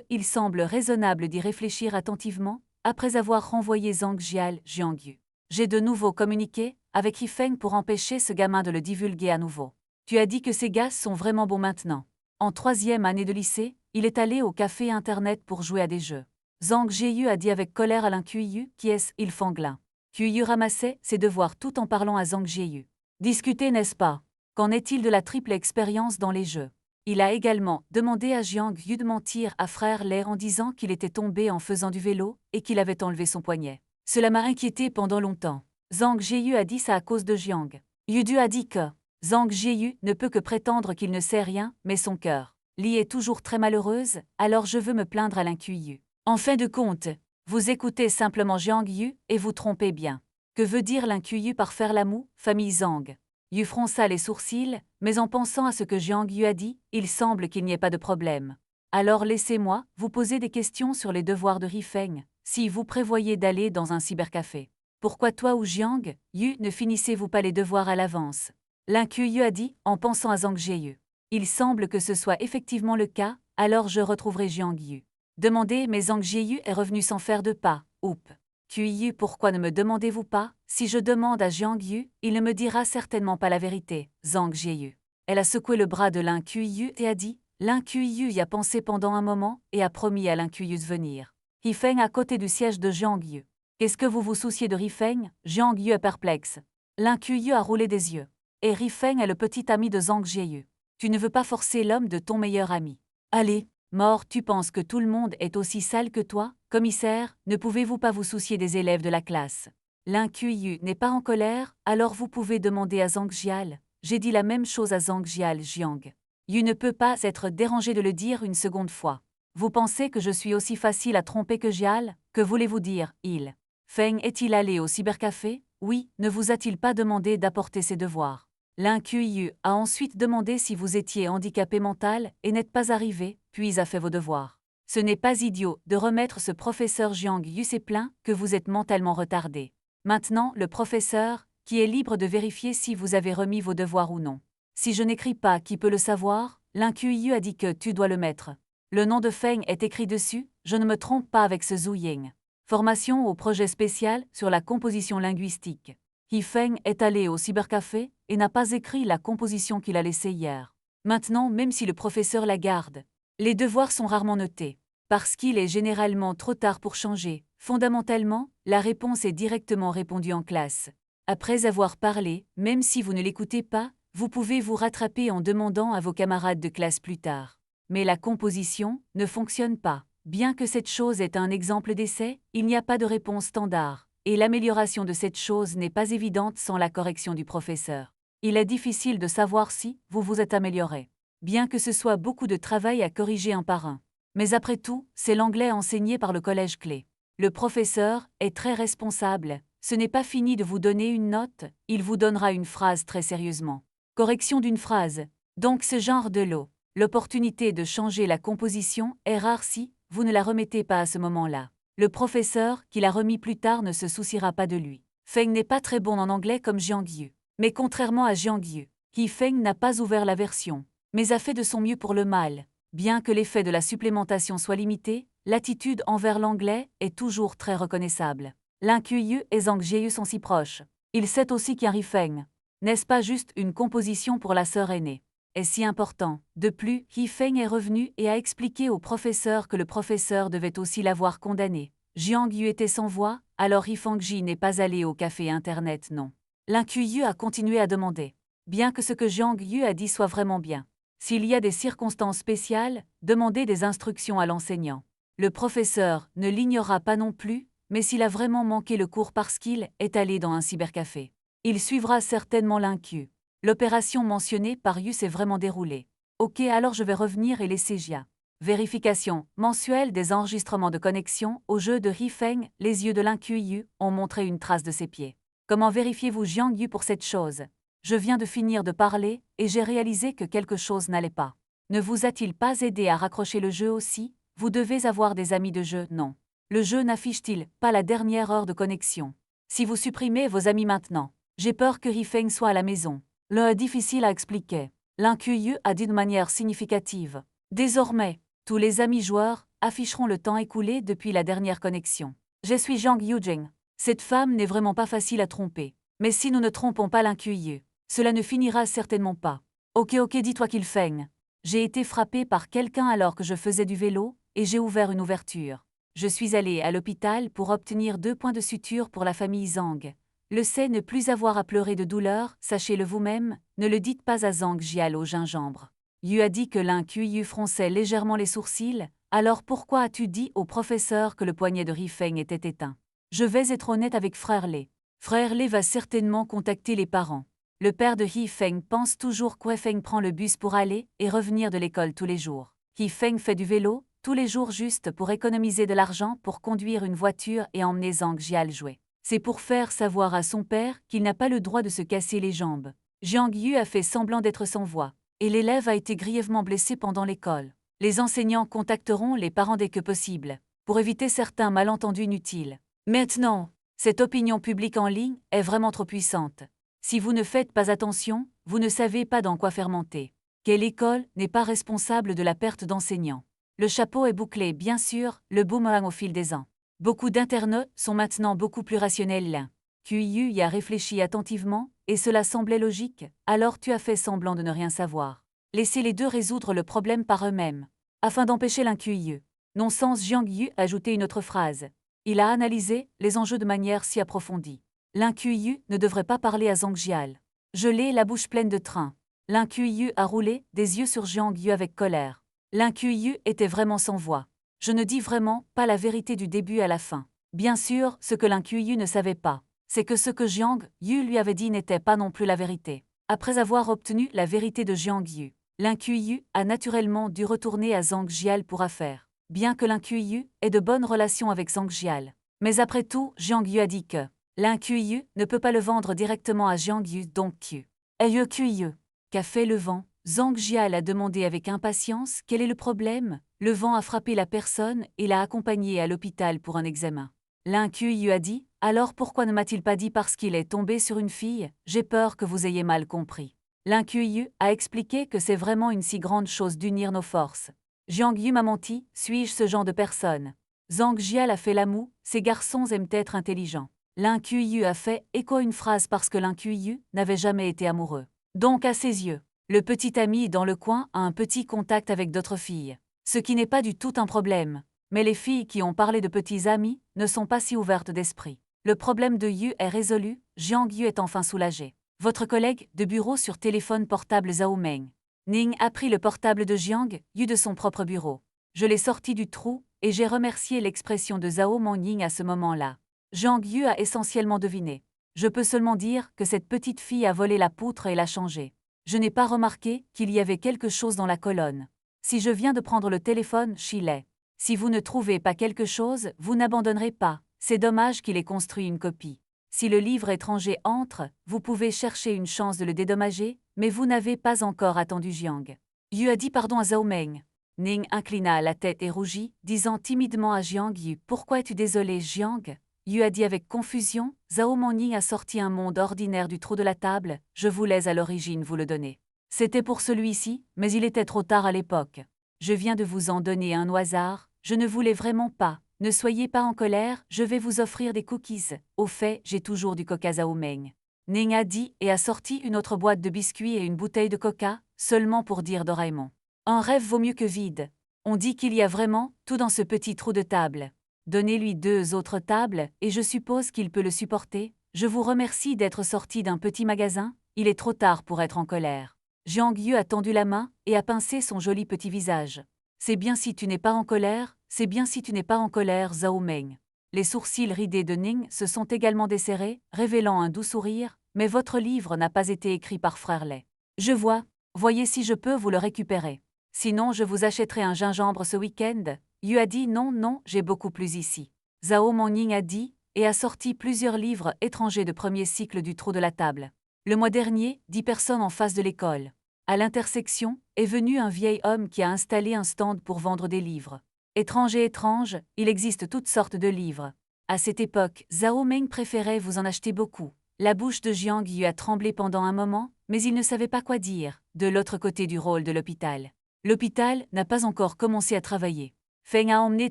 Il semble raisonnable d'y réfléchir attentivement, après avoir renvoyé Zhang Jial, Jiang Yu. J'ai de nouveau communiqué avec Yifeng pour empêcher ce gamin de le divulguer à nouveau. Tu as dit que ces gars sont vraiment bons maintenant. En 3e année de lycée, il est allé au café internet pour jouer à des jeux. Zhang Jieyu a dit avec colère à Lin Qiyu, qui est-ce, il fanglin. Qiyu ramassait ses devoirs tout en parlant à Zhang Jieyu. Discuter, n'est-ce pas? Qu'en est-il de la triple expérience dans les jeux? Il a également demandé à Jiang Yu de mentir à frère Lei en disant qu'il était tombé en faisant du vélo et qu'il avait enlevé son poignet. Cela m'a inquiété pendant longtemps. Zhang Jieyu a dit ça à cause de Jiang Yudu a dit que Zhang Jieyu ne peut que prétendre qu'il ne sait rien, mais son cœur. Li est toujours très malheureuse, alors je veux me plaindre à Lin Qiyu. En fin de compte, vous écoutez simplement Jiang Yu et vous trompez bien. Que veut dire Lin Qiyu par faire la moue, famille Zhang? Yu fronça les sourcils, mais en pensant à ce que Jiang Yu a dit, il semble qu'il n'y ait pas de problème. Alors laissez-moi vous poser des questions sur les devoirs de Yifeng, si vous prévoyez d'aller dans un cybercafé. Pourquoi toi ou Jiang Yu ne finissez-vous pas les devoirs à l'avance? Lin Qiyu a dit, en pensant à Zhang Jieyu. Il semble que ce soit effectivement le cas, alors je retrouverai Jiang Yu. Demandez, mais Zhang Jieyu est revenu sans faire de pas. Oups. Qiyu, pourquoi ne me demandez-vous pas? Si je demande à Jiang Yu, il ne me dira certainement pas la vérité. Zhang Jieyu. Elle a secoué le bras de Lin Qiyu et a dit, Lin Qiyu y a pensé pendant un moment et a promis à Lin Qiyu de venir. Yifeng à côté du siège de Jiang Yu. Qu'est-ce que vous vous souciez de Yifeng? Jiang Yu est perplexe. Lin Qiyu a roulé des yeux. Et Yifeng est le petit ami de Zhang Jieyu. Tu ne veux pas forcer l'homme de ton meilleur ami. Allez, mort, tu penses que tout le monde est aussi sale que toi? Commissaire, ne pouvez-vous pas vous soucier des élèves de la classe? Lin Qiyu n'est pas en colère, alors vous pouvez demander à Zhang Jial. J'ai dit la même chose à Zhang Jial, Jiang Yu ne peut pas être dérangé de le dire une seconde fois. Vous pensez que je suis aussi facile à tromper que Jial? Que voulez-vous dire, il? Feng est-il allé au cybercafé? Oui, ne vous a-t-il pas demandé d'apporter ses devoirs? Lin Qiyu a ensuite demandé si vous étiez handicapé mental et n'êtes pas arrivé, puis a fait vos devoirs. Ce n'est pas idiot de remettre ce professeur Jiang Yu s'est plaint que vous êtes mentalement retardé. Maintenant, le professeur, qui est libre de vérifier si vous avez remis vos devoirs ou non. Si je n'écris pas, qui peut le savoir? Lin Qiyu a dit que tu dois le mettre. Le nom de Feng est écrit dessus, je ne me trompe pas avec ce Zhu Ying. Formation au projet spécial sur la composition linguistique. Yifeng est allé au cybercafé et n'a pas écrit la composition qu'il a laissée hier. Maintenant, même si le professeur la garde, les devoirs sont rarement notés. Parce qu'il est généralement trop tard pour changer. Fondamentalement, la réponse est directement répondue en classe. Après avoir parlé, même si vous ne l'écoutez pas, vous pouvez vous rattraper en demandant à vos camarades de classe plus tard. Mais la composition ne fonctionne pas. Bien que cette chose est un exemple d'essai, il n'y a pas de réponse standard, et l'amélioration de cette chose n'est pas évidente sans la correction du professeur. Il est difficile de savoir si vous vous êtes amélioré, bien que ce soit beaucoup de travail à corriger un par un. Mais après tout, c'est l'anglais enseigné par le collège clé. Le professeur est très responsable. Ce n'est pas fini de vous donner une note, il vous donnera une phrase très sérieusement. Correction d'une phrase. Donc ce genre de lot. L'opportunité de changer la composition est rare si vous ne la remettez pas à ce moment-là. Le professeur, qui l'a remis plus tard, ne se souciera pas de lui. Feng n'est pas très bon en anglais comme Jiang Yu. Mais contrairement à Jiang Yu, He Feng n'a pas ouvert la version, mais a fait de son mieux pour le mal. Bien que l'effet de la supplémentation soit limité, l'attitude envers l'anglais est toujours très reconnaissable. Lin Kuiyu et Zhang Jieyu sont si proches. Il sait aussi qu'un He Feng, n'est-ce pas juste une composition pour la sœur aînée, est si important. De plus, He Feng est revenu et a expliqué au professeur que le professeur devait aussi l'avoir condamné. Jiang Yu était sans voix, alors He Fengji n'est pas allé au café internet, non. Lin Kuiyu a continué à demander. Bien que ce que Jiang Yu a dit soit vraiment bien. S'il y a des circonstances spéciales, demandez des instructions à l'enseignant. Le professeur ne l'ignorera pas non plus, mais s'il a vraiment manqué le cours parce qu'il est allé dans un cybercafé, il suivra certainement Lin Kuiyu. L'opération mentionnée par Yu s'est vraiment déroulée. Ok, alors je vais revenir et laisser Jia. Vérification mensuelle des enregistrements de connexion au jeu de He Feng. Les yeux de Lin Kuiyu ont montré une trace de ses pieds. Comment vérifiez-vous Jiang Yu pour cette chose? Je viens de finir de parler, et j'ai réalisé que quelque chose n'allait pas. Ne vous a-t-il pas aidé à raccrocher le jeu aussi? Vous devez avoir des amis de jeu, non. Le jeu n'affiche-t-il pas la dernière heure de connexion? Si vous supprimez vos amis maintenant, j'ai peur que He Feng soit à la maison. Le est difficile à expliquer. Lin Kuiyu a dit de manière significative. Désormais, tous les amis joueurs afficheront le temps écoulé depuis la dernière connexion. Je suis Jiang Yujing. Cette femme n'est vraiment pas facile à tromper. Mais si nous ne trompons pas Lin Kuiyu, cela ne finira certainement pas. Ok, dis-toi qu'il Feng. J'ai été frappé par quelqu'un alors que je faisais du vélo, et j'ai ouvert une ouverture. Je suis allé à l'hôpital pour obtenir 2 points de suture pour la famille Zhang. Le sait ne plus avoir à pleurer de douleur, sachez-le vous-même, ne le dites pas à Zhang Jial au gingembre. Yu a dit que Lin Kuiyu fronçait légèrement les sourcils, alors pourquoi as-tu dit au professeur que le poignet de He Feng était éteint? Je vais être honnête avec Frère Lé. Frère Lé va certainement contacter les parents. Le père de He Feng pense toujours qu'He Feng prend le bus pour aller et revenir de l'école tous les jours. He Feng fait du vélo, tous les jours juste pour économiser de l'argent pour conduire une voiture et emmener Zhang Jial jouer. C'est pour faire savoir à son père qu'il n'a pas le droit de se casser les jambes. Jiang Yu a fait semblant d'être sans voix, et l'élève a été grièvement blessé pendant l'école. Les enseignants contacteront les parents dès que possible, pour éviter certains malentendus inutiles. Maintenant, cette opinion publique en ligne est vraiment trop puissante. Si vous ne faites pas attention, vous ne savez pas dans quoi fermenter. Quelle école n'est pas responsable de la perte d'enseignants? Le chapeau est bouclé, bien sûr, le boomerang au fil des ans. Beaucoup d'internautes sont maintenant beaucoup plus rationnels. Lin Kuiyu y a réfléchi attentivement, et cela semblait logique, alors tu as fait semblant de ne rien savoir. Laissez les deux résoudre le problème par eux-mêmes. Afin d'empêcher Lin Kuiyu. Non-sens Jiang Yu a ajouté une autre phrase. Il a analysé les enjeux de manière si approfondie. Lin Kuiyu ne devrait pas parler à Zhang Jial. Je l'ai la bouche pleine de train. Lin Kuiyu a roulé des yeux sur Jiang Yu avec colère. Lin Kuiyu était vraiment sans voix. Je ne dis vraiment pas la vérité du début à la fin. Bien sûr, ce que Lin Kuiyu ne savait pas, c'est que ce que Jiang Yu lui avait dit n'était pas non plus la vérité. Après avoir obtenu la vérité de Jiang Yu, Lin Kuiyu a naturellement dû retourner à Zhang Jial pour affaire. Bien que Lin Kuiyu ait de bonnes relations avec Zhang Jial. Mais après tout, Jiang Yu a dit que Lin Kuiyu ne peut pas le vendre directement à Jiang Yu, donc Q. Aïe Kuiyu. Qu'a fait le vent? Zhang Jial a demandé avec impatience quel est le problème. Le vent a frappé la personne et l'a accompagné à l'hôpital pour un examen. Lin Kuiyu a dit, alors pourquoi ne m'a-t-il pas dit parce qu'il est tombé sur une fille? J'ai peur que vous ayez mal compris. Lin Kuiyu a expliqué que c'est vraiment une si grande chose d'unir nos forces. Jiang Yu m'a menti, suis-je ce genre de personne? Zhang Jial a fait la moue, ces garçons aiment être intelligents. Lin Kuiyu a fait écho une phrase parce que Lin Kuiyu n'avait jamais été amoureux. Donc à ses yeux, le petit ami dans le coin a un petit contact avec d'autres filles. Ce qui n'est pas du tout un problème. Mais les filles qui ont parlé de petits amis ne sont pas si ouvertes d'esprit. Le problème de Yu est résolu, Jiang Yu est enfin soulagé. Votre collègue de bureau sur téléphone portable Zhao Meng. Ning a pris le portable de Jiang Yu de son propre bureau. Je l'ai sorti du trou et j'ai remercié l'expression de Zhao Meng à ce moment-là. Jiang Yu a essentiellement deviné. Je peux seulement dire que cette petite fille a volé la poutre et l'a changée. Je n'ai pas remarqué qu'il y avait quelque chose dans la colonne. Si je viens de prendre le téléphone, Chile. Si vous ne trouvez pas quelque chose, vous n'abandonnerez pas. C'est dommage qu'il ait construit une copie. Si le livre étranger entre, vous pouvez chercher une chance de le dédommager, mais vous n'avez pas encore attendu Jiang Yu a dit pardon à Zhao Meng. Ning inclina la tête et rougit, disant timidement à Jiang Yu « Pourquoi es-tu désolé, Jiang ?» Yu a dit avec confusion. Zhao Meng a sorti un monde ordinaire du trou de la table, je voulais à l'origine vous le donner. C'était pour celui-ci, mais il était trop tard à l'époque. Je viens de vous en donner un au hasard, je ne voulais vraiment pas. Ne soyez pas en colère, je vais vous offrir des cookies. Au fait, j'ai toujours du coca Zhao Meng. Ning a dit et a sorti une autre boîte de biscuits et une bouteille de coca, seulement pour dire Doraemon. Un rêve vaut mieux que vide. On dit qu'il y a vraiment tout dans ce petit trou de table. Donnez-lui 2 autres tables et je suppose qu'il peut le supporter. Je vous remercie d'être sorti d'un petit magasin, il est trop tard pour être en colère. Jiang Yu a tendu la main et a pincé son joli petit visage. C'est bien si tu n'es pas en colère, c'est bien si tu n'es pas en colère, Zhao Meng. Les sourcils ridés de Ning se sont également desserrés, révélant un doux sourire, mais votre livre n'a pas été écrit par Frère Lay. Je vois, voyez si je peux vous le récupérer. Sinon je vous achèterai un gingembre ce week-end. Yu a dit non, j'ai beaucoup plus ici. Zhao Meng a dit, et a sorti plusieurs livres étrangers de premier cycle du trou de la table. Le mois dernier, 10 personnes en face de l'école. À l'intersection, est venu un vieil homme qui a installé un stand pour vendre des livres. Étrange, il existe toutes sortes de livres. À cette époque, Zhao Meng préférait vous en acheter beaucoup. La bouche de Jiang Yu a tremblé pendant un moment, mais il ne savait pas quoi dire, de l'autre côté du rôle de l'hôpital. L'hôpital n'a pas encore commencé à travailler. Feng a emmené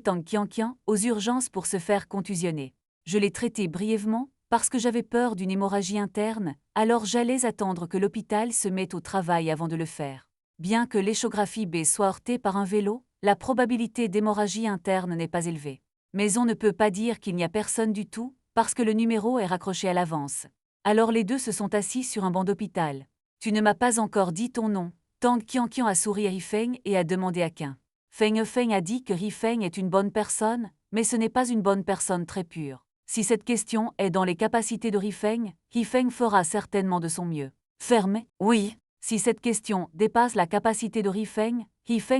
Tang Qianqian aux urgences pour se faire contusionner. Je l'ai traité brièvement, parce que j'avais peur d'une hémorragie interne, alors j'allais attendre que l'hôpital se mette au travail avant de le faire. Bien que l'échographie B soit heurtée par un vélo, la probabilité d'hémorragie interne n'est pas élevée. Mais on ne peut pas dire qu'il n'y a personne du tout, parce que le numéro est raccroché à l'avance. Alors les deux se sont assis sur un banc d'hôpital. Tu ne m'as pas encore dit ton nom. Tang Qianqian a souri à Rifeng et a demandé à Qin. Feng a dit que Rifeng est une bonne personne, mais ce n'est pas une bonne personne très pure. Si cette question est dans les capacités de Rifeng fera certainement de son mieux. Fermé, oui. Si cette question dépasse la capacité de Rifeng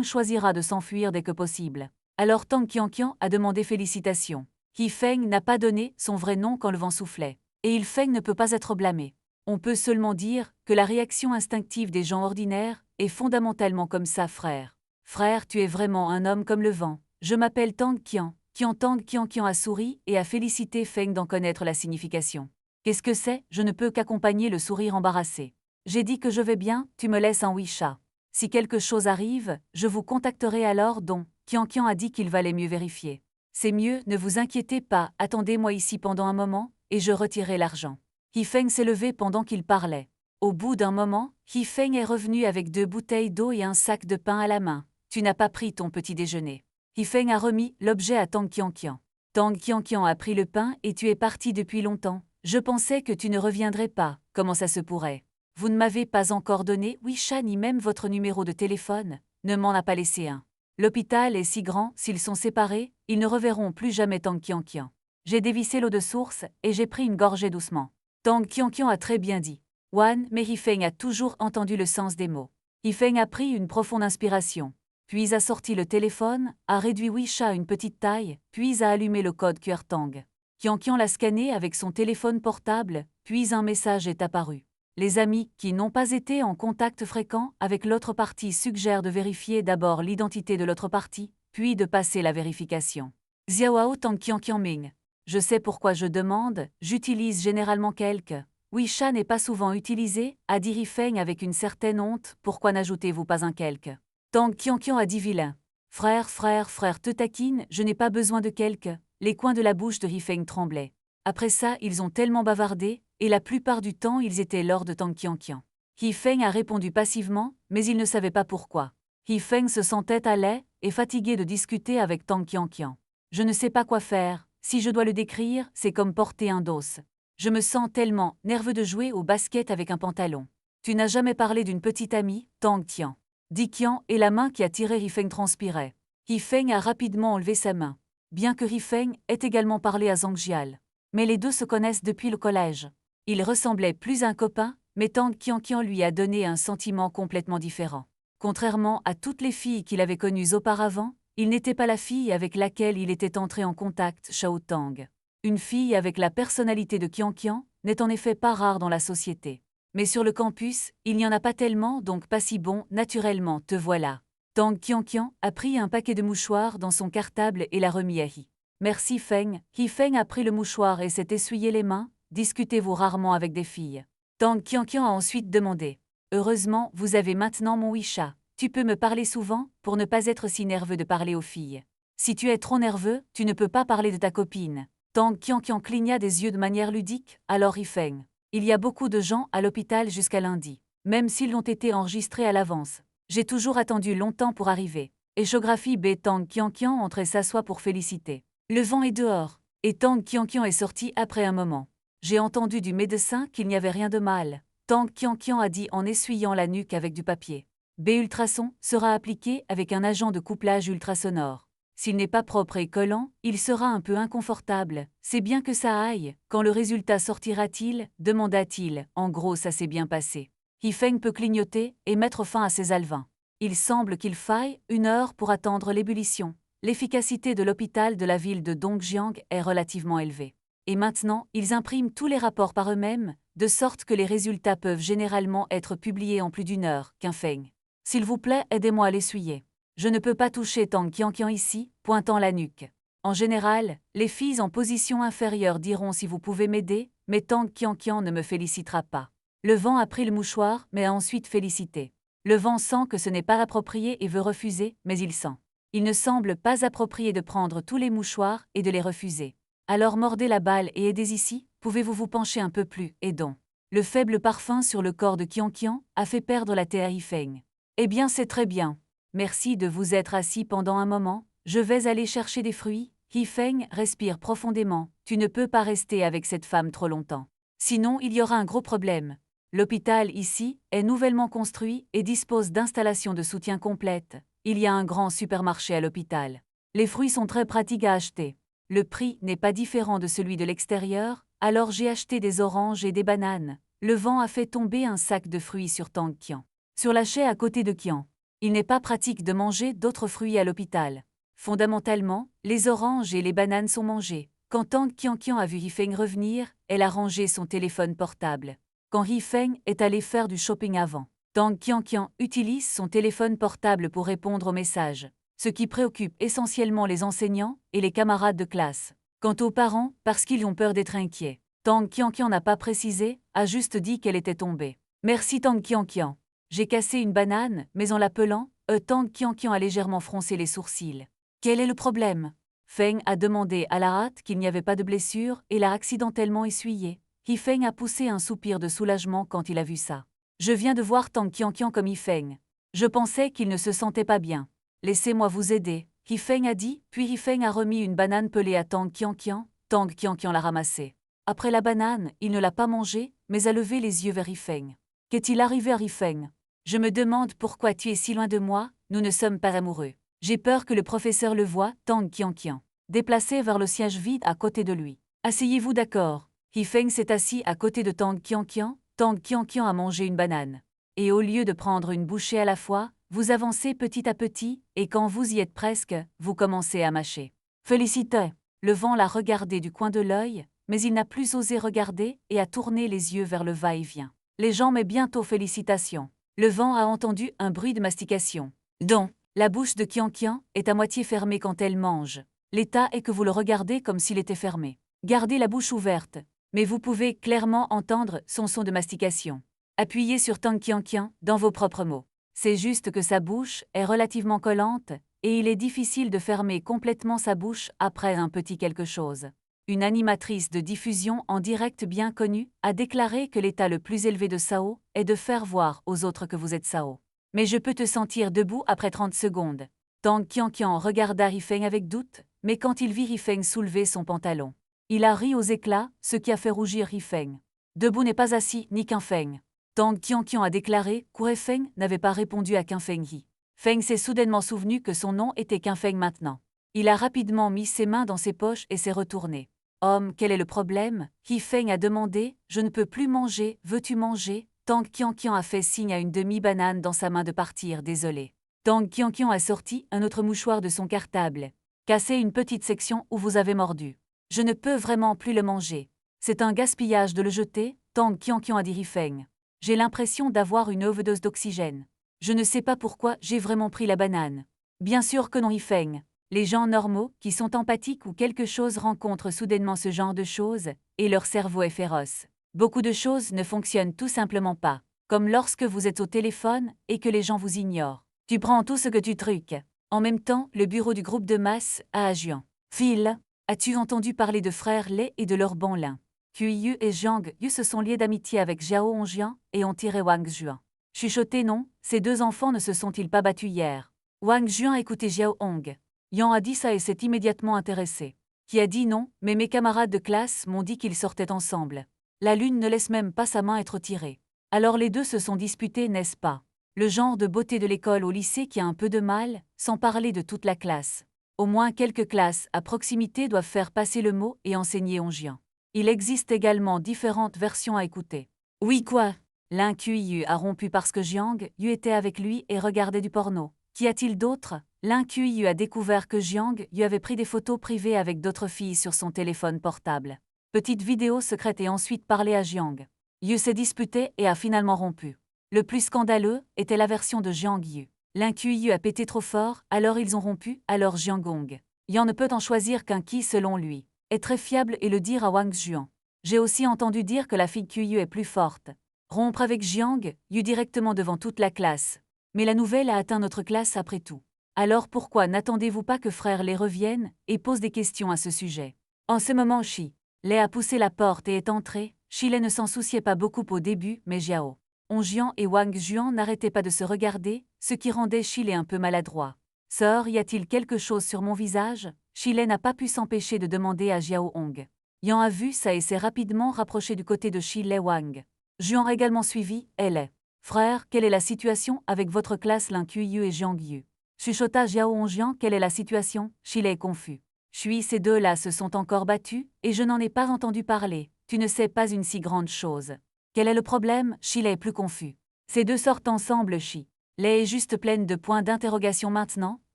choisira de s'enfuir dès que possible. Alors Tang Qianqian a demandé félicitations. Rifeng n'a pas donné son vrai nom quand le vent soufflait. Et Rifeng ne peut pas être blâmé. On peut seulement dire que la réaction instinctive des gens ordinaires est fondamentalement comme ça, frère. Frère, tu es vraiment un homme comme le vent. Je m'appelle Tang Qian. Tang Qianqian a souri et a félicité Feng d'en connaître la signification. Qu'est-ce que c'est? Je ne peux qu'accompagner le sourire embarrassé. J'ai dit que je vais bien, tu me laisses un oui-chat. Si quelque chose arrive, je vous contacterai alors donc. Qianqian a dit qu'il valait mieux vérifier. C'est mieux, ne vous inquiétez pas, attendez-moi ici pendant un moment, et je retirerai l'argent. Rifeng s'est levé pendant qu'il parlait. Au bout d'un moment, Rifeng est revenu avec 2 bouteilles d'eau et un sac de pain à la main. Tu n'as pas pris ton petit déjeuner. Rifeng a remis l'objet à Tang Qianqian. Tang Qianqian a pris le pain et tu es parti depuis longtemps. Je pensais que tu ne reviendrais pas, comment ça se pourrait? Vous ne m'avez pas encore donné oui-chat ni même votre numéro de téléphone, ne m'en a pas laissé un. L'hôpital est si grand, s'ils sont séparés, ils ne reverront plus jamais Tang Qianqian. J'ai dévissé l'eau de source et j'ai pris une gorgée doucement. Tang Qianqian a très bien dit. Wan, mais Rifeng a toujours entendu le sens des mots. Rifeng a pris une profonde inspiration. Puis a sorti le téléphone, a réduit oui-chat à une petite taille, puis a allumé le code QR Tang. Qianqian l'a scanné avec son téléphone portable, puis un message est apparu. Les amis qui n'ont pas été en contact fréquent avec l'autre partie suggèrent de vérifier d'abord l'identité de l'autre partie, puis de passer la vérification. Xiaoao Tang Qianqian Ming. Je sais pourquoi je demande, j'utilise généralement quelques. Oui-chat n'est pas souvent utilisé, a dit Rifeng avec une certaine honte, pourquoi n'ajoutez-vous pas un quelque? Tang Qianqian a dit vilain. Frère, te taquine, je n'ai pas besoin de quelque. Les coins de la bouche de Rifeng tremblaient. Après ça, ils ont tellement bavardé, et la plupart du temps ils étaient lors de Tang Qianqian. Rifeng a répondu passivement, mais il ne savait pas pourquoi. Rifeng se sentait à l'aise, est fatigué de discuter avec Tang Qianqian. Je ne sais pas quoi faire, si je dois le décrire, c'est comme porter un dos. Je me sens tellement nerveux de jouer au basket avec un pantalon. Tu n'as jamais parlé d'une petite amie, Tang Qian. Dit Qian et la main qui a tiré Rifeng transpirait. Rifeng a rapidement enlevé sa main. Bien que Rifeng ait également parlé à Zhang Jial. Mais les deux se connaissent depuis le collège. Il ressemblait plus à un copain, mais Tang Qianqian lui a donné un sentiment complètement différent. Contrairement à toutes les filles qu'il avait connues auparavant, il n'était pas la fille avec laquelle il était entré en contact, Shao Tang. Une fille avec la personnalité de Qianqian n'est en effet pas rare dans la société. Mais sur le campus, il n'y en a pas tellement, donc pas si bon, naturellement, te voilà. Tang Qianqian a pris un paquet de mouchoirs dans son cartable et l'a remis à Hi. Merci Feng. Feng a pris le mouchoir et s'est essuyé les mains. Discutez-vous rarement avec des filles? Tang Qianqian a ensuite demandé. Heureusement, vous avez maintenant mon Wisha. Tu peux me parler souvent, pour ne pas être si nerveux de parler aux filles. Si tu es trop nerveux, tu ne peux pas parler de ta copine. Tang Qianqian cligna des yeux de manière ludique, alors Feng. Il y a beaucoup de gens à l'hôpital jusqu'à lundi. Même s'ils l'ont été enregistrés à l'avance. J'ai toujours attendu longtemps pour arriver. Échographie B. Tang Qianqian entre et s'assoit pour féliciter. Le vent est dehors. Et Tang Qianqian est sorti après un moment. J'ai entendu du médecin qu'il n'y avait rien de mal. Tang Qianqian a dit en essuyant la nuque avec du papier. B. Ultrason sera appliqué avec un agent de couplage ultrasonore. S'il n'est pas propre et collant, il sera un peu inconfortable. C'est bien que ça aille. Quand le résultat sortira-t-il? Demanda-t-il. En gros, ça s'est bien passé. Feng peut clignoter et mettre fin à ses alevins. Il semble qu'il faille 1 heure pour attendre l'ébullition. L'efficacité de l'hôpital de la ville de Dongjiang est relativement élevée. Et maintenant, ils impriment tous les rapports par eux-mêmes, de sorte que les résultats peuvent généralement être publiés en plus d'1 heure. Feng. S'il vous plaît, aidez-moi à l'essuyer. Je ne peux pas toucher Tang Qianqian ici, pointant la nuque. En général, les filles en position inférieure diront si vous pouvez m'aider, mais Tang Qianqian ne me félicitera pas. Le vent a pris le mouchoir, mais a ensuite félicité. Le vent sent que ce n'est pas approprié et veut refuser, mais il sent. Il ne semble pas approprié de prendre tous les mouchoirs et de les refuser. Alors mordez la balle et aidez ici, pouvez-vous vous pencher un peu plus, aidons. Le faible parfum sur le corps de Qianqian a fait perdre la tête à Feng. Eh bien c'est très bien. Merci de vous être assis pendant un moment, je vais aller chercher des fruits. Feng respire profondément, tu ne peux pas rester avec cette femme trop longtemps. Sinon il y aura un gros problème. L'hôpital ici est nouvellement construit et dispose d'installations de soutien complètes. Il y a un grand supermarché à l'hôpital. Les fruits sont très pratiques à acheter. Le prix n'est pas différent de celui de l'extérieur, alors j'ai acheté des oranges et des bananes. Le vent a fait tomber un sac de fruits sur Tang Qian. Sur la chaise à côté de Qian. Il n'est pas pratique de manger d'autres fruits à l'hôpital. Fondamentalement, les oranges et les bananes sont mangées. Quand Tang Qianqian a vu Feng revenir, elle a rangé son téléphone portable. Quand Feng est allé faire du shopping avant, Tang Qianqian utilise son téléphone portable pour répondre aux messages, ce qui préoccupe essentiellement les enseignants et les camarades de classe. Quant aux parents, parce qu'ils ont peur d'être inquiets, Tang Qianqian n'a pas précisé, a juste dit qu'elle était tombée. Merci Tang Qianqian. J'ai cassé une banane, mais en l'appelant, Tang Qianqian a légèrement froncé les sourcils. Quel est le problème? Feng a demandé à la hâte qu'il n'y avait pas de blessure et l'a accidentellement essuyé. Feng a poussé un soupir de soulagement quand il a vu ça. Je viens de voir Tang Qianqian comme Feng. Je pensais qu'il ne se sentait pas bien. Laissez-moi vous aider, Feng a dit, puis Feng a remis une banane pelée à Tang Qianqian. Tang Qianqian l'a ramassée. Après la banane, il ne l'a pas mangée, mais a levé les yeux vers Feng. Qu'est-il arrivé à Feng? Je me demande pourquoi tu es si loin de moi, nous ne sommes pas amoureux. J'ai peur que le professeur le voie, Tang Qianqian. Déplacé vers le siège vide à côté de lui. Asseyez-vous d'accord. Feng s'est assis à côté de Tang Qianqian. Tang Qianqian a mangé une banane. Et au lieu de prendre une bouchée à la fois, vous avancez petit à petit, et quand vous y êtes presque, vous commencez à mâcher. Félicitez. Le vent l'a regardé du coin de l'œil, mais il n'a plus osé regarder et a tourné les yeux vers le va-et-vient. Les gens mais bientôt félicitations. Le vent a entendu un bruit de mastication. Donc, la bouche de Qianqian est à moitié fermée quand elle mange. L'état est que vous le regardez comme s'il était fermé. Gardez la bouche ouverte, mais vous pouvez clairement entendre son son de mastication. Appuyez sur Tang Qianqian dans vos propres mots. C'est juste que sa bouche est relativement collante et il est difficile de fermer complètement sa bouche après un petit quelque chose. Une animatrice de diffusion en direct bien connue a déclaré que l'état le plus élevé de Sao est de faire voir aux autres que vous êtes Sao. Mais je peux te sentir debout après 30 secondes. Tang Qianqian regarda Rifeng avec doute, mais quand il vit Rifeng soulever son pantalon, il a ri aux éclats, ce qui a fait rougir Rifeng. Debout n'est pas assis, ni qu'un Feng. Tang Qianqian a déclaré qu'Urefeng n'avait pas répondu à qu'un Feng Yi. Feng s'est soudainement souvenu que son nom était qu'un Feng maintenant. Il a rapidement mis ses mains dans ses poches et s'est retourné. Homme, quel est le problème? Hi Feng a demandé. Je ne peux plus manger, veux-tu manger? Tang Qianqian a fait signe à une demi-banane dans sa main de partir, désolé. Tang Qianqian a sorti un autre mouchoir de son cartable. Cassé une petite section où vous avez mordu. Je ne peux vraiment plus le manger. C'est un gaspillage de le jeter, Tang Qianqian a dit Hi Feng. J'ai l'impression d'avoir une overdose d'oxygène. Je ne sais pas pourquoi j'ai vraiment pris la banane. Bien sûr que non Hi Feng. Les gens normaux, qui sont empathiques ou quelque chose rencontrent soudainement ce genre de choses, et leur cerveau est féroce. Beaucoup de choses ne fonctionnent tout simplement pas. Comme lorsque vous êtes au téléphone et que les gens vous ignorent. Tu prends tout ce que tu truques. En même temps, le bureau du groupe de masse a à Juan. Phil, as-tu entendu parler de frères Lei et de leur bon lin? Qiyu et Jiang Yu se sont liés d'amitié avec Zhao Hongjian et ont tiré Wang Juan. Chuchoté non, ces deux enfants ne se sont-ils pas battus hier? Wang Juan a écouté Zhao Hong. Yan a dit ça et s'est immédiatement intéressé. Qui a dit non, mais mes camarades de classe m'ont dit qu'ils sortaient ensemble. La lune ne laisse même pas sa main être tirée. Alors les deux se sont disputés, n'est-ce pas? Le genre de beauté de l'école au lycée qui a un peu de mal, sans parler de toute la classe. Au moins quelques classes à proximité doivent faire passer le mot et enseigner Hongjian. Il existe également différentes versions à écouter. Oui quoi? L'un Qiyu a rompu parce que Jiang Yu était avec lui et regardait du porno. Qu'y a-t-il d'autre? L'un Qiyu a découvert que Jiang Yu avait pris des photos privées avec d'autres filles sur son téléphone portable. Petite vidéo secrète et ensuite parlé à Jiang Yu s'est disputé et a finalement rompu. Le plus scandaleux était la version de Jiang Yu. L'un Qiyu a pété trop fort, alors ils ont rompu, alors Jiang Hong. Yan ne peut en choisir qu'un qui, selon lui, est très fiable et le dire à Wang Juan. J'ai aussi entendu dire que la fille Qiyu est plus forte. Rompre avec Jiang Yu directement devant toute la classe. Mais la nouvelle a atteint notre classe après tout. Alors pourquoi n'attendez-vous pas que frère Lei revienne et pose des questions à ce sujet? En ce moment Shi Lei a poussé la porte et est entré. Shi Lei ne s'en souciait pas beaucoup au début, mais Zhao Hongjian et Wang Juan n'arrêtaient pas de se regarder, ce qui rendait Shi Lei un peu maladroit. Sœur, y a-t-il quelque chose sur mon visage? Shi Lei n'a pas pu s'empêcher de demander à Zhao Hong. Yan a vu ça et s'est rapidement rapproché du côté de Shi Lei. Wang Juan a également suivi. Elle est. Frère, quelle est la situation avec votre classe Lin Qiyu et Jiang Yu? Chuchota Zhao Hongjian. Quelle est la situation? Shi Lei est confus. Ces deux-là se sont encore battus, et je n'en ai pas entendu parler. Tu ne sais pas une si grande chose. Quel est le problème? Shi Lei est plus confus. Ces deux sortent ensemble, Shi Lei est juste pleine de points d'interrogation maintenant.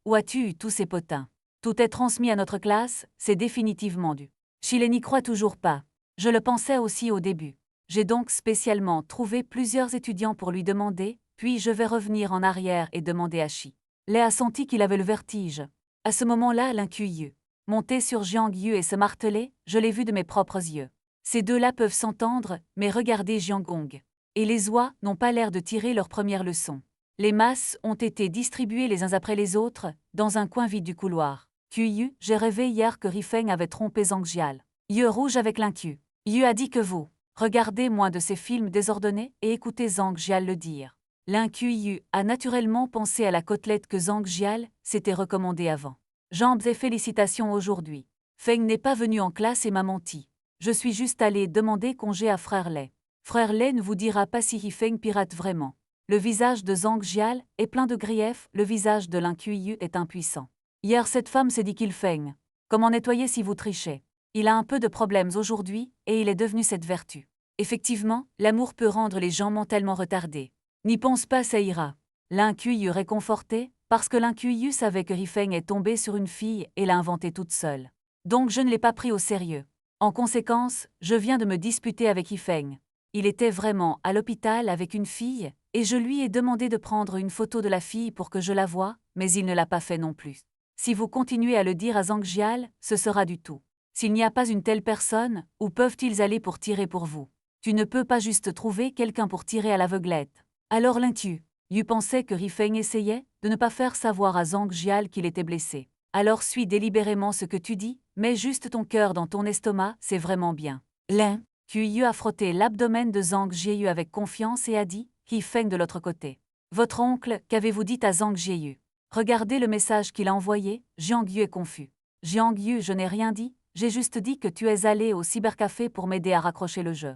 Où as-tu eu tous ces potins? Tout est transmis à notre classe, c'est définitivement dû. Shi Lei n'y croit toujours pas. Je le pensais aussi au début. J'ai donc spécialement trouvé plusieurs étudiants pour lui demander, puis je vais revenir en arrière et demander à Shi Lei a senti qu'il avait le vertige. À ce moment-là, l'un Qiyu monter sur Jiang Yu et se marteler, je l'ai vu de mes propres yeux. Ces deux-là peuvent s'entendre, mais regardez Jiang Hong. Et les oies n'ont pas l'air de tirer leur première leçon. Les masses ont été distribuées les uns après les autres, dans un coin vide du couloir. Qiyu, j'ai rêvé hier que Rifeng avait trompé Zhang Jial. Yeux rouge avec l'Incu. Yu a dit que vous regardez moins de ces films désordonnés et écoutez Zhang Jial le dire. L'un Qiyu a naturellement pensé à la côtelette que Zhang Jial s'était recommandée avant. Jambes et félicitations aujourd'hui. Feng n'est pas venu en classe et m'a menti. Je suis juste allé demander congé à frère Lei. Frère Lei ne vous dira pas si Feng pirate vraiment. Le visage de Zhang Jial est plein de griefs, le visage de l'un Qiyu est impuissant. Hier cette femme s'est dit qu'il Feng. Comment nettoyer si vous trichez? Il a un peu de problèmes aujourd'hui, et il est devenu cette vertu. Effectivement, l'amour peut rendre les gens mentalement retardés. N'y pense pas, ça ira. L'un Qiyu réconforté, parce que l'un Qiyu savait que Rifeng est tombée sur une fille et l'a inventée toute seule. Donc je ne l'ai pas pris au sérieux. En conséquence, je viens de me disputer avec Rifeng. Il était vraiment à l'hôpital avec une fille, et je lui ai demandé de prendre une photo de la fille pour que je la voie, mais il ne l'a pas fait non plus. Si vous continuez à le dire à Zhang Jial, ce sera du tout. S'il n'y a pas une telle personne, où peuvent-ils aller pour tirer pour vous? Tu ne peux pas juste trouver quelqu'un pour tirer à l'aveuglette. Alors l'Incu Yu pensait que Rifeng essayait de ne pas faire savoir à Zhang Jial qu'il était blessé. Alors suis délibérément ce que tu dis, mets juste ton cœur dans ton estomac, c'est vraiment bien. L'un Qiyu a frotté l'abdomen de Zhang Jiu avec confiance et a dit, Rifeng de l'autre côté. Votre oncle, qu'avez-vous dit à Zhang Jiu? Regardez le message qu'il a envoyé, Jiang Yu est confus. Jiang Yu, je n'ai rien dit, j'ai juste dit que tu es allé au cybercafé pour m'aider à raccrocher le jeu.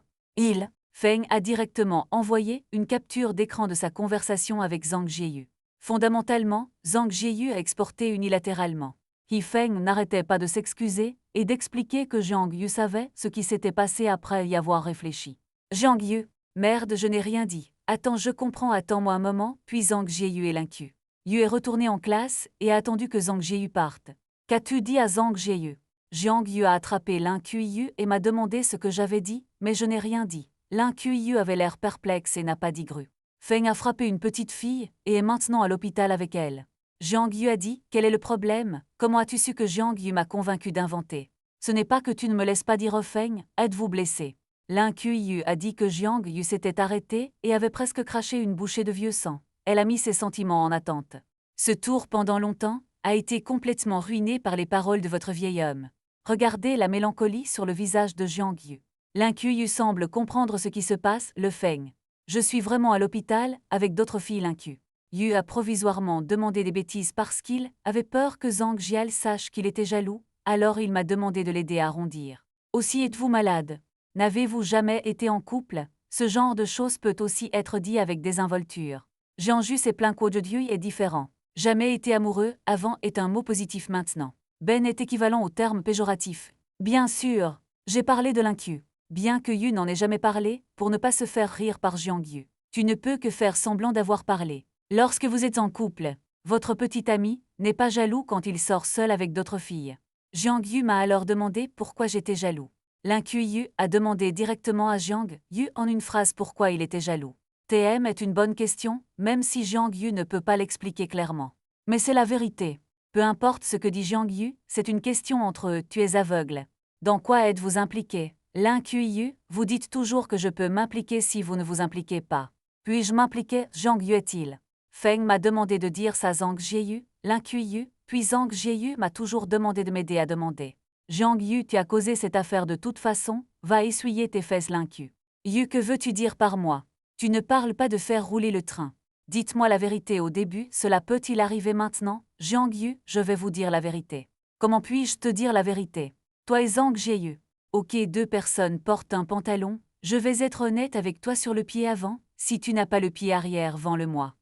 Feng a directement envoyé une capture d'écran de sa conversation avec Zhang Jieyu. Fondamentalement, Zhang Jieyu a exporté unilatéralement. Feng n'arrêtait pas de s'excuser et d'expliquer que Jiang Yu savait ce qui s'était passé après y avoir réfléchi. Jiang Yu, merde, je n'ai rien dit. Attends, je comprends, attends-moi un moment, puis Zhang Jieyu est l'incu. Yu est retourné en classe et a attendu que Zhang Jieyu parte. Qu'as-tu dit à Zhang Jieyu? Jiang Yu a attrapé l'incu Yu et m'a demandé ce que j'avais dit, mais je n'ai rien dit. L'incu Yu avait l'air perplexe et n'a pas dit gru. Feng a frappé une petite fille et est maintenant à l'hôpital avec elle. Jiang Yu a dit, quel est le problème? Comment as-tu su que Jiang Yu m'a convaincu d'inventer? Ce n'est pas que tu ne me laisses pas dire Feng, êtes-vous blessé? L'incu Yu a dit que Jiang Yu s'était arrêté et avait presque craché une bouchée de vieux sang. Elle a mis ses sentiments en attente. Ce tour pendant longtemps a été complètement ruiné par les paroles de votre vieil homme. Regardez la mélancolie sur le visage de Jiang Yu. L'incu Yu semble comprendre ce qui se passe, le Feng. Je suis vraiment à l'hôpital, avec d'autres filles l'incu. Yu a provisoirement demandé des bêtises parce qu'il avait peur que Zhang Jial sache qu'il était jaloux, alors il m'a demandé de l'aider à arrondir. Aussi êtes-vous malade? N'avez-vous jamais été en couple? Ce genre de choses peut aussi être dit avec désinvolture. Jiang Ju c'est plein quo de Dieu est différent. Jamais été amoureux, avant est un mot positif maintenant. Ben est équivalent au terme péjoratif. Bien sûr, j'ai parlé de l'incu. Bien que Yu n'en ait jamais parlé, pour ne pas se faire rire par Jiang Yu. Tu ne peux que faire semblant d'avoir parlé. Lorsque vous êtes en couple, votre petit ami n'est pas jaloux quand il sort seul avec d'autres filles. Jiang Yu m'a alors demandé pourquoi j'étais jaloux. L'incu Yu a demandé directement à Jiang Yu en une phrase pourquoi il était jaloux. TM est une bonne question, même si Jiang Yu ne peut pas l'expliquer clairement. Mais c'est la vérité. Peu importe ce que dit Jiang Yu, c'est une question entre eux, tu es aveugle. Dans quoi êtes-vous impliqué? L'incu Yu, vous dites toujours que je peux m'impliquer si vous ne vous impliquez pas. Puis-je m'impliquer? Jiang Yu est-il? Feng m'a demandé de dire ça Zhang Jieyu, l'incu Yu, puis Zhang Jieyu m'a toujours demandé de m'aider à demander. Jiang Yu, tu as causé cette affaire de toute façon, va essuyer tes fesses l'incu. Yu, que veux-tu dire par moi? Tu ne parles pas de faire rouler le train. Dites-moi la vérité au début, cela peut-il arriver maintenant? Jiang Yu, je vais vous dire la vérité. Comment puis-je te dire la vérité? Toi et Zhang Jieyu. Ok, deux personnes portent un pantalon, je vais être honnête avec toi sur le pied avant, si tu n'as pas le pied arrière, vends-le-moi.